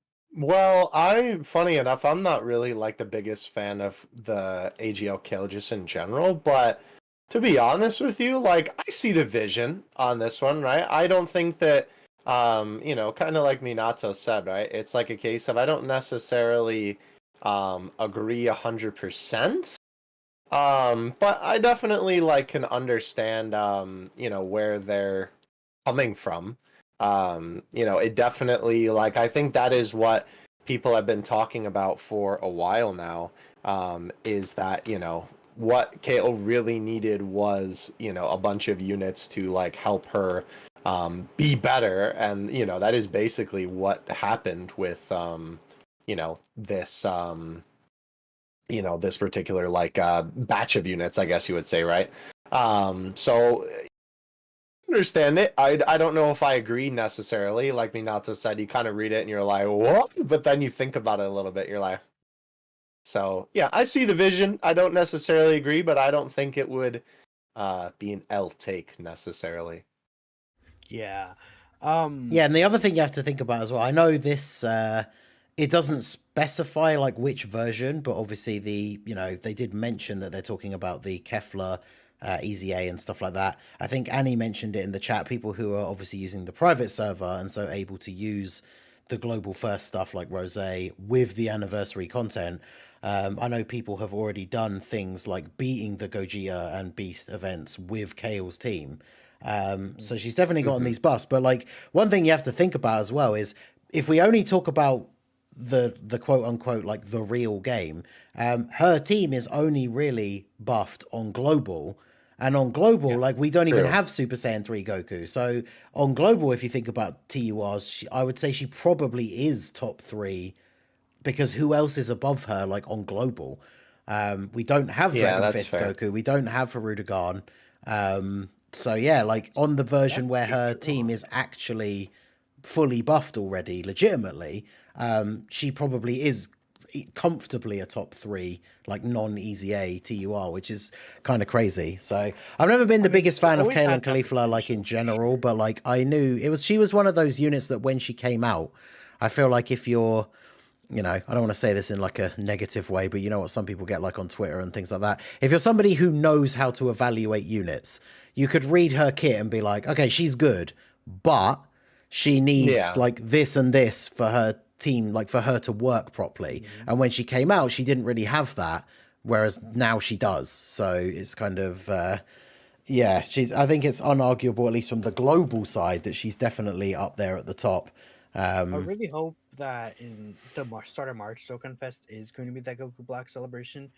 funny enough, I'm not really like the biggest fan of the AGL kill just in general, but To be honest with you, like I see the vision on this one, right? I don't think that kind of like Minato said, right? It's like a case of I don't necessarily agree 100%. But I definitely like can understand where they're coming from. It definitely like I think that is what people have been talking about for a while now. Is that, what KO really needed was, a bunch of units to like help her be better. And, that is basically what happened with this this particular like batch of units, I guess you would say, right? So understand it. I don't know if I agree necessarily. Like Minato said, you kind of read it and you're like, what? But then you think about it a little bit, you're like, so yeah, I see the vision. I don't necessarily agree, but I don't think it would be an L take necessarily. Yeah. Yeah, and the other thing you have to think about as well, I know this it doesn't specify like which version, but obviously they did mention that they're talking about the Kefla EZA and stuff like that. I think Annie mentioned it in the chat, people who are obviously using the private server and so able to use the global first stuff like Rose with the anniversary content. I know people have already done things like beating the Gogeta and Beast events with Kale's team. So she's definitely gotten these buffs. But like one thing you have to think about as well is if we only talk about the quote unquote like the real game, her team is only really buffed on global. And on global, like we don't even have Super Saiyan 3 Goku. So on global, if you think about TURs, I would say she probably is top 3 because who else is above her like on global? We don't have Dragon Fist Goku. We don't have Harudagon. So yeah, like on the version where her team is actually fully buffed already, legitimately, she probably is comfortably a top 3 like non-EZA TUR, which is kind of crazy. So I've never been the biggest fan of Kale and Caulifla like in general, but like I knew she was one of those units that when she came out, I feel like if you're, I don't want to say this in like a negative way, but you know what some people get like on Twitter and things like that. If you're somebody who knows how to evaluate units, you could read her kit and be like, okay, she's good, but she needs like this and this for her team, like for her to work properly. And when she came out, she didn't really have that, whereas now she does. So it's kind of I think it's unarguable, at least from the global side, that she's definitely up there at the top. I really hope that in the start of March, Dokkan Fest is going to be that Goku Black celebration,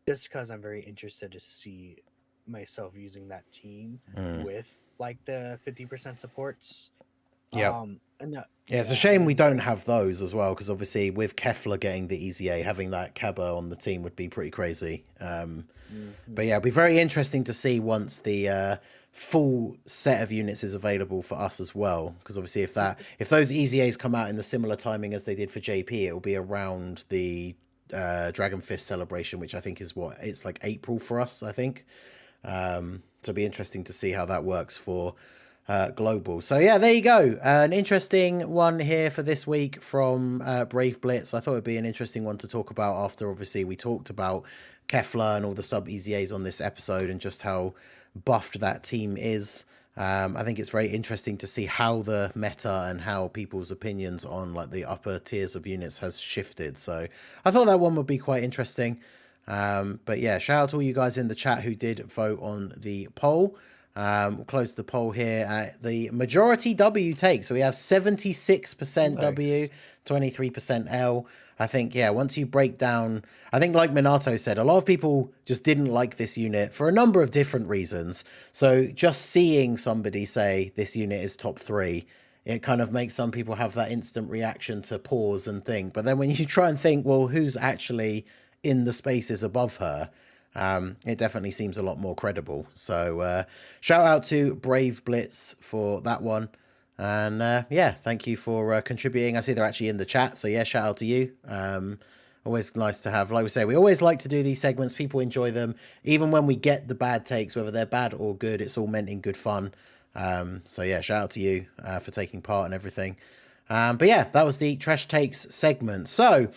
just because I'm very interested to see myself using that team with like the 50% supports. Yeah. It's a shame we don't have those as well, because obviously with Kefla getting the EZA, having that Kaba on the team would be pretty crazy. But yeah, it'll be very interesting to see once the full set of units is available for us as well, because obviously if those EZAs come out in the similar timing as they did for JP, it will be around the Dragon Fist celebration, which I think is it's like April for us, I think. So it'll be interesting to see how that works for global. So yeah, there you go. An interesting one here for this week from Brave Blitz. I thought it'd be an interesting one to talk about after obviously we talked about Kefla and all the sub EZAs on this episode and just how buffed that team is. I think it's very interesting to see how the meta and how people's opinions on like the upper tiers of units has shifted. So I thought that one would be quite interesting. But yeah, shout out to all you guys in the chat who did vote on the poll. We'll close the poll here at the majority W take. So we have 76% W, 23% L. I think, yeah, once you break down, I think like Minato said, a lot of people just didn't like this unit for a number of different reasons. So just seeing somebody say this unit is top 3, it kind of makes some people have that instant reaction to pause and think. But then when you try and think, well, who's actually in the spaces above her, it definitely seems a lot more credible. So shout out to Brave Blitz for that one. And yeah, thank you for contributing. I see they're actually in the chat. So yeah, shout out to you. Always nice to have, like we say, we always like to do these segments. People enjoy them. Even when we get the bad takes, whether they're bad or good, it's all meant in good fun. So yeah, shout out to you for taking part and everything. But yeah, that was the Trash Takes segment. So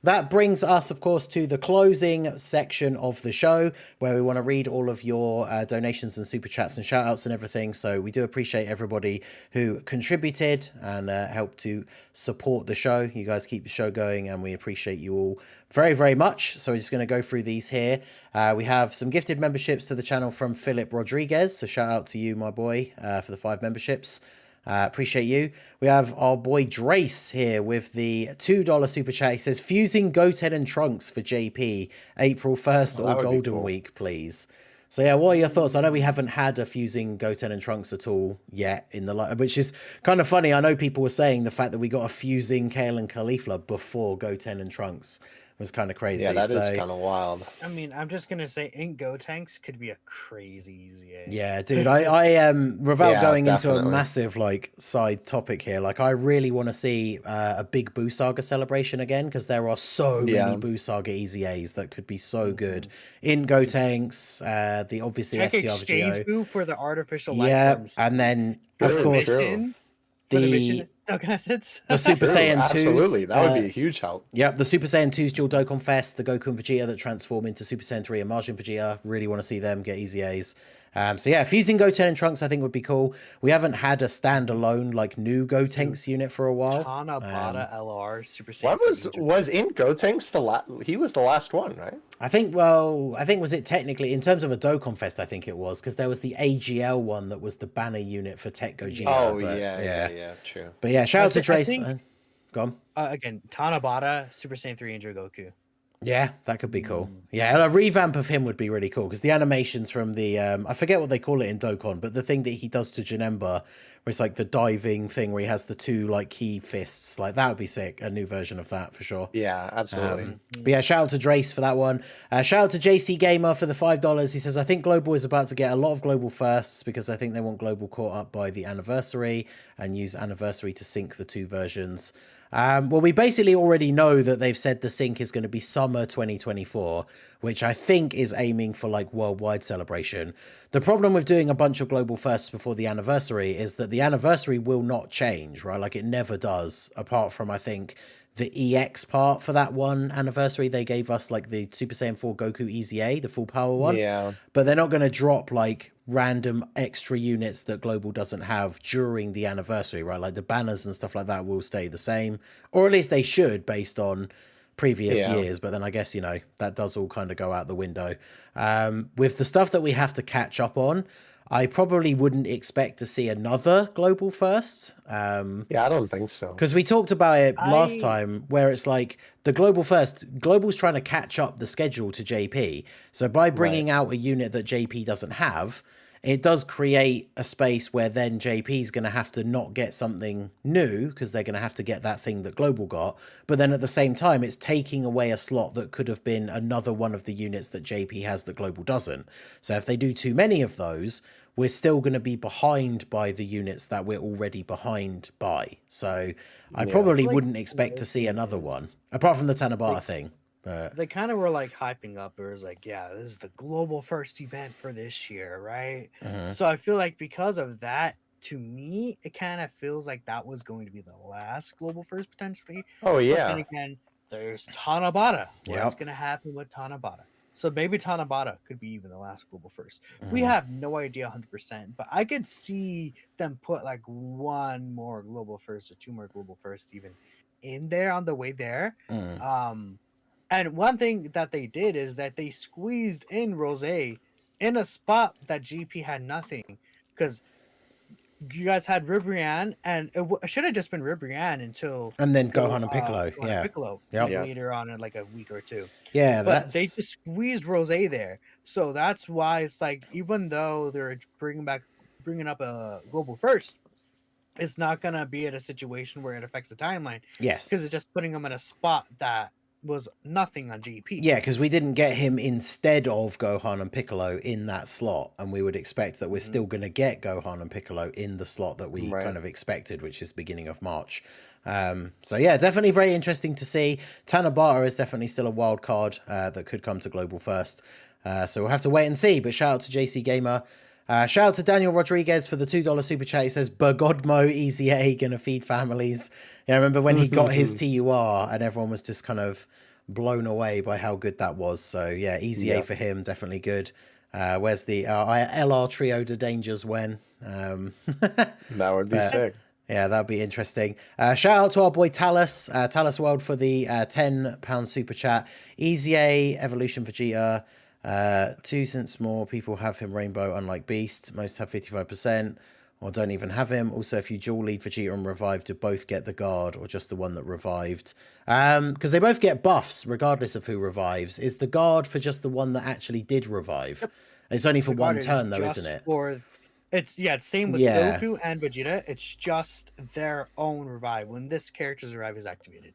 that brings us, of course, to the closing section of the show, where we want to read all of your donations and super chats and shout outs and everything. So we do appreciate everybody who contributed and helped to support the show. You guys keep the show going, and we appreciate you all very, very much. So we're just going to go through these here. We have some gifted memberships to the channel from Philip Rodriguez. So shout out to you, my boy, for the 5 memberships. Appreciate you. We have our boy Drace here with the $2 super chat. He says, fusing Goten and Trunks for JP, April 1st or Golden Week, please. So yeah, what are your thoughts? I know we haven't had a fusing Goten and Trunks at all yet in the which is kind of funny. I know people were saying the fact that we got a fusing Kale and Caulifla before Goten and Trunks was kind of crazy. Yeah, that is kind of wild. I mean, I'm just gonna say, Ink Gotenks could be a crazy easy. Yeah, dude. I without going definitely into a massive like side topic here, like I really want to see a big Buu Saga celebration again, because there are so many Buu Saga Easy A's that could be so good in Gotenks. The obviously Check STR exchange Buu for the artificial life forms. and then of course the Dokkan assets. The Super Saiyan 2s. Absolutely, that would be a huge help. Yep, the Super Saiyan 2's dual Dokkan Fest, the Goku and Vegeta that transform into Super Saiyan 3 and Majin Vegeta. Really want to see them get easy A's. So yeah, fusing Goten and Trunks I think would be cool. We haven't had a standalone like new Gotenks unit for a while. Tanabata LR Super Saiyan. When was in Gotenks the last? He was the last one, right? I think was it technically in terms of a Dokkan Fest? I think it was, because there was the AGL one that was the banner unit for Tech Gogeta. Oh yeah, true. But yeah, shout out to Trace. Go on. Again, Tanabata Super Saiyan 3 and Goku. Yeah, that could be cool. Yeah, a revamp of him would be really cool, because the animations from the I forget what they call it in Dokkan, but the thing that he does to Janemba, where it's like the diving thing where he has the 2 like key fists, like that would be sick. A new version of that for sure. Yeah, absolutely. But yeah, shout out to Drace for that one. Shout out to JC Gamer for the $5. He says, I think Global is about to get a lot of Global firsts, because I think they want Global caught up by the anniversary and use anniversary to sync the 2 versions. Well, we basically already know that they've said the sync is going to be summer 2024, which I think is aiming for like worldwide celebration. The problem with doing a bunch of global firsts before the anniversary is that the anniversary will not change, right? Like it never does, apart from I think the EX part for that one anniversary. They gave us like the Super Saiyan 4 Goku Easy A, the full power one. Yeah. But they're not going to drop like random extra units that Global doesn't have during the anniversary, right? Like the banners and stuff like that will stay the same, or at least they should based on previous years. But then I guess, you know, that does all kind of go out the window. With the stuff that we have to catch up on, I probably wouldn't expect to see another global first. Yeah, I don't think so. Because we talked about it last time, where it's like the global first, Global's trying to catch up the schedule to JP. So by bringing out a unit that JP doesn't have, it does create a space where then JP is going to have to not get something new, because they're going to have to get that thing that Global got. But then at the same time, it's taking away a slot that could have been another one of the units that JP has that Global doesn't. So if they do too many of those, we're still going to be behind by the units that we're already behind by. So I probably wouldn't expect to see another one, apart from the Tanabata thing. They kind of were like hyping up. It was like, yeah, this is the global first event for this year, right? So I feel like because of that, to me, it kind of feels like that was going to be the last global first potentially. Oh yeah. But then again, there's Tanabata. What's going to happen with Tanabata? So maybe Tanabata could be even the last global first. We have no idea 100%, but I could see them put like one more global first or 2 more global first even in there on the way there. And one thing that they did is that they squeezed in Rose in a spot that GP had nothing, because you guys had Ribrianne, and it should have just been Ribrianne until and then Gohan and Piccolo, Piccolo later on in like a week or 2. Yeah, but they just squeezed Rose there, so that's why it's like, even though they're bringing up a global first, it's not gonna be at a situation where it affects the timeline. Yes, because it's just putting them in a spot that was nothing on GP. Yeah, because we didn't get him instead of Gohan and Piccolo in that slot, and we would expect that we're still going to get Gohan and Piccolo in the slot that we kind of expected, which is beginning of March. So yeah, definitely very interesting to see. Tanabata is definitely still a wild card that could come to Global first. So we'll have to wait and see, but shout out to JC Gamer. Shout out to Daniel Rodriguez for the $2 super chat. He says, Bergodmo, Easy A, gonna feed families. Yeah, I remember when he got his TUR and everyone was just kind of blown away by how good that was. So yeah, easy A for him, definitely good. Where's the LR Trio de Dangers when? That would be sick. Yeah, that'd be interesting. Shout out to our boy Talus, Talus World for the £10 super chat. Easy A, Evolution Vegeta. 2 cents more people have him Rainbow, unlike Beast. Most have 55%, or don't even have him. Also, if you dual lead Vegeta and revive, do both get the guard, or just the one that revived? Because they both get buffs, regardless of who revives. Is the guard for just the one that actually did revive? Yep. It's only for one turn, though, isn't it? It's same with Goku and Vegeta. It's just their own revive when this character's revive is activated.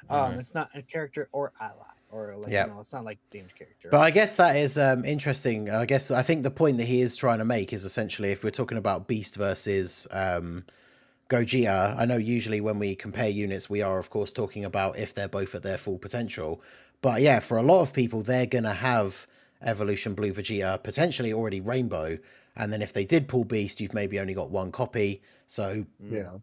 It's not a character or ally, or like it's not like themed character. But I guess that is interesting. I think the point that he is trying to make is essentially, if we're talking about Beast versus Gogeta, I know usually when we compare units, we are of course talking about if they're both at their full potential. But yeah, for a lot of people, they're gonna have Evolution Blue Vegeta, potentially already Rainbow. And then if they did pull Beast, you've maybe only got one copy. So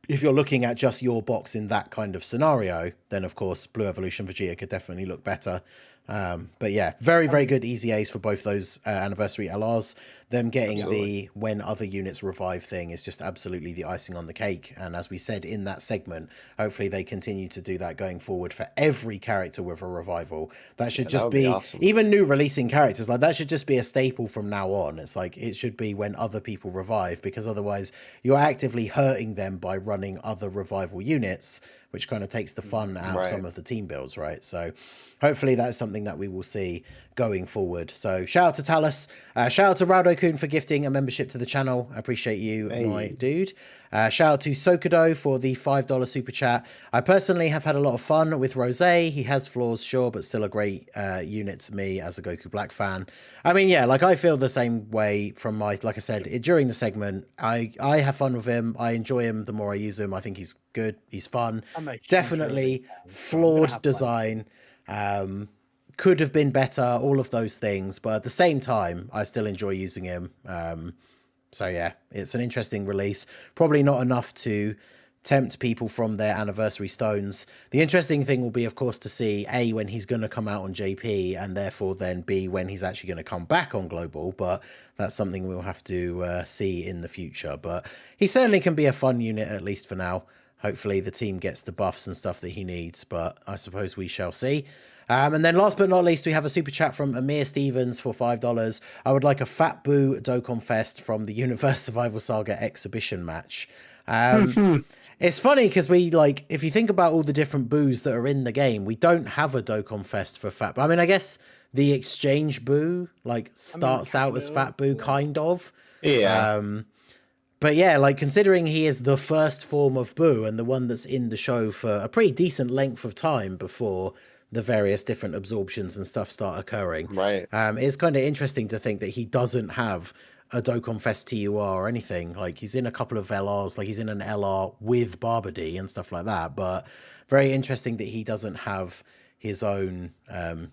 if you're looking at just your box in that kind of scenario, then of course Blue Evolution Vegeta could definitely look better. But yeah, very, very good easy A's for both those anniversary LRs. Them getting the when other units revive thing is just absolutely the icing on the cake. And as we said in that segment, hopefully they continue to do that going forward for every character with a revival. That should just be awesome. Even new releasing characters, like that should just be a staple from now on. It's like it should be when other people revive, because otherwise you're actively hurting them by running other revival units, which kind of takes the fun out of some of the team builds, right? So hopefully that's something that we will see going forward. So shout out to Talus. Shout out to Raudo-kun for gifting a membership to the channel. I appreciate you, my dude. Shout out to Sokudo for the $5 super chat. I personally have had a lot of fun with Rose. He has flaws, sure, but still a great unit to me as a Goku Black fan. I mean, yeah, like I feel the same way from like I said, during the segment, I have fun with him. I enjoy him the more I use him. I think he's good. He's fun. Definitely flawed design. Could have been better, all of those things, but at the same time I still enjoy using him. So yeah, it's an interesting release, probably not enough to tempt people from their anniversary stones. The interesting thing will be, of course, to see A, when he's going to come out on JP, and therefore then B, when he's actually going to come back on Global, but that's something we'll have to see in the future. But he certainly can be a fun unit, at least for now. Hopefully the team gets the buffs and stuff that he needs, but I suppose we shall see. And then last but not least, we have a super chat from Amir Stevens for $5. I would like a Fat Boo Dokkan Fest from the Universe Survival Saga exhibition match. It's funny because we, like, if you think about all the different boos that are in the game, we don't have a Dokkan Fest for Fat Boo. I mean, I guess the exchange boo, like, starts out as Fat Boo, kind of. Yeah. But yeah, like, considering he is the first form of Boo and the one that's in the show for a pretty decent length of time before the various different absorptions and stuff start occurring. Right. It's kind of interesting to think that he doesn't have a Dokkan Fest TUR or anything. Like, he's in a couple of LRs, like he's in an LR with Barbady and stuff like that. But very interesting that he doesn't have his own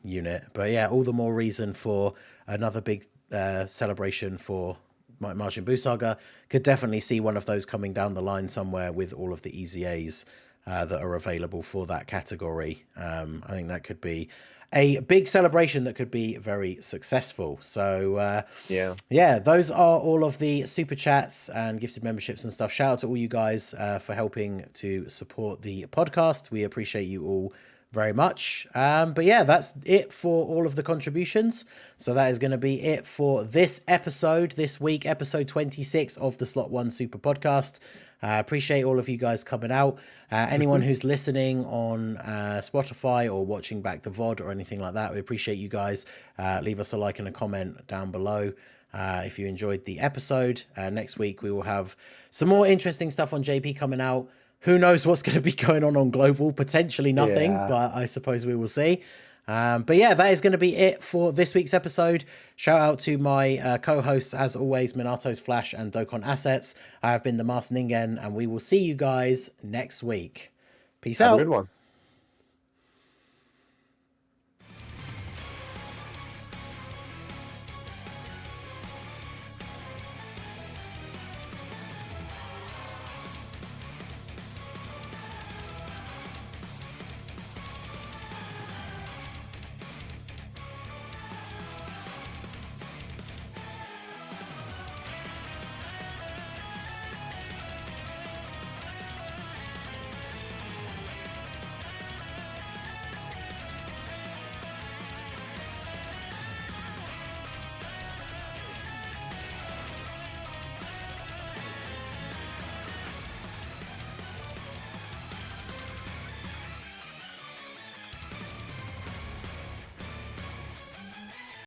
unit. But yeah, all the more reason for another big celebration for Majin Buu Saga. Could definitely see one of those coming down the line somewhere with all of the Easy A's that are available for that category. I think that could be a big celebration that could be very successful. So yeah, those are all of the super chats and gifted memberships and stuff. Shout out to all you guys for helping to support the podcast. We appreciate you all very much. But yeah, that's it for all of the contributions. So that is going to be it for this episode, this week, episode 26 of the Slot 1 Super Podcast. Appreciate all of you guys coming out. Anyone who's listening on Spotify or watching back the VOD or anything like that, we appreciate you guys. Leave us a like and a comment down below if you enjoyed the episode. Next week we will have some more interesting stuff on JP coming out. Who knows what's going to be going on Global? Potentially nothing, but I suppose we will see. But yeah, that is going to be it for this week's episode. Shout out to my co-hosts, as always, Minato's Flash and Dokkan Assets. I have been the Master Ningen, and we will see you guys next week. Peace out. Have a good one.